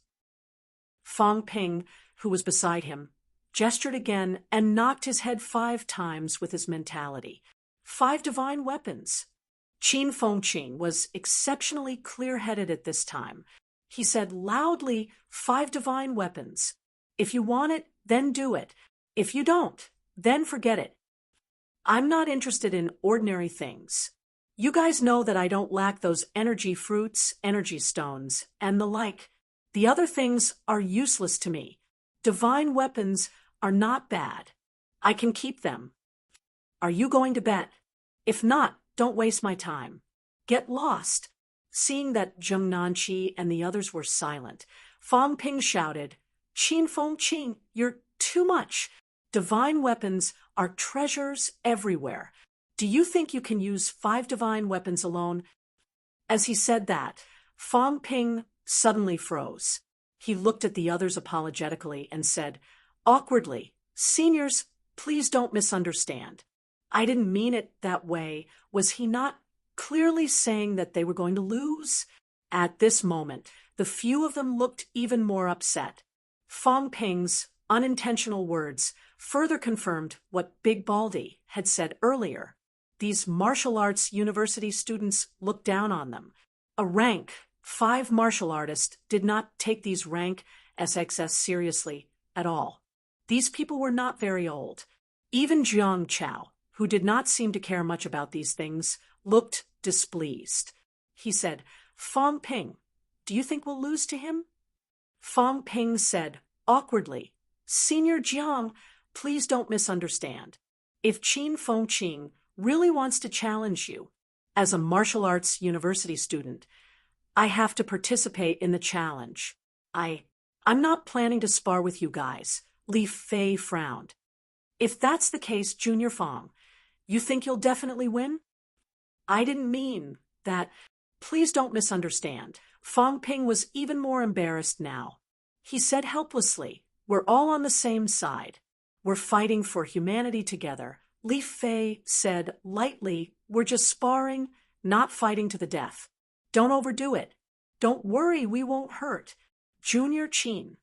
Fang Ping, who was beside him, gestured again and knocked his head 5 times with his mentality. 5 divine weapons. Qin Fengqing was exceptionally clear-headed at this time. He said loudly, 5 divine weapons. If you want it, then do it. If you don't, then forget it. I'm not interested in ordinary things. You guys know that I don't lack those energy fruits, energy stones, and the like. The other things are useless to me. Divine weapons are not bad. I can keep them. Are you going to bet? If not, don't waste my time. Get lost. Seeing that Zheng Nanqi and the others were silent, Fang Ping shouted, "Qin Fengqing, you're too much. Divine weapons are treasures everywhere. Do you think you can use 5 divine weapons alone?" As he said that, Fang Ping suddenly froze. He looked at the others apologetically and said, awkwardly, "Seniors, please don't misunderstand. I didn't mean it that way." Was he not clearly saying that they were going to lose? At this moment, the few of them looked even more upset. Fang Ping's unintentional words further confirmed what Big Baldy had said earlier. These martial arts university students looked down on them. A rank 5 martial artist did not take these rank SXS seriously at all. These people were not very old. Even Jiang Chao, who did not seem to care much about these things, looked displeased. He said, "Fang Ping, do you think we'll lose to him?" Fang Ping said, awkwardly, "Senior Jiang, please don't misunderstand. If Qin Fengqing really wants to challenge you, as a martial arts university student, I have to participate in the challenge. I'm not planning to spar with you guys." Li Fei frowned. "If that's the case, Junior Fang, you think you'll definitely win?" "I didn't mean that. Please don't misunderstand." Fang Ping was even more embarrassed now. He said helplessly, "We're all on the same side. We're fighting for humanity together." Li Fei said lightly, "We're just sparring, not fighting to the death. Don't overdo it. Don't worry, we won't hurt. Junior Qin."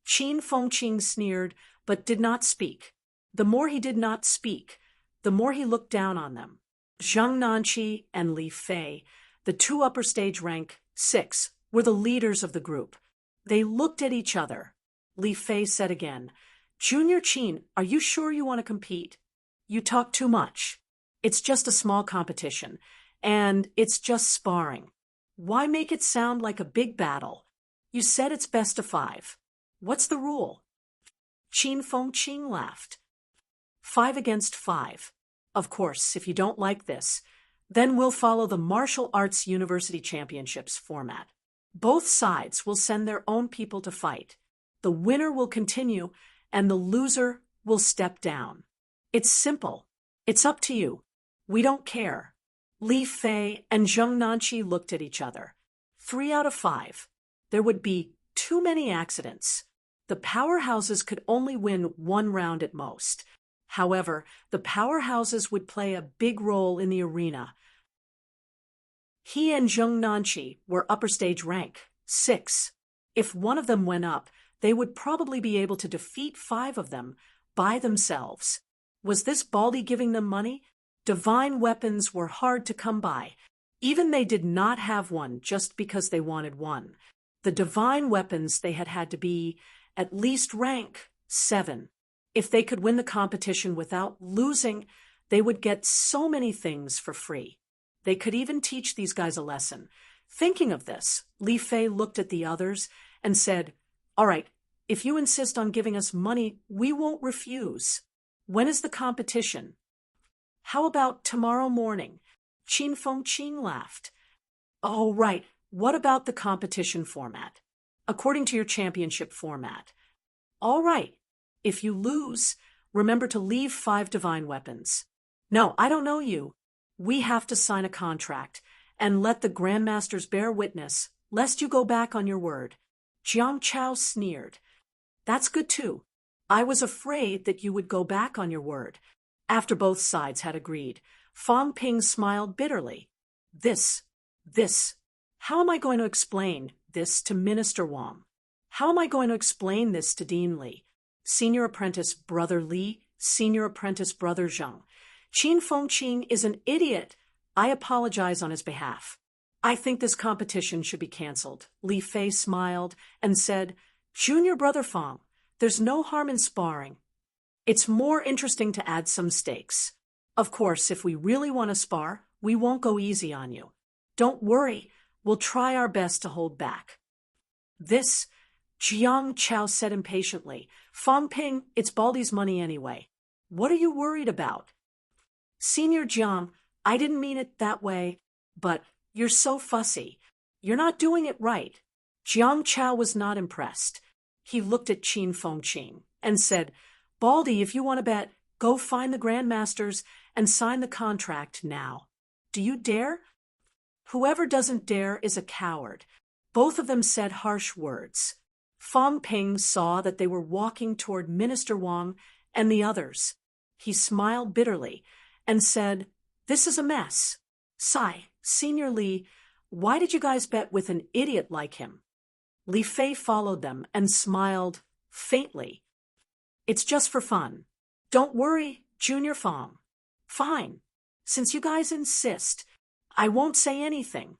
Qin Fengqing sneered, but did not speak. The more he did not speak, the more he looked down on them. Zheng Nanqi and Li Fei, the 2 upper stage rank 6, were the leaders of the group. They looked at each other. Li Fei said again, "Junior Qin, are you sure you want to compete? You talk too much. It's just a small competition, and it's just sparring. Why make it sound like a big battle? You said it's best of 5. What's the rule?" Qin Fengqing laughed. 5 against 5. Of course, if you don't like this, Then we'll follow the Martial Arts University Championships format. Both sides will send their own people to fight. The winner will continue, and the loser will step down. It's simple. It's up to you. We don't care. Li Fei and Zheng Nanqi looked at each other. 3 out of 5. There would be too many accidents. The powerhouses could only win 1 round at most. However, the powerhouses would play a big role in the arena. He and Zheng Nanqi were upper stage rank, 6. If one of them went up, they would probably be able to defeat 5 of them by themselves. Was this Baldy giving them money? Divine weapons were hard to come by. Even they did not have one just because they wanted one. The divine weapons they had to be at least rank 7. If they could win the competition without losing, they would get so many things for free. They could even teach these guys a lesson. Thinking of this, Li Fei looked at the others and said, "All right, if you insist on giving us money, we won't refuse. When is the competition?" "How about tomorrow morning?" Qin Fengqing laughed. "Oh, right. What about the competition format? According to your championship format." "All right. If you lose, remember to leave 5 divine weapons." "No, I don't know you. We have to sign a contract, and let the grandmasters bear witness, lest you go back on your word." Jiang Chao sneered. "That's good too. I was afraid that you would go back on your word." After both sides had agreed, Fang Ping smiled bitterly. This. How am I going to explain this to Minister Wang? How am I going to explain this to Dean Li? Senior apprentice brother Li, senior apprentice brother Zheng. Qin Fengqing is an idiot. I apologize on his behalf. I think this competition should be cancelled. Li Fei smiled and said, "Junior brother Fang, there's no harm in sparring. It's more interesting to add some stakes. Of course, if we really want to spar, we won't go easy on you. Don't worry, we'll try our best to hold back." "This," Jiang Chao said impatiently. "Fang Ping, it's Baldy's money anyway. What are you worried about?" "Senior Jiang, I didn't mean it that way, but you're so fussy. You're not doing it right." Jiang Chao was not impressed. He looked at Qin Fengqing and said, "Baldy, if you want to bet, go find the grandmasters and sign the contract now. Do you dare?" "Whoever doesn't dare is a coward." Both of them said harsh words. Fang Ping saw that they were walking toward Minister Wang and the others. He smiled bitterly and said, "This is a mess. Sai, Senior Li, why did you guys bet with an idiot like him?" Li Fei followed them and smiled faintly. "It's just for fun. Don't worry, Junior Fang." "Fine. Since you guys insist, I won't say anything."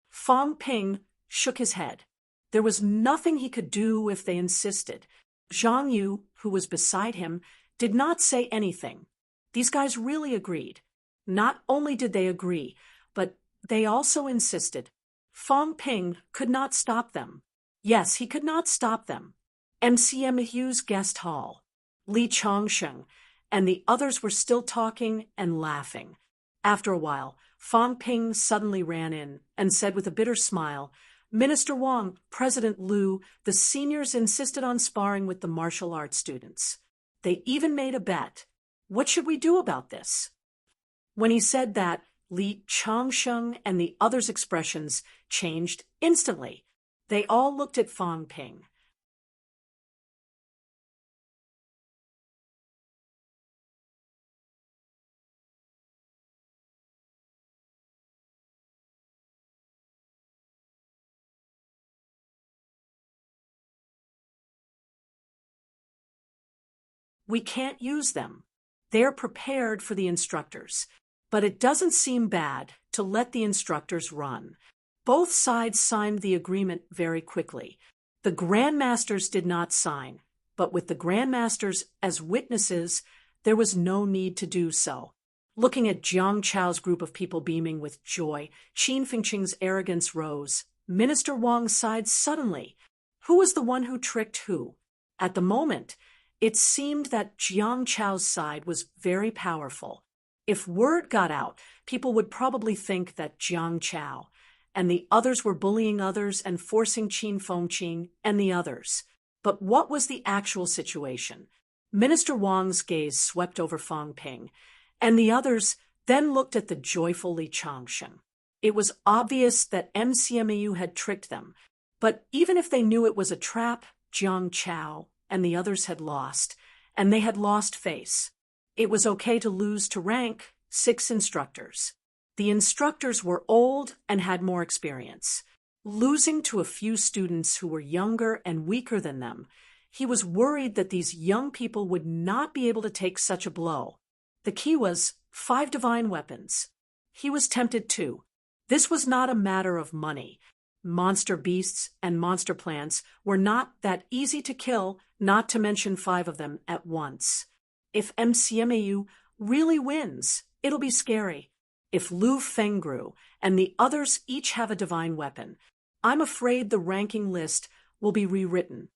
Fang Ping shook his head. There was nothing he could do if they insisted. Zhang Yu, who was beside him, did not say anything. These guys really agreed. Not only did they agree, but they also insisted. Fang Ping could not stop them. Yes, he could not stop them. MCMU's guest hall. Li Chongsheng and the others were still talking and laughing. After a while, Fang Ping suddenly ran in and said with a bitter smile, "Minister Wang, President Liu, the seniors insisted on sparring with the martial arts students. They even made a bet. What should we do about this?" When he said that, Li Chongsheng and the others' expressions changed instantly. They all looked at Fang Ping. "We can't use them. They're prepared for the instructors. But it doesn't seem bad to let the instructors run." Both sides signed the agreement very quickly. The grandmasters did not sign, but with the grandmasters as witnesses, there was no need to do so. Looking at Jiang Chao's group of people beaming with joy, Qin Fengqing's arrogance rose. Minister Wang sighed suddenly. Who was the one who tricked who? At the moment, it seemed that Jiang Chao's side was very powerful. If word got out, people would probably think that Jiang Chao and the others were bullying others and forcing Qin Fengqing and the others. But what was the actual situation? Minister Wang's gaze swept over Fang Ping, and the others then looked at the joyful Li Changsheng. It was obvious that MCMAU had tricked them, but even if they knew it was a trap, Jiang Chao and the others had lost, and they had lost face. It was okay to lose to rank 6 instructors. The instructors were old and had more experience. Losing to a few students who were younger and weaker than them, he was worried that these young people would not be able to take such a blow. The key was 5 divine weapons. He was tempted too. This was not a matter of money. Monster beasts and monster plants were not that easy to kill, not to mention 5 of them at once. If MCMAU really wins, it'll be scary. If Lu Fengru and the others each have a divine weapon, I'm afraid the ranking list will be rewritten.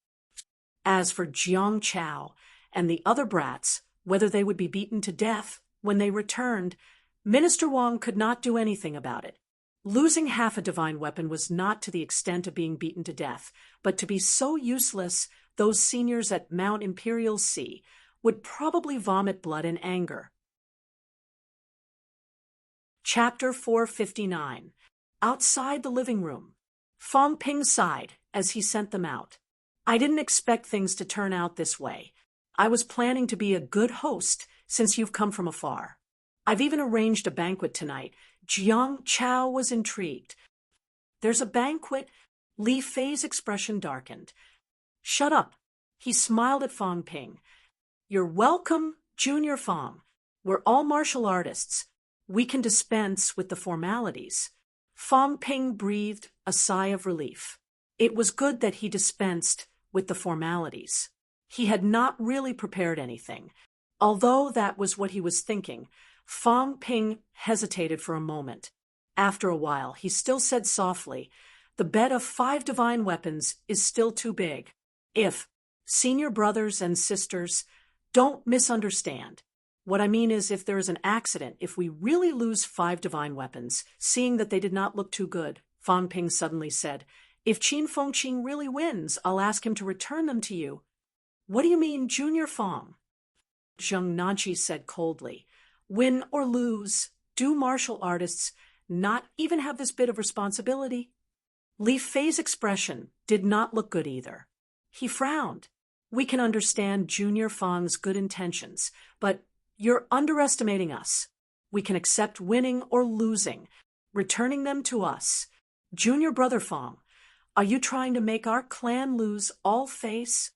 As for Jiang Chao and the other brats, whether they would be beaten to death when they returned, Minister Wang could not do anything about it. Losing half a divine weapon was not to the extent of being beaten to death, but to be so useless, those seniors at Mount Imperial C would probably vomit blood in anger. Chapter 459. Outside the living room. Fang Ping sighed as he sent them out. I didn't expect things to turn out this way. I was planning to be a good host since you've come from afar. I've even arranged a banquet tonight. Jiang Chao was intrigued. There's a banquet? Li Fei's expression darkened. Shut up. He smiled at Fang Ping. You're welcome, Junior Fang. We're all martial artists. We can dispense with the formalities. Fang Ping breathed a sigh of relief. It was good that he dispensed with the formalities. He had not really prepared anything. Although that was what he was thinking, Fang Ping hesitated for a moment. After a while, he still said softly, the bed of 5 divine weapons is still too big. If, senior brothers and sisters, don't misunderstand. What I mean is if there is an accident, if we really lose 5 divine weapons, seeing that they did not look too good, Fang Ping suddenly said, if Qin Fengqing really wins, I'll ask him to return them to you. What do you mean, Junior Fang? Zheng Nanqi said coldly. Win or lose, do martial artists not even have this bit of responsibility? Li Fei's expression did not look good either. He frowned. We can understand Junior Fang's good intentions, but you're underestimating us. We can accept winning or losing, returning them to us. Junior Brother Fang, are you trying to make our clan lose all face?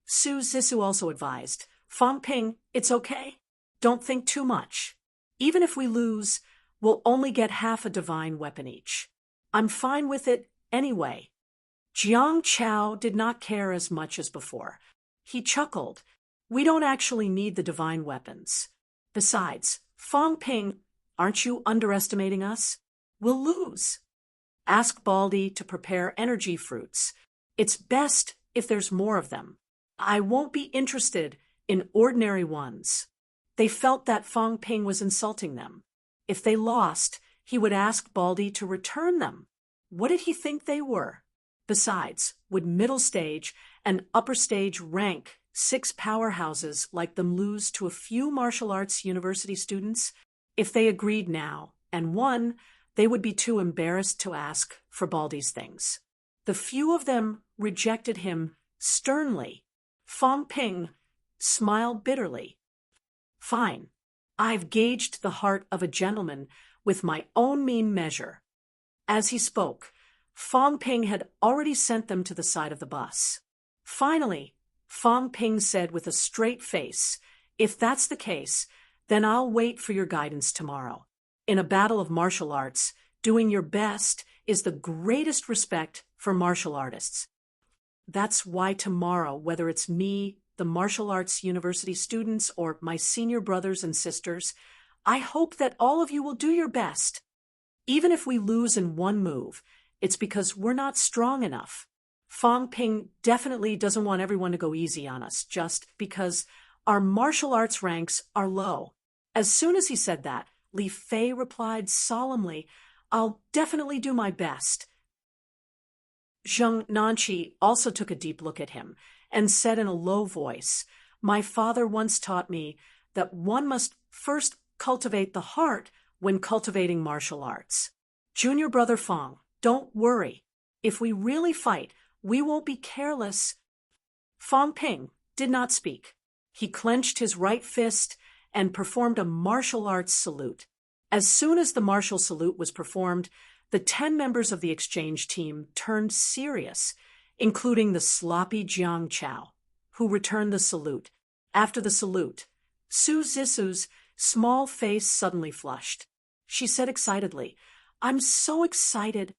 Su Zissou also advised, Fang Ping, it's okay. Don't think too much. Even if we lose, we'll only get half a divine weapon each. I'm fine with it anyway. Jiang Chao did not care as much as before. He chuckled. We don't actually need the divine weapons. Besides, Fang Ping, aren't you underestimating us? We'll lose. Ask Baldy to prepare energy fruits. It's best if there's more of them. I won't be interested in ordinary ones. They felt that Fang Ping was insulting them. If they lost, he would ask Baldy to return them. What did he think they were? Besides, would middle stage and upper stage rank 6 powerhouses like them lose to a few martial arts university students? If they agreed now and won, they would be too embarrassed to ask for Baldy's things. The few of them rejected him sternly. Fang Ping smiled bitterly. Fine. I've gauged the heart of a gentleman with my own mean measure. As he spoke, Fang Ping had already sent them to the side of the bus. Finally, Fang Ping said with a straight face, if that's the case, then I'll wait for your guidance tomorrow. In a battle of martial arts, doing your best is the greatest respect for martial artists. That's why tomorrow, whether it's me, the martial arts university students, or my senior brothers and sisters, I hope that all of you will do your best. Even if we lose in one move, it's because we're not strong enough. Fang Ping definitely doesn't want everyone to go easy on us just because our martial arts ranks are low. As soon as he said that, Li Fei replied solemnly, "I'll definitely do my best." Zheng Nanqi also took a deep look at him and said in a low voice, "My father once taught me that one must first cultivate the heart when cultivating martial arts. Junior brother Fong, don't worry. If we really fight, we won't be careless." Fong Ping did not speak. He clenched his right fist and performed a martial arts salute. As soon as the martial salute was performed, the 10 members of the exchange team turned serious, including the sloppy Jiang Chao, who returned the salute. After the salute, Su Zisu's small face suddenly flushed. She said excitedly, "I'm so excited."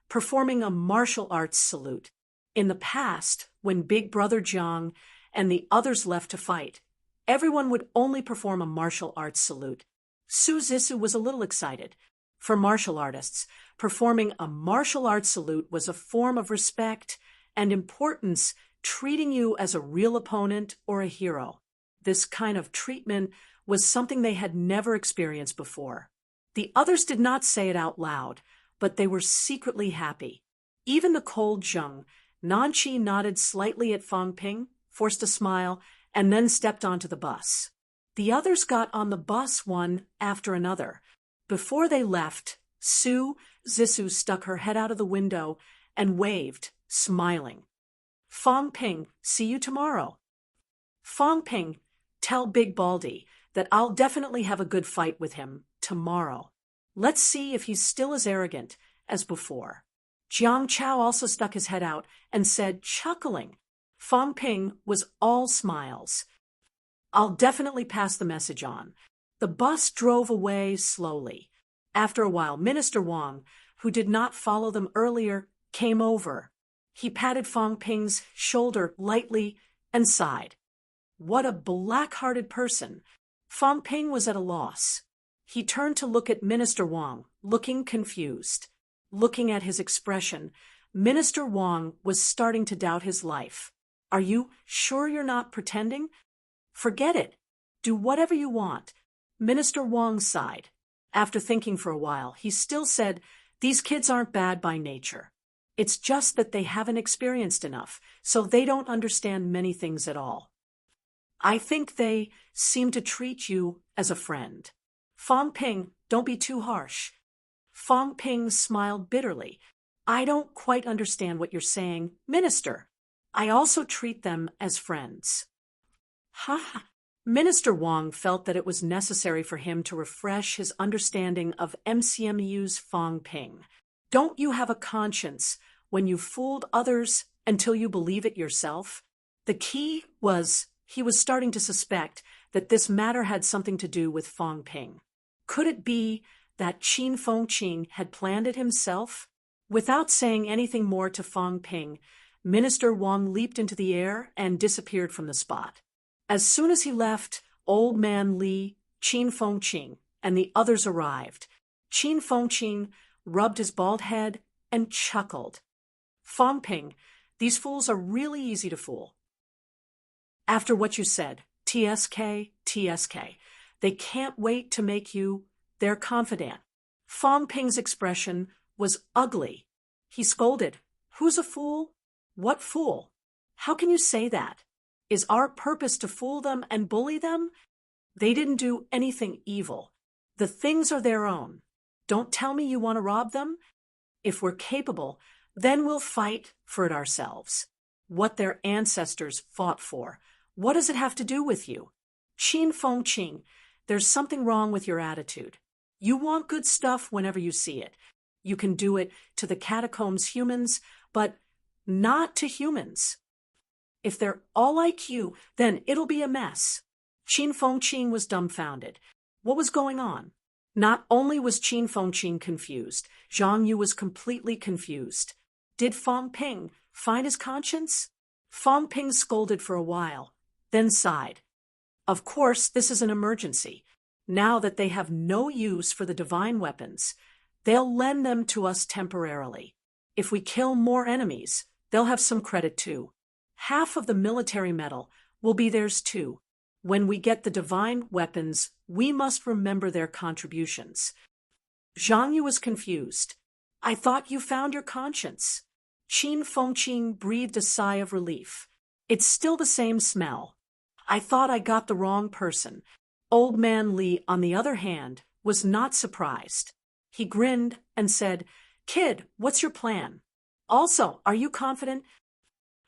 Performing a martial arts salute. In the past, when Big Brother Jiang and the others left to fight, everyone would only perform a martial arts salute. Su Zissou was a little excited. For martial artists, performing a martial arts salute was a form of respect and importance, treating you as a real opponent or a hero. This kind of treatment was something they had never experienced before. The others did not say it out loud, but they were secretly happy. Even the cold Zheng Nanqi nodded slightly at Fong Ping, forced a smile, and then stepped onto the bus. The others got on the bus one after another. Before they left, Su Zissou stuck her head out of the window and waved, smiling. "Fong Ping, see you tomorrow." "Fong Ping, tell Big Baldy that I'll definitely have a good fight with him tomorrow. Let's see if he's still as arrogant as before." Jiang Chao also stuck his head out and said, chuckling. Fong Ping was all smiles. "I'll definitely pass the message on." The bus drove away slowly. After a while, Minister Wang, who did not follow them earlier, came over. He patted Fong Ping's shoulder lightly and sighed. What a black-hearted person. Fong Ping was at a loss. He turned to look at Minister Wang, looking confused. Looking at his expression, Minister Wang was starting to doubt his life. "Are you sure you're not pretending?" "Forget it. Do whatever you want." Minister Wang sighed. After thinking for a while, he still said, "These kids aren't bad by nature. It's just that they haven't experienced enough, so they don't understand many things at all. I think they seem to treat you as a friend." "Fong Ping, don't be too harsh." Fong Ping smiled bitterly. "I don't quite understand what you're saying, Minister. I also treat them as friends." Ha! Minister Wang felt that it was necessary for him to refresh his understanding of MCMU's Fong Ping. "Don't you have a conscience when you fooled others until you believe it yourself?" The key was he was starting to suspect that this matter had something to do with Fong Ping. Could it be that Qin Fengqing had planned it himself? Without saying anything more to Fong Ping, Minister Wang leaped into the air and disappeared from the spot. As soon as he left, Old Man Li, Qin Fengqing, and the others arrived. Qin Fengqing rubbed his bald head and chuckled. "Fong Ping, these fools are really easy to fool. After what you said, TSK, TSK, they can't wait to make you their confidant." Fong Ping's expression was ugly. He scolded, "Who's a fool? What fool? How can you say that? Is our purpose to fool them and bully them? They didn't do anything evil. The things are their own. Don't tell me you want to rob them. If we're capable, then we'll fight for it ourselves. What their ancestors fought for. What does it have to do with you? Qin Fengqing, there's something wrong with your attitude. You want good stuff whenever you see it. You can do it to the catacombs humans, but not to humans. If they're all like you, then it'll be a mess." Qin Fengqing was dumbfounded. What was going on? Not only was Qin Fengqing confused, Zhang Yu was completely confused. Did Fong Ping find his conscience? Fong Ping scolded for a while, then sighed. "Of course, this is an emergency. Now that they have no use for the divine weapons, they'll lend them to us temporarily. If we kill more enemies, they'll have some credit too. Half of the military metal will be theirs too. When we get the divine weapons, we must remember their contributions. Zhang Yu was confused. I thought you found your conscience. Qin Fengqing breathed a sigh of relief. It's still the same smell. I thought I got the wrong person. Old man Li, on the other hand, was not surprised. He grinned and said, Kid, what's your plan? Also, are you confident?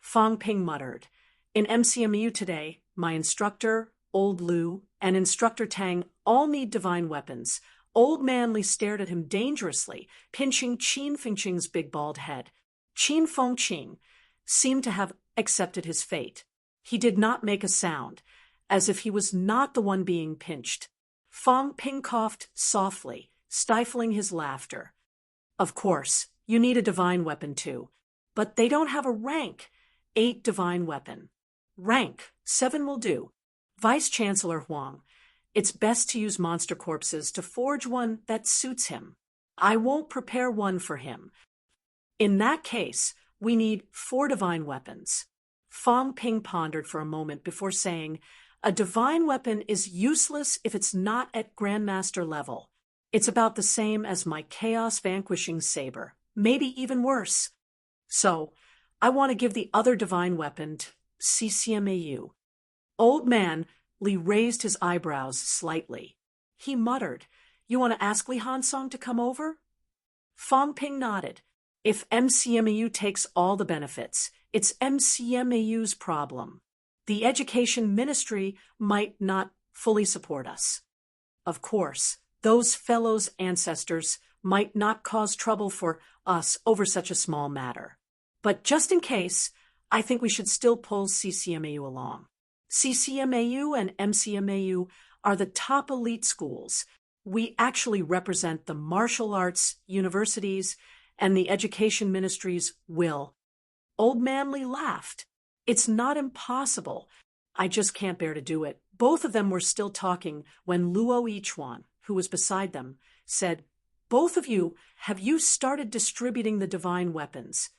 Fang Ping muttered. In MCMU today, my instructor, Old Lu, and Instructor Tang all need divine weapons. Old man Li stared at him dangerously, pinching Qin Fengqing's big bald head. Qin Fengqing seemed to have accepted his fate. He did not make a sound, as if he was not the one being pinched. Fang Ping coughed softly, stifling his laughter. Of course, you need a divine weapon too, but they don't have a rank. 8 divine weapon. Rank 7 will do. Vice-Chancellor Huang, it's best to use monster corpses to forge one that suits him. I won't prepare one for him. In that case, we need 4 divine weapons. Fang Ping pondered for a moment before saying, a divine weapon is useless if it's not at Grandmaster level. It's about the same as my chaos-vanquishing saber, maybe even worse. So, I want to give the other divine weapon to CCMAU. Old man Li raised his eyebrows slightly. He muttered, You want to ask Li Hansong to come over? Fang Ping nodded. If MCMAU takes all the benefits, it's MCMAU's problem. The Education Ministry might not fully support us. Of course, those fellows' ancestors might not cause trouble for us over such a small matter. But just in case, I think we should still pull CCMAU along. CCMAU and MCMAU are the top elite schools. We actually represent the martial arts universities and the education ministries will. Old man Li laughed. It's not impossible. I just can't bear to do it. Both of them were still talking when Luo Yichuan, who was beside them, said, Both of you, have you started distributing the divine weapons?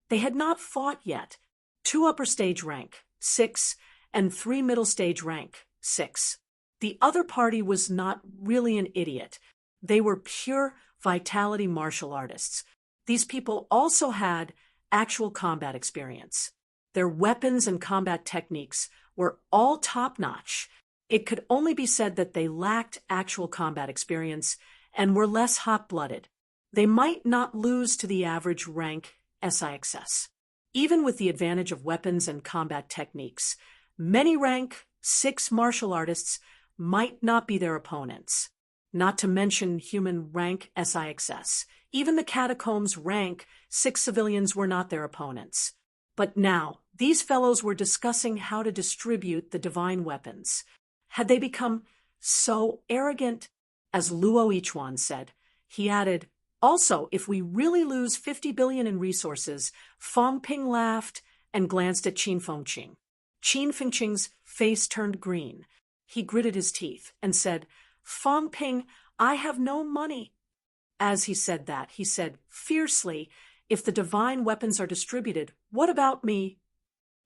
They had not fought yet. 2 upper stage rank, 6, and 3 middle stage rank, 6. The other party was not really an idiot. They were pure vitality martial artists. These people also had actual combat experience. Their weapons and combat techniques were all top-notch. It could only be said that they lacked actual combat experience and were less hot-blooded. They might not lose to the average rank SIXS. Even with the advantage of weapons and combat techniques, many rank 6 martial artists might not be their opponents. Not to mention human rank SIXS. Even the catacombs rank 6 civilians were not their opponents. But now, these fellows were discussing how to distribute the divine weapons. Had they become so arrogant? As Luo Yichuan said, he added, Also, if we really lose 50 billion in resources, Fang Ping laughed and glanced at Qin Fengqing. Qin Fengqing's face turned green. He gritted his teeth and said, Fang Ping, I have no money. As he said that, he said fiercely, If the divine weapons are distributed, what about me?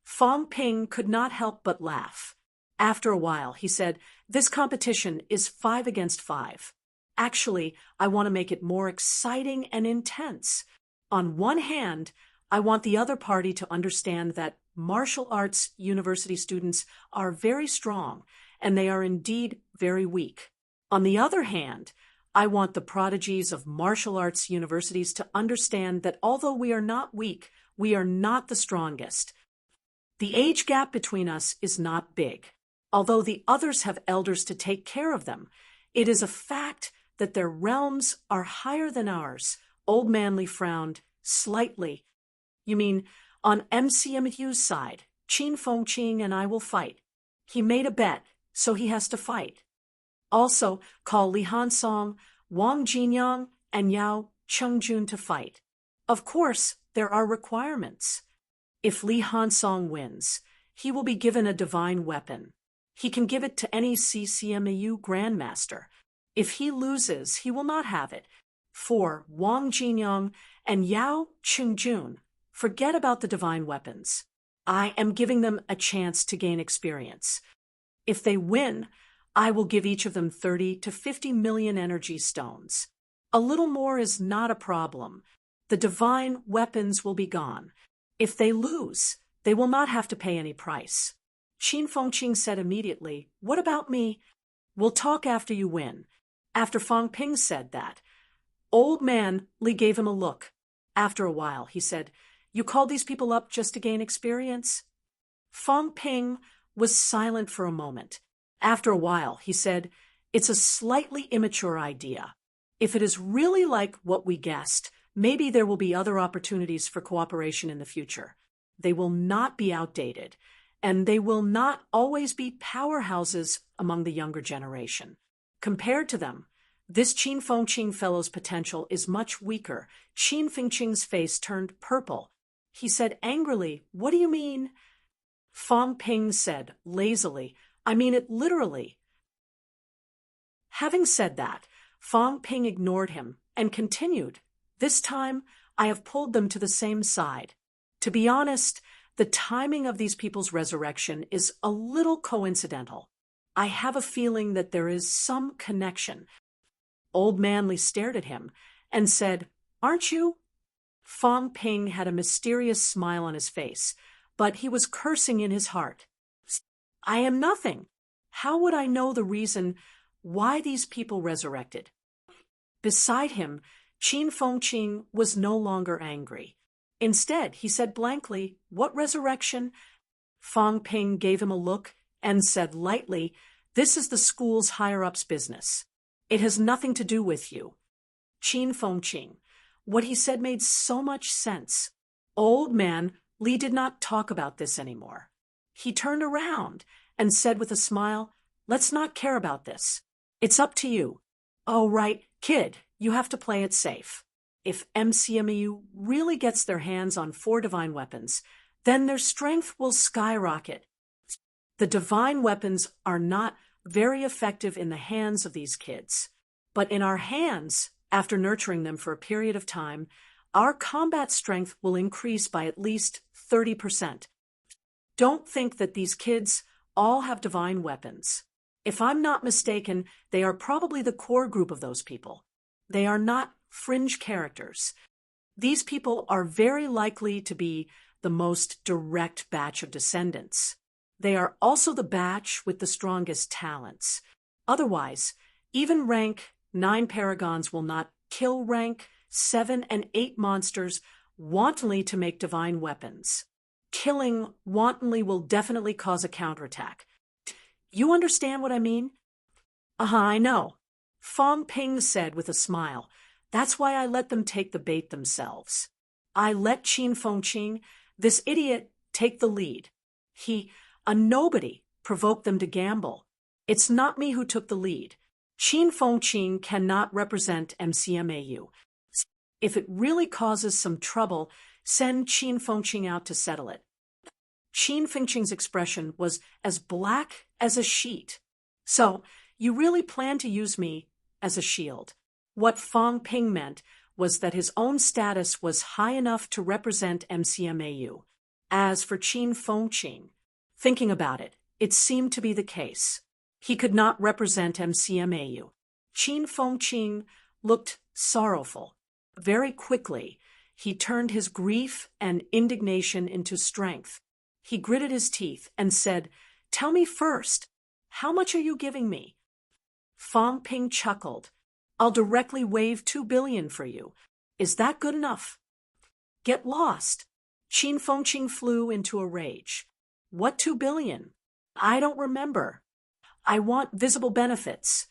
Fang Ping could not help but laugh. After a while, he said, This competition is 5 against 5. Actually, I want to make it more exciting and intense. On one hand, I want the other party to understand that martial arts university students are very strong, and they are indeed very weak. On the other hand, I want the prodigies of martial arts universities to understand that although we are not weak, we are not the strongest. The age gap between us is not big. Although the others have elders to take care of them, it is a fact that their realms are higher than ours. Old man Li frowned slightly. You mean, on MCMU's side, Qin Fengqing and I will fight. He made a bet, so he has to fight. Also, call Li Hansong, Wang Jinyang, and Yao Chengjun to fight. Of course, there are requirements. If Li Hansong wins, he will be given a divine weapon. He can give it to any CCMAU Grandmaster. If he loses, he will not have it. For Wang Jinyang and Yao Chengjun, forget about the divine weapons. I am giving them a chance to gain experience. If they win, I will give each of them 30 to 50 million energy stones. A little more is not a problem. The divine weapons will be gone. If they lose, they will not have to pay any price. Qin Fengqing said immediately, "What about me? We'll talk after you win." After Fang Ping said that, Old Man Li gave him a look. After a while, he said, "You called these people up just to gain experience?" Fang Ping was silent for a moment. After a while, he said, "It's a slightly immature idea. If it is really like what we guessed, maybe there will be other opportunities for cooperation in the future. They will not be outdated, and they will not always be powerhouses among the younger generation. Compared to them, this Qin Fengqing fellow's potential is much weaker." Qin Fengqing's face turned purple. He said angrily, "What do you mean?" Fang Ping said lazily, "I mean it literally." Having said that, Fang Ping ignored him and continued, "This time, I have pulled them to the same side. To be honest, the timing of these people's resurrection is a little coincidental. I have a feeling that there is some connection." Old Man Li stared at him and said, "Aren't you?" Fang Ping had a mysterious smile on his face, but he was cursing in his heart. "I am nothing. How would I know the reason why these people resurrected?" Beside him, Qin Fengqing was no longer angry. Instead, he said blankly, "What resurrection?" Fang Ping gave him a look and said lightly, "This is the school's higher-ups' business. It has nothing to do with you." Qin Fengqing. What he said made so much sense. Old Man Li did not talk about this anymore. He turned around and said with a smile, "Let's not care about this. It's up to you. Oh, right, kid, you have to play it safe. If MCMEU really gets their hands on 4 divine weapons, then their strength will skyrocket. The divine weapons are not very effective in the hands of these kids, but in our hands, after nurturing them for a period of time, our combat strength will increase by at least 30%. Don't think that these kids all have divine weapons. If I'm not mistaken, they are probably the core group of those people. They are not fringe characters. These people are very likely to be the most direct batch of descendants. They are also the batch with the strongest talents. Otherwise, even rank 9 paragons will not kill rank 7 and 8 monsters wantonly to make divine weapons. Killing wantonly will definitely cause a counterattack. You understand what I mean? I know. Fang Ping said with a smile. That's why I let them take the bait themselves. I let Qin Fengqing, this idiot, take the lead. A nobody, provoked them to gamble. It's not me who took the lead. Qin Fengqing cannot represent MCMAU. If it really causes some trouble, send Qin Fengqing out to settle it. Qin Fengqing's expression was as black as a sheet. So, you really plan to use me as a shield. What Fang Ping meant was that his own status was high enough to represent MCMAU. As for Qin Fengqing, thinking about it, it seemed to be the case. He could not represent MCMAU. Qin Fengqing looked sorrowful. Very quickly, he turned his grief and indignation into strength. He gritted his teeth and said, "Tell me first, how much are you giving me?" Fang Ping chuckled. "I'll directly waive 2 billion for you. Is that good enough?" "Get lost." Qin Fengqing flew into a rage. "What 2 billion? I don't remember. I want visible benefits."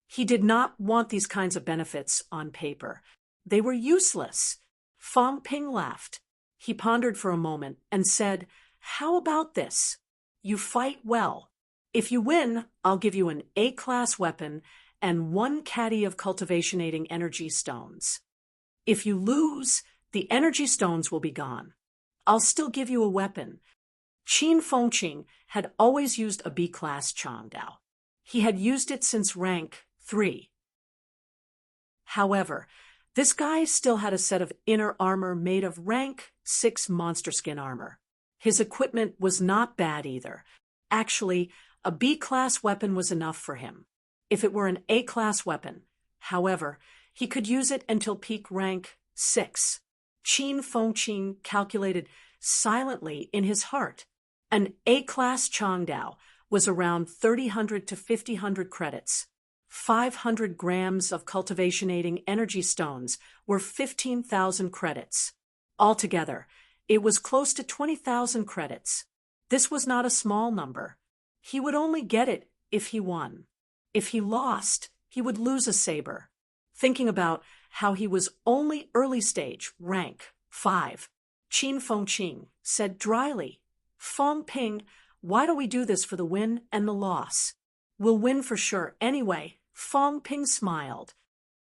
He did not want these kinds of benefits on paper. They were useless. Fang Ping laughed. He pondered for a moment and said, "How about this? You fight well. If you win, I'll give you an A-class weapon and 1 caddy of cultivationating energy stones. If you lose, the energy stones will be gone. I'll still give you a weapon." Qin Fengqing had always used a B-class Changdao. He had used it since rank 3. However, this guy still had a set of inner armor made of rank 6 monster skin armor. His equipment was not bad either. Actually, a B-class weapon was enough for him. If it were an A-class weapon, however, he could use it until peak rank 6. Qin Fengqin calculated silently in his heart. An A-class Changdao was around 300 to 500 credits. 500 grams of cultivation-aiding energy stones were 15,000 credits. Altogether, it was close to 20,000 credits. This was not a small number. He would only get it if he won. If he lost, he would lose a saber. Thinking about how he was only early stage, rank 5, Qin Fengqin said dryly, "Feng Ping, why don't we do this for the win and the loss? We'll win for sure anyway." Feng Ping smiled.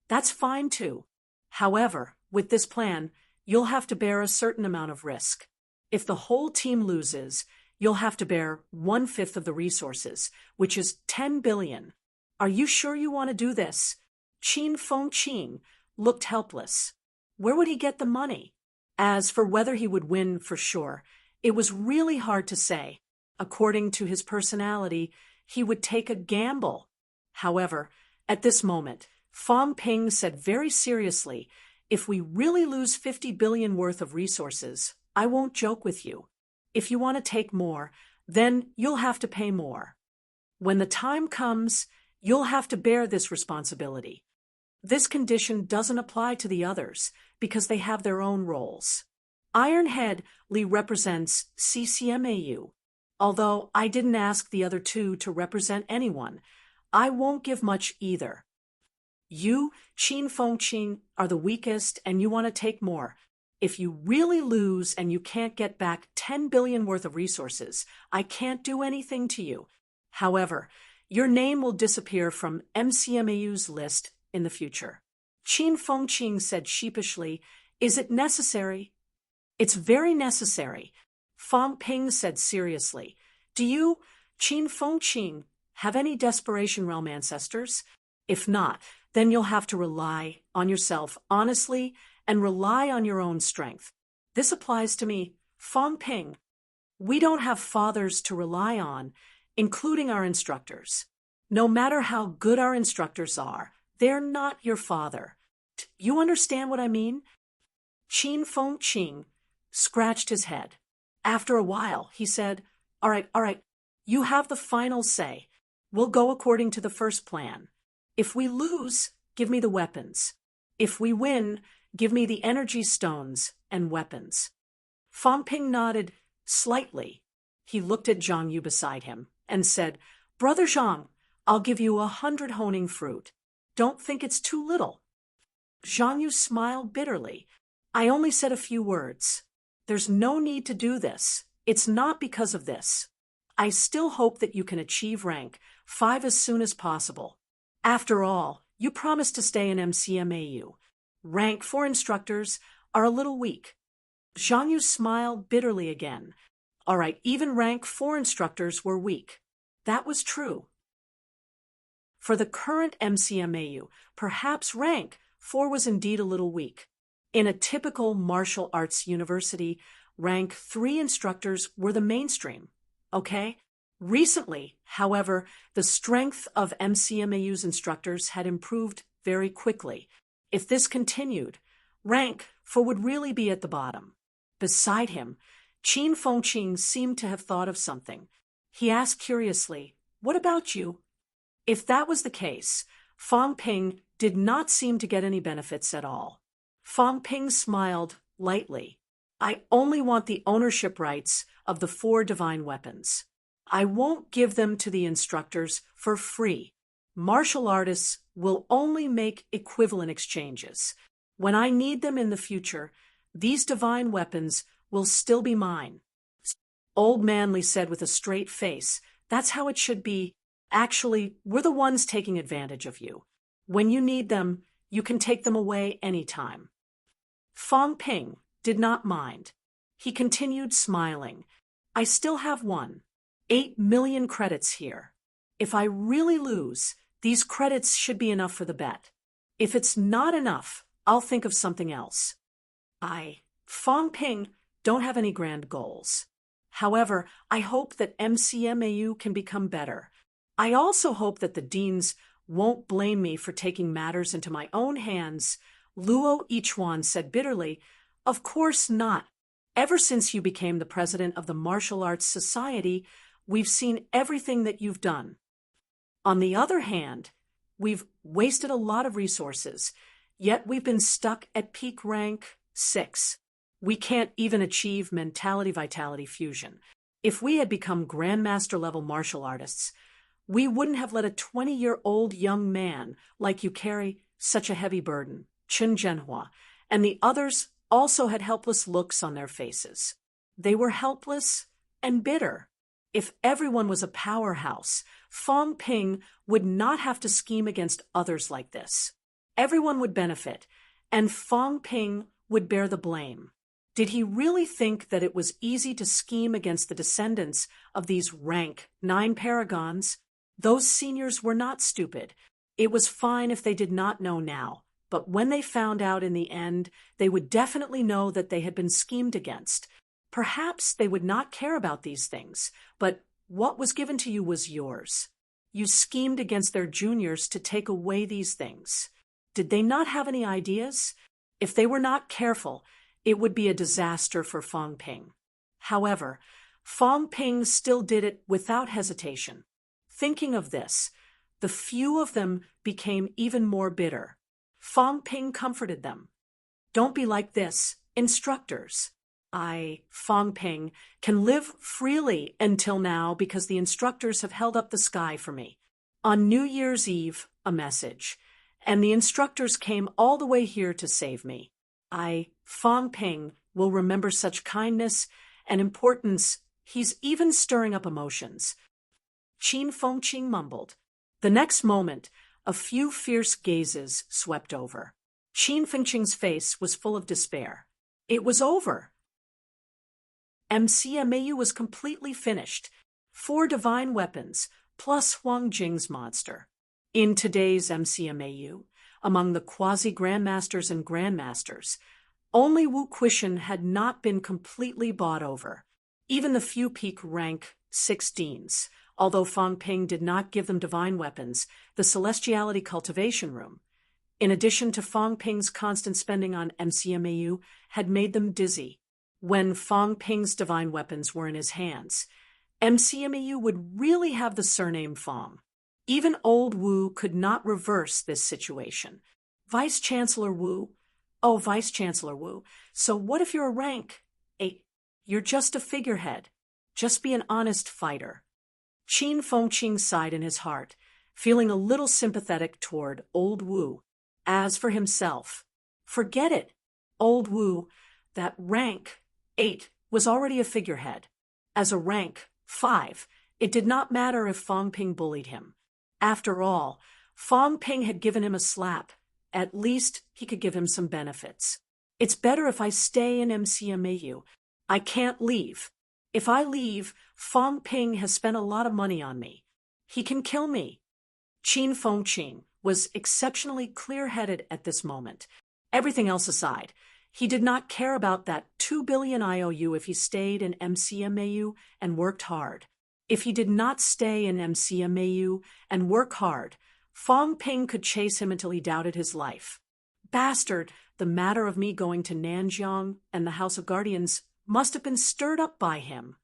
"That's fine too. However, with this plan, you'll have to bear a certain amount of risk. If the whole team loses, you'll have to bear 1/5 of the resources, which is 10 billion. Are you sure you want to do this?" Qin Fengqin looked helpless. Where would he get the money? As for whether he would win for sure, it was really hard to say. According to his personality, he would take a gamble. However, at this moment, Feng Ping said very seriously, "If we really lose 50 billion worth of resources, I won't joke with you. If you want to take more, then you'll have to pay more. When the time comes, you'll have to bear this responsibility. This condition doesn't apply to the others because they have their own roles. Ironhead Li represents CCMAU. Although I didn't ask the other two to represent anyone, I won't give much either. You, Qin Fengqin, are the weakest and you want to take more. If you really lose and you can't get back 10 billion worth of resources, I can't do anything to you. However, your name will disappear from MCMAU's list in the future." Qin Fengqin said sheepishly, "Is it necessary?" "It's very necessary," Feng Ping said seriously. "Do you, Qin Fengqin, have any Desperation Realm ancestors? If not, then you'll have to rely on yourself honestly and rely on your own strength. This applies to me, Feng Ping. We don't have fathers to rely on, including our instructors. No matter how good our instructors are, they're not your father. You understand what I mean?" Qin Fengqin scratched his head. After a while, he said, all right, you have the final say. We'll go according to the first plan. If we lose, give me the weapons. If we win, give me the energy stones and weapons." Feng Ping nodded slightly. He looked at Zhang Yu beside him and said, "Brother Zhang, I'll give you 100 honing fruit. Don't think it's too little." Zhang Yu smiled bitterly. "I only said a few words. There's no need to do this. It's not because of this. I still hope that you can achieve rank 5 as soon as possible. After all, you promised to stay in MCMAU. Rank 4 instructors are a little weak." Zhang Yu smiled bitterly again. All right, even rank 4 instructors were weak. That was true. For the current MCMAU, perhaps rank 4 was indeed a little weak. In a typical martial arts university, rank 3 instructors were the mainstream. Okay? Recently, however, the strength of MCMAU's instructors had improved very quickly. If this continued, rank 4 would really be at the bottom. Beside him, Qin Fengqin seemed to have thought of something. He asked curiously, "What about you?" If that was the case, Feng Ping did not seem to get any benefits at all. Feng Ping smiled lightly. "I only want the ownership rights of the 4 divine weapons. I won't give them to the instructors for free. Martial artists will only make equivalent exchanges. When I need them in the future, these divine weapons will still be mine." Old Manly said with a straight face, "That's how it should be. Actually, we're the ones taking advantage of you. When you need them, you can take them away anytime." Feng Ping did not mind. He continued smiling. "I still have one. 8 million credits here. If I really lose, these credits should be enough for the bet. If it's not enough, I'll think of something else. I, Feng Ping, don't have any grand goals. However, I hope that MCMAU can become better. I also hope that the deans won't blame me for taking matters into my own hands. Luo Ichuan said bitterly, "Of course not. Ever since you became the president of the Martial Arts Society, we've seen everything that you've done. On the other hand, we've wasted a lot of resources, yet we've been stuck at peak rank 6. We can't even achieve mentality-vitality fusion. If we had become grandmaster-level martial artists, we wouldn't have let a 20-year-old young man like you carry such a heavy burden." Chen Zhenhua and the others also had helpless looks on their faces. They were helpless and bitter. If everyone was a powerhouse, Fong Ping would not have to scheme against others like this. Everyone would benefit, and Fong Ping would bear the blame. Did he really think that it was easy to scheme against the descendants of these rank 9 paragons? Those seniors were not stupid. It was fine if they did not know now, but when they found out in the end, they would definitely know that they had been schemed against. Perhaps they would not care about these things, but what was given to you was yours. You schemed against their juniors to take away these things. Did they not have any ideas? If they were not careful, it would be a disaster for Fong Ping. However, Fong Ping still did it without hesitation. Thinking of this, the few of them became even more bitter. Fong Ping comforted them. "Don't be like this, instructors. I, Fong Ping, can live freely until now because the instructors have held up the sky for me. On New Year's Eve, a message, and the instructors came all the way here to save me. I, Fong Ping, will remember such kindness and importance." He's even stirring up emotions. Qin Fengqing mumbled. The next moment, a few fierce gazes swept over. Qin Fengqing's face was full of despair. It was over. MCMAU was completely finished. 4 divine weapons, plus Huang Jing's monster. In today's MCMAU, among the quasi-grandmasters and grandmasters, only Wu Quishan had not been completely bought over. Even the few peak rank 6 deans, although Fong Ping did not give them divine weapons, the Celestiality Cultivation Room, in addition to Fong Ping's constant spending on MCMAU, had made them dizzy. When Fong Ping's divine weapons were in his hands, MCMAU would really have the surname Fong. Even old Wu could not reverse this situation. Vice-Chancellor Wu, oh, Vice-Chancellor Wu, so what if you're a rank 8? You're just a figurehead. Just be an honest fighter. Qin Fengqing sighed in his heart, feeling a little sympathetic toward old Wu. As for himself, forget it. Old Wu, that rank 8 was already a figurehead. As a rank 5, it did not matter if Fong Ping bullied him. After all, Fong Ping had given him a slap. At least he could give him some benefits. It's better if I stay in MCMAU. I can't leave. If I leave, Fong Ping has spent a lot of money on me. He can kill me. Qin Fengqing was exceptionally clear-headed at this moment. Everything else aside, he did not care about that 2 billion IOU if he stayed in MCMAU and worked hard. If he did not stay in MCMAU and work hard, Fong Ping could chase him until he doubted his life. Bastard, the matter of me going to Nanjiang and the House of Guardians must have been stirred up by him.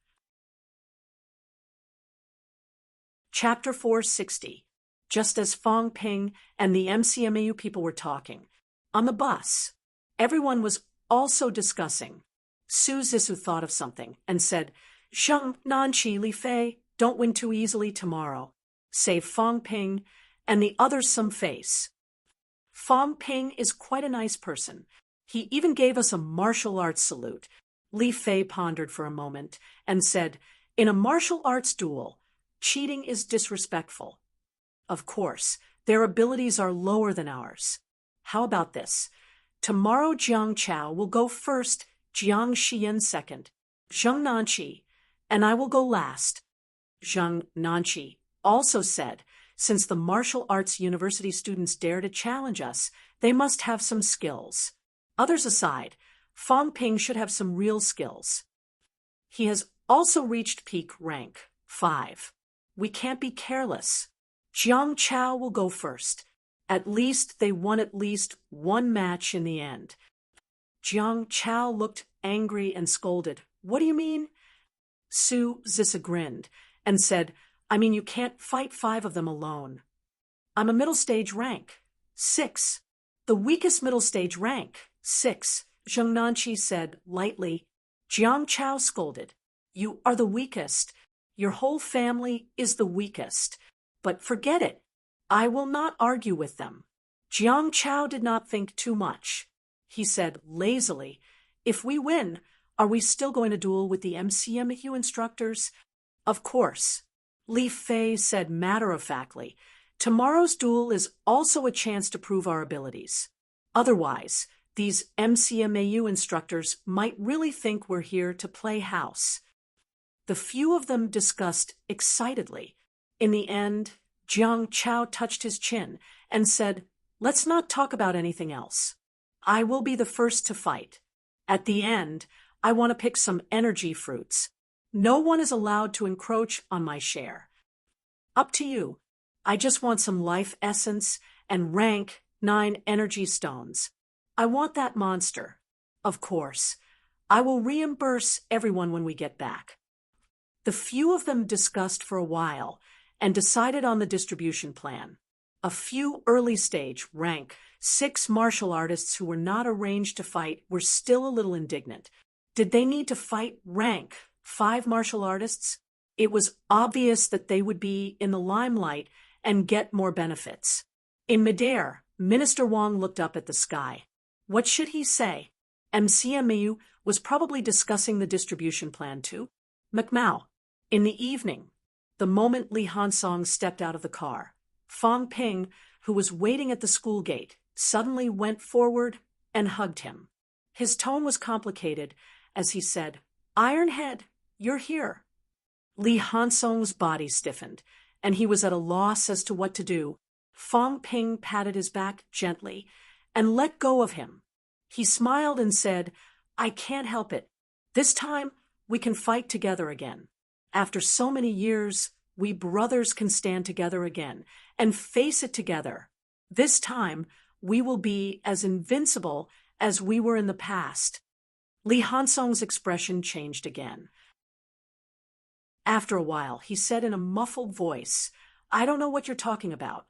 Chapter 460. Just as Fong Ping and the MCMAU people were talking, on the bus, everyone was also discussing. Su Zissou thought of something and said, "Zheng Nanqi Li Fei, don't win too easily tomorrow. Save Fong Ping and the others some face." Fong Ping is quite a nice person. He even gave us a martial arts salute. Li Fei pondered for a moment and said, "In a martial arts duel, cheating is disrespectful. Of course, their abilities are lower than ours. How about this? Tomorrow Jiang Chao will go first, Jiang Xian second, Zheng Nanqi, and I will go last." Zheng Nanqi also said, "Since the martial arts university students dare to challenge us, they must have some skills. Others aside, Fong Ping should have some real skills. He has also reached peak rank 5. We can't be careless. Jiang Chao will go first. At least they won at least one match in the end. Jiang Chao looked angry and scolded. What do you mean? Su Zissa grinned and said, I mean, you can't fight 5 of them alone. I'm a middle stage rank 6. The weakest middle stage rank 6. Zheng Nanqi said lightly. Jiang Chao scolded. You are the weakest. Your whole family is the weakest. But forget it. I will not argue with them. Jiang Chao did not think too much. He said lazily, if we win, are we still going to duel with the MCMU instructors? Of course. Li Fei said matter-of-factly, tomorrow's duel is also a chance to prove our abilities. Otherwise, these MCMAU instructors might really think we're here to play house. The few of them discussed excitedly. In the end, Jiang Chao touched his chin and said, let's not talk about anything else. I will be the first to fight. At the end, I want to pick some energy fruits. No one is allowed to encroach on my share. Up to you. I just want some life essence and rank 9 energy stones. I want that monster. Of course. I will reimburse everyone when we get back. The few of them discussed for a while and decided on the distribution plan. A few early-stage rank 6 martial artists who were not arranged to fight were still a little indignant. Did they need to fight rank 5 martial artists? It was obvious that they would be in the limelight and get more benefits. In midair, Minister Wang looked up at the sky. What should he say? MCMU was probably discussing the distribution plan too. McMao. In the evening, the moment Li Hansong stepped out of the car, Fang Ping, who was waiting at the school gate, suddenly went forward and hugged him. His tone was complicated as he said, Ironhead, you're here. Li Hansong's body stiffened, and he was at a loss as to what to do. Fang Ping patted his back gently and let go of him. He smiled and said, I can't help it. This time, we can fight together again. After so many years, we brothers can stand together again and face it together. This time, we will be as invincible as we were in the past. Li Hansong's expression changed again. After a while, he said in a muffled voice, I don't know what you're talking about.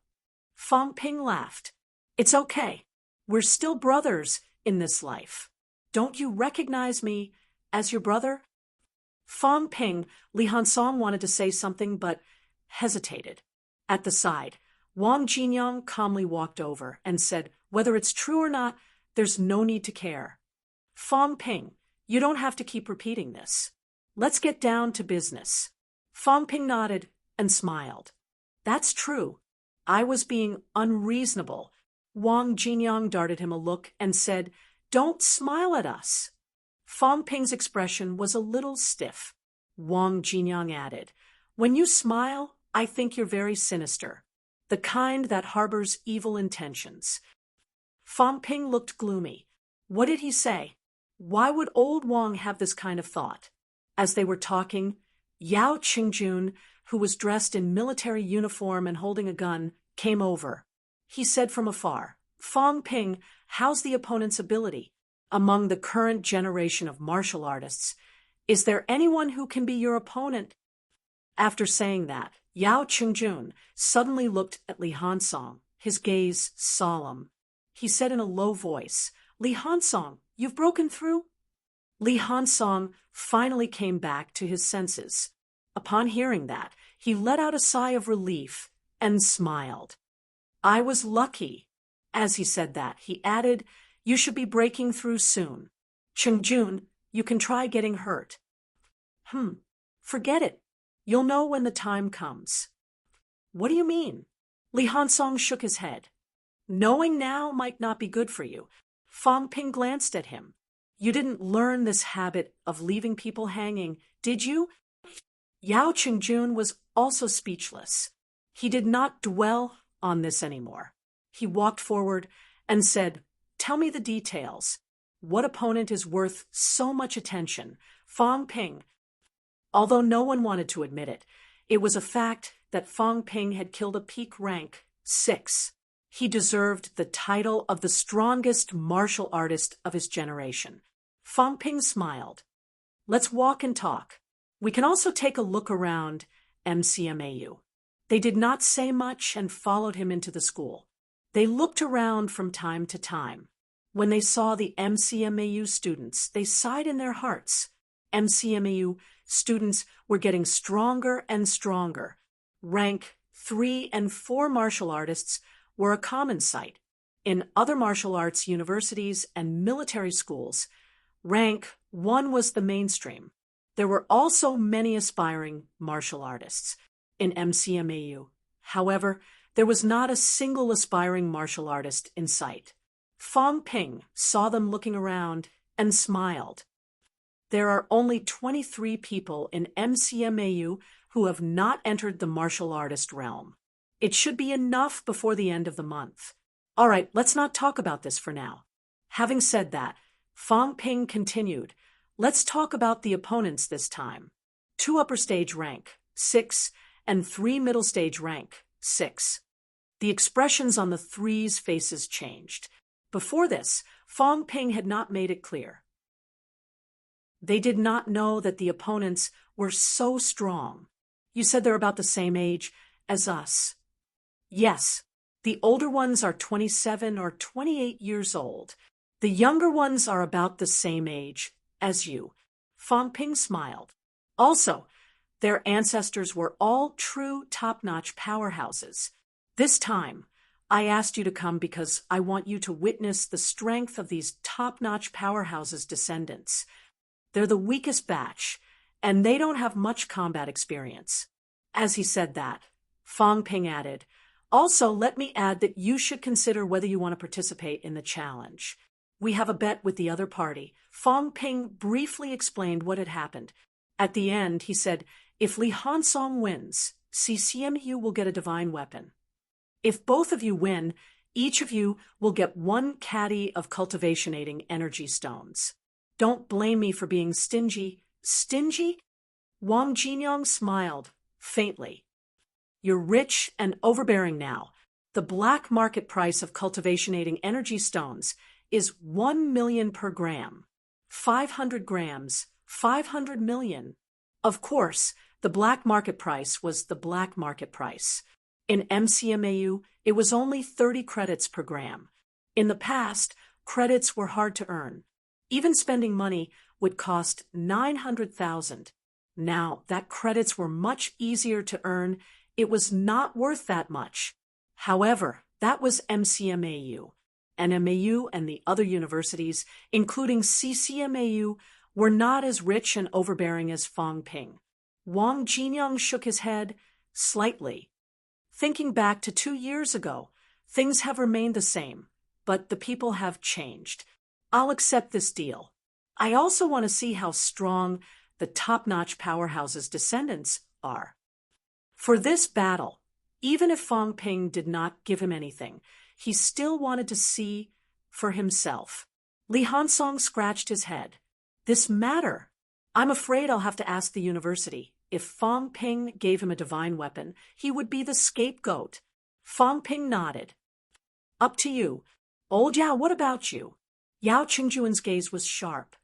Fang Ping laughed. It's okay. We're still brothers in this life. Don't you recognize me as your brother? Fang Ping, Li Hansong wanted to say something but hesitated. At the side, Wang Jinyang calmly walked over and said, whether it's true or not, there's no need to care. Fang Ping, you don't have to keep repeating this. Let's get down to business. Fang Ping nodded and smiled. That's true. I was being unreasonable. Wang Jinyang darted him a look and said, don't smile at us. Fang Ping's expression was a little stiff. Wang Jinyang added, when you smile, I think you're very sinister, the kind that harbors evil intentions. Fang Ping looked gloomy. What did he say? Why would old Wang have this kind of thought? As they were talking, Yao Qingjun, who was dressed in military uniform and holding a gun, came over. He said from afar, Fang Ping, how's the opponent's ability? Among the current generation of martial artists, is there anyone who can be your opponent? After saying that, Yao Qingjun suddenly looked at Li Hansong, his gaze solemn. He said in a low voice, Li Hansong, you've broken through? Li Hansong finally came back to his senses. Upon hearing that, he let out a sigh of relief and smiled. I was lucky. As he said that, he added, you should be breaking through soon. Qingjun, you can try getting hurt. Forget it. You'll know when the time comes. What do you mean? Li Hansong shook his head. Knowing now might not be good for you. Fang Ping glanced at him. You didn't learn this habit of leaving people hanging, did you? Yao Qingjun was also speechless. He did not dwell on this anymore. He walked forward and said, tell me the details. What opponent is worth so much attention? Fang Ping. Although no one wanted to admit it, it was a fact that Fang Ping had killed a peak rank 6. He deserved the title of the strongest martial artist of his generation. Fang Ping smiled. Let's walk and talk. We can also take a look around MCMAU. They did not say much and followed him into the school. They looked around from time to time. When they saw the MCMAU students, they sighed in their hearts. MCMAU students were getting stronger and stronger. Rank 3 and 4 martial artists were a common sight. In other martial arts universities and military schools, rank 1 was the mainstream. There were also many aspiring martial artists in MCMAU. However, there was not a single aspiring martial artist in sight. Fang Ping saw them looking around and smiled. There are only 23 people in MCMAU who have not entered the martial artist realm. It should be enough before the end of the month. All right, let's not talk about this for now. Having said that, Fang Ping continued, let's talk about the opponents this time. 2 upper stage rank 6 and 3 middle stage rank 6. The expressions on the 3's faces changed. Before this, Fang Ping had not made it clear. They did not know that the opponents were so strong. You said they're about the same age as us. Yes, the older ones are 27 or 28 years old. The younger ones are about the same age as you. Fang Ping smiled. Also, their ancestors were all true top-notch powerhouses. This time, I asked you to come because I want you to witness the strength of these top-notch powerhouses' descendants. They're the weakest batch, and they don't have much combat experience. As he said that, Fang Ping added, also, let me add that you should consider whether you want to participate in the challenge. We have a bet with the other party. Fang Ping briefly explained what had happened. At the end, he said, if Li Hansong wins, CCMU will get a divine weapon. If both of you win, each of you will get 1 caddy of cultivation-aiding energy stones. Don't blame me for being stingy. Stingy? Wang Jinyong smiled, faintly. You're rich and overbearing now. The black market price of cultivation-aiding energy stones is 1 million per gram. 500 grams, 500 million. Of course, the black market price was the black market price. In MCMAU, it was only 30 credits per gram. In the past, credits were hard to earn. Even spending money would cost 900,000. Now that credits were much easier to earn, it was not worth that much. However, that was MCMAU. NMAU and the other universities, including CCMAU, were not as rich and overbearing as Fang Ping. Wang Jinyong shook his head slightly. Thinking back to 2 years ago, things have remained the same, but the people have changed. I'll accept this deal. I also want to see how strong the top-notch powerhouse's descendants are. For this battle, even if Fang Ping did not give him anything, he still wanted to see for himself. Li Hansong scratched his head. This matter. I'm afraid I'll have to ask the university. If Fang Ping gave him a divine weapon, he would be the scapegoat. Fang Ping nodded. Up to you. Old Yao, what about you? Yao Qingjuan's gaze was sharp.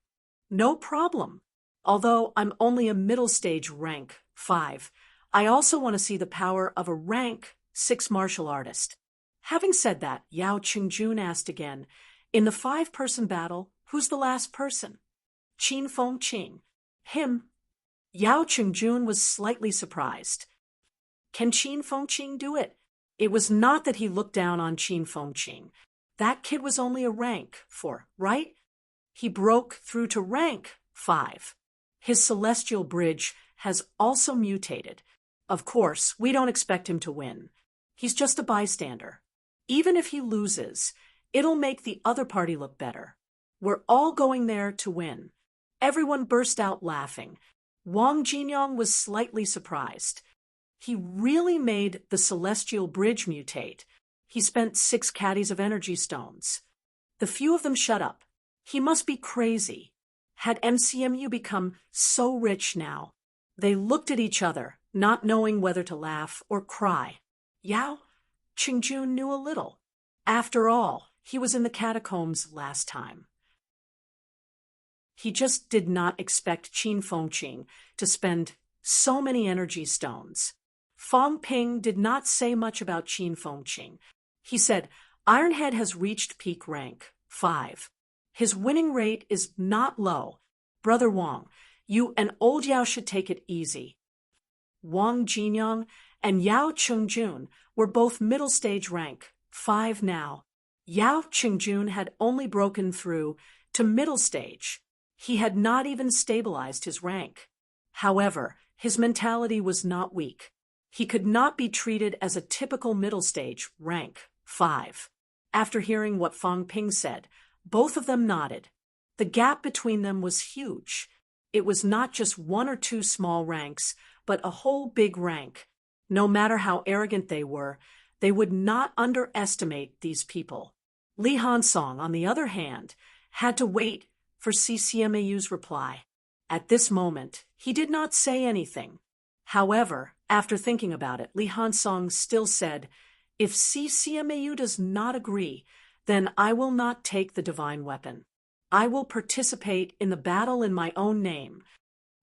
No problem. Although I'm only a middle stage rank 5, I also want to see the power of a rank 6 martial artist. Having said that, Yao Qingjun asked again, in the 5-person battle, who's the last person? Qin Fengqing. Him. Yao Qingjun was slightly surprised. Can Qin Fengqing do it? It was not that he looked down on Qin Fengqing. That kid was only a rank 4, right? He broke through to rank 5. His celestial bridge has also mutated. Of course, we don't expect him to win. He's just a bystander. Even if he loses, it'll make the other party look better. We're all going there to win. Everyone burst out laughing. Wang Jinyong was slightly surprised. He really made the celestial bridge mutate. He spent 6 caddies of energy stones. The few of them shut up. He must be crazy. Had MCMU become so rich now? They looked at each other, not knowing whether to laugh or cry. Yao Qingjun knew a little. After all, he was in the catacombs last time. He just did not expect Qin Fengqing to spend so many energy stones. Fang Ping did not say much about Qin Fengqing. He said, Ironhead has reached peak rank 5. His winning rate is not low. Brother Wang, you and old Yao should take it easy. Wang Jinyang and Yao Qingjun were both middle stage rank 5 now. Yao Qingjun had only broken through to middle stage. He had not even stabilized his rank. However, his mentality was not weak. He could not be treated as a typical middle stage rank 5. After hearing what Fang Ping said, both of them nodded. The gap between them was huge. It was not just 1 or 2 small ranks, but a whole big rank. No matter how arrogant they were, they would not underestimate these people. Li Hansong, on the other hand, had to wait for CCMAU's reply. At this moment, he did not say anything. However, after thinking about it, Li Hansong still said, if CCMAU does not agree, then I will not take the divine weapon. I will participate in the battle in my own name.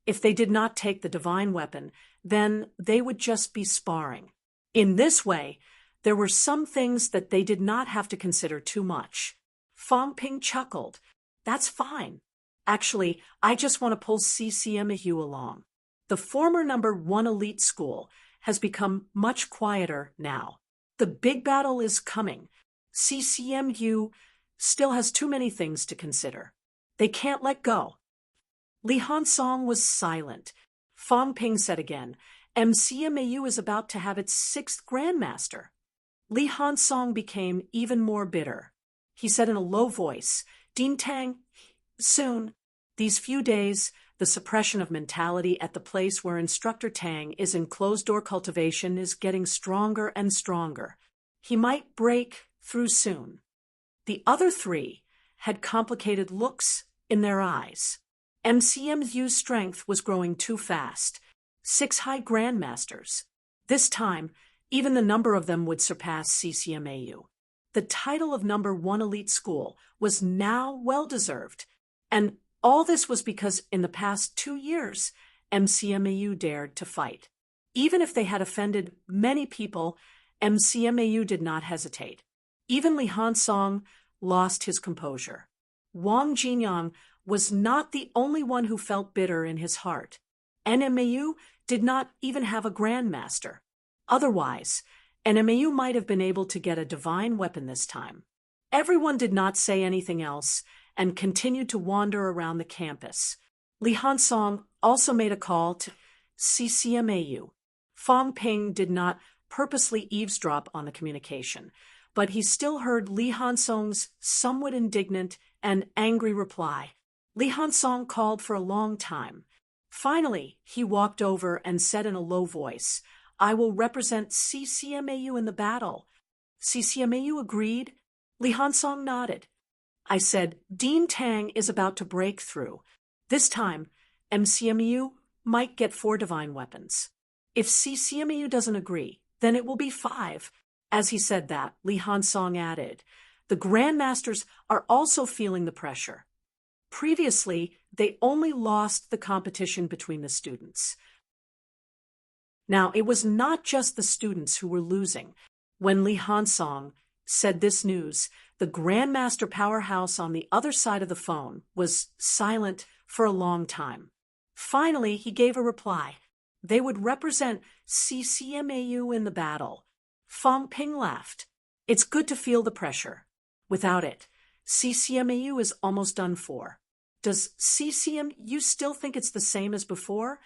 If they did not take the divine weapon, then they would just be sparring. In this way, there were some things that they did not have to consider too much. Fang Ping chuckled. That's fine. Actually, I just want to pull CCMAU along. The former number 1 elite school has become much quieter now. The big battle is coming. CCMU still has too many things to consider. They can't let go. Li Hansong was silent. Fang Ping said again, MCMAU is about to have its 6th Grandmaster. Li Hansong became even more bitter. He said in a low voice, Dean Tang, soon. These few days, the suppression of mentality at the place where Instructor Tang is in closed-door cultivation is getting stronger and stronger. He might break through soon. The other 3 had complicated looks in their eyes. MCMU's strength was growing too fast. 6 high grandmasters. This time, even the number of them would surpass CCMAU. The title of number 1 elite school was now well-deserved, and all this was because in the past 2 years, MCMAU dared to fight. Even if they had offended many people, MCMAU did not hesitate. Even Li Hansong lost his composure. Wang Jinyang was not the only one who felt bitter in his heart. NMAU did not even have a grandmaster. Otherwise, NMAU might have been able to get a divine weapon this time. Everyone did not say anything else and continued to wander around the campus. Li Hansong also made a call to CCMAU. Fang Ping did not purposely eavesdrop on the communication, but he still heard Li Hansong's somewhat indignant and angry reply. Li Hansong called for a long time. Finally, he walked over and said in a low voice, I will represent CCMAU in the battle. CCMAU agreed. Li Hansong nodded. I said, Dean Tang is about to break through. This time, MCMAU might get 4 divine weapons. If CCMAU doesn't agree, then it will be 5. As he said that, Li Hansong added, the grandmasters are also feeling the pressure. Previously, they only lost the competition between the students. Now, it was not just the students who were losing. When Li Hansong said this news, the Grandmaster powerhouse on the other side of the phone was silent for a long time. Finally, he gave a reply. They would represent CCMAU in the battle. Fang Ping laughed. It's good to feel the pressure. Without it, CCMAU is almost done for. Does CCMAU still think it's the same as before?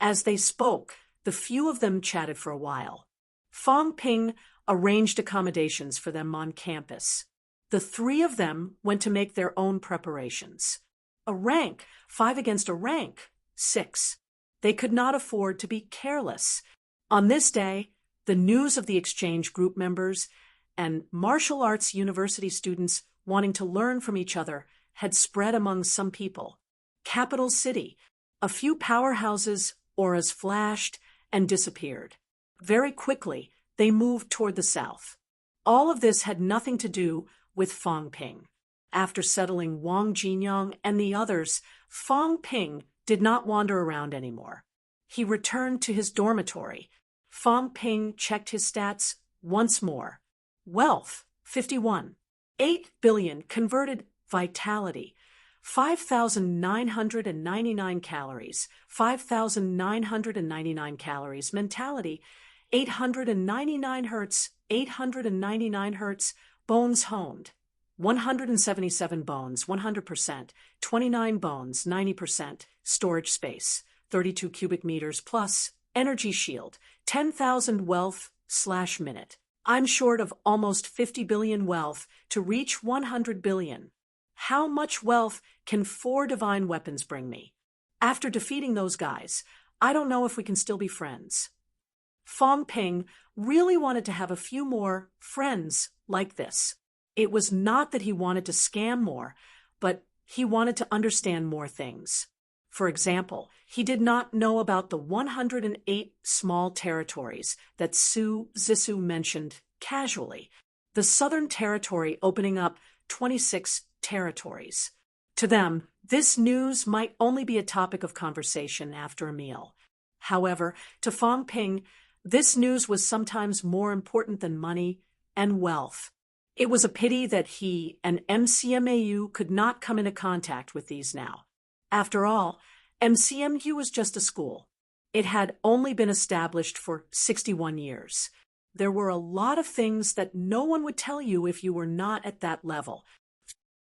As they spoke, the few of them chatted for a while. Fang Ping arranged accommodations for them on campus. The 3 of them went to make their own preparations. A rank, 5 against a rank, 6. They could not afford to be careless. On this day, the news of the exchange group members and martial arts university students wanting to learn from each other had spread among some people. Capital City, a few powerhouses auras flashed and disappeared. Very quickly, they moved toward the south. All of this had nothing to do with Fang Ping. After settling Wang Jinyang and the others, Fang Ping did not wander around anymore. He returned to his dormitory. Fang Ping checked his stats once more. Wealth, 51. 8 billion converted vitality. 5,999 calories. 5,999 calories. Mentality, 899 hertz. 899 hertz. Bones honed. 177 bones, 100%. 29 bones, 90%. Storage space, 32 cubic meters plus. Energy shield, 10,000 wealth/minute. I'm short of almost 50 billion wealth to reach 100 billion. How much wealth can 4 divine weapons bring me? After defeating those guys, I don't know if we can still be friends. Fang Ping really wanted to have a few more friends like this. It was not that he wanted to scam more, but he wanted to understand more things. For example, he did not know about the 108 small territories that Su Zissou mentioned casually, the Southern Territory opening up 26 territories. To them, this news might only be a topic of conversation after a meal. However, to Fang Ping, this news was sometimes more important than money and wealth. It was a pity that he and MCMAU could not come into contact with these now. After all, MCMU was just a school. It had only been established for 61 years. There were a lot of things that no one would tell you if you were not at that level.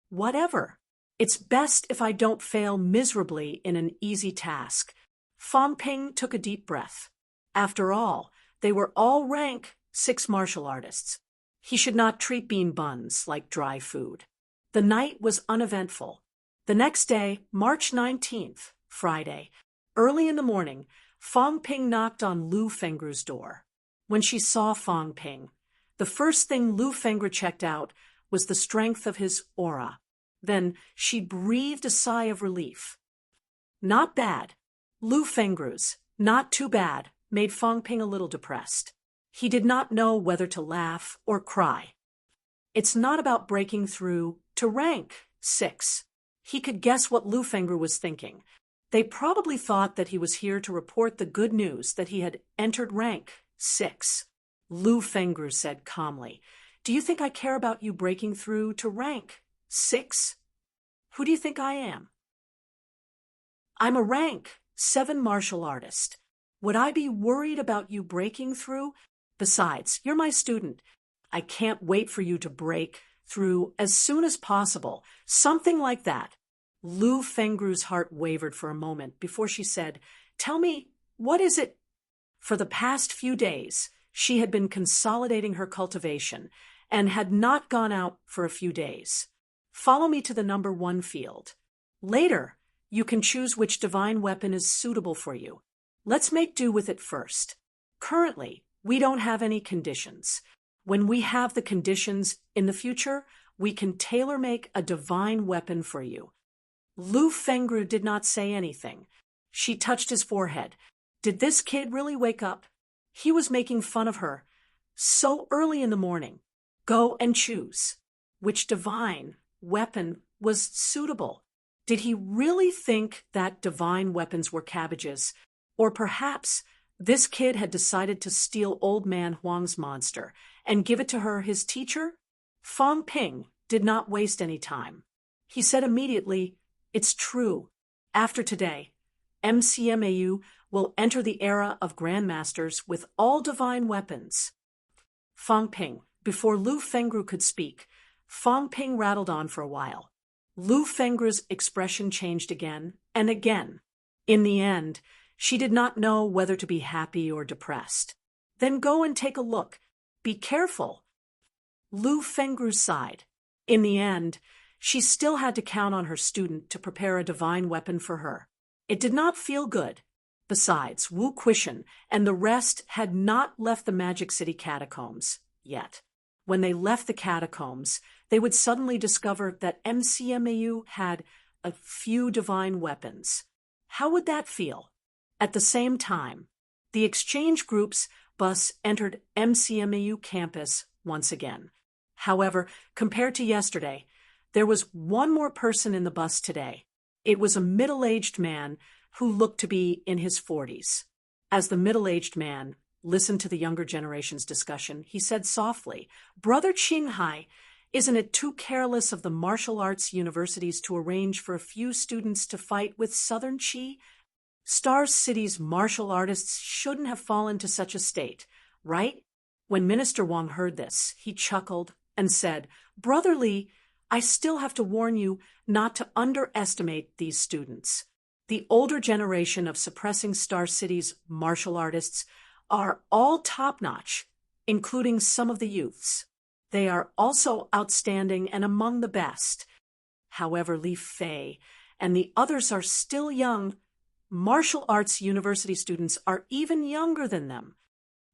Whatever. It's best if I don't fail miserably in an easy task. Fang Ping took a deep breath. After all, they were all rank 6 martial artists. He should not treat bean buns like dry food. The night was uneventful. The next day, March 19th, Friday, early in the morning, Fang Ping knocked on Lu Fengru's door. When she saw Fang Ping, the first thing Lu Fengru checked out was the strength of his aura. Then she breathed a sigh of relief. Not bad. Lu Fengru's not too bad made Fang Ping a little depressed. He did not know whether to laugh or cry. It's not about breaking through to rank 6. He could guess what Lu Fengru was thinking. They probably thought that he was here to report the good news that he had entered rank 6. Lu Fengru said calmly, "Do you think I care about you breaking through to rank 6? Who do you think I am?" "I'm a rank 7 martial artist. Would I be worried about you breaking through? Besides, you're my student. I can't wait for you to break through as soon as possible." Something like that. Lu Fengru's heart wavered for a moment before she said, "Tell me, what is it?" For the past few days, she had been consolidating her cultivation and had not gone out for a few days. "Follow me to the number 1 field. Later, you can choose which divine weapon is suitable for you. Let's make do with it first. Currently, we don't have any conditions. When we have the conditions in the future, we can tailor-make a divine weapon for you." Lu Fengru did not say anything. She touched his forehead. Did this kid really wake up? He was making fun of her. So early in the morning. Go and choose. Which divine weapon was suitable? Did he really think that divine weapons were cabbages? Or perhaps this kid had decided to steal old man Huang's monster and give it to her, his teacher? Fang Ping did not waste any time. He said immediately, "It's true. After today, MCMAU will enter the era of grandmasters with all divine weapons." Fang Ping, before Lu Fengru could speak, Fang Ping rattled on for a while. Lu Fengru's expression changed again and again. In the end, she did not know whether to be happy or depressed. "Then go and take a look. Be careful." Lu Fengru sighed. In the end, she still had to count on her student to prepare a divine weapon for her. It did not feel good. Besides, Wu Quishan and the rest had not left the Magic City catacombs yet. When they left the catacombs, they would suddenly discover that MCMAU had a few divine weapons. How would that feel? At the same time, the exchange group's bus entered MCMAU campus once again. However, compared to yesterday, there was one more person in the bus today. It was a middle-aged man who looked to be in his 40s. As the middle-aged man listened to the younger generation's discussion, he said softly, "Brother Qinghai, isn't it too careless of the martial arts universities to arrange for a few students to fight with Southern Qi? Star City's martial artists shouldn't have fallen to such a state, right?" When Minister Wang heard this, he chuckled and said, "Brother Li, I still have to warn you not to underestimate these students. The older generation of suppressing Star City's martial artists are all top-notch, including some of the youths. They are also outstanding and among the best. However, Li Fei and the others are still young. Martial arts university students are even younger than them."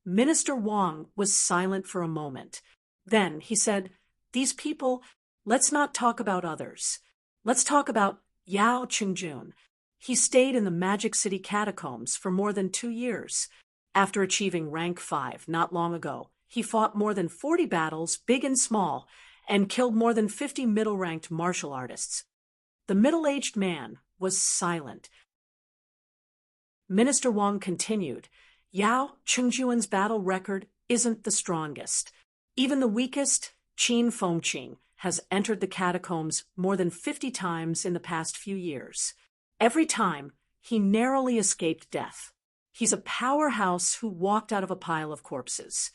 Minister Wang was silent for a moment. Then he said, "These people, let's not talk about others. Let's talk about Yao Qingjun. He stayed in the Magic City catacombs for more than 2 years. After achieving rank 5 not long ago, he fought more than 40 battles, big and small, and killed more than 50 middle-ranked martial artists." The middle-aged man was silent. Minister Wang continued, "Yao Qingjuan's battle record isn't the strongest. Even the weakest, Qin Fengqing, has entered the catacombs more than 50 times in the past few years. Every time, he narrowly escaped death. He's a powerhouse who walked out of a pile of corpses."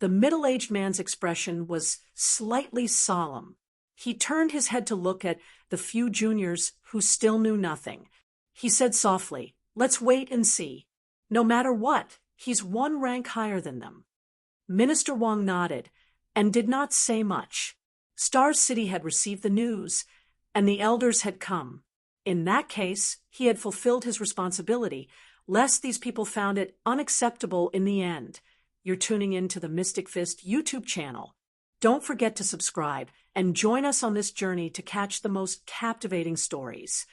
The middle-aged man's expression was slightly solemn. He turned his head to look at the few juniors who still knew nothing. He said softly, "Let's wait and see. No matter what, he's one rank higher than them." Minister Wang nodded and did not say much. Star City had received the news, and the elders had come. In that case, he had fulfilled his responsibility, lest these people found it unacceptable in the end. You're tuning in to the Mystic Fist YouTube channel. Don't forget to subscribe and join us on this journey to catch the most captivating stories.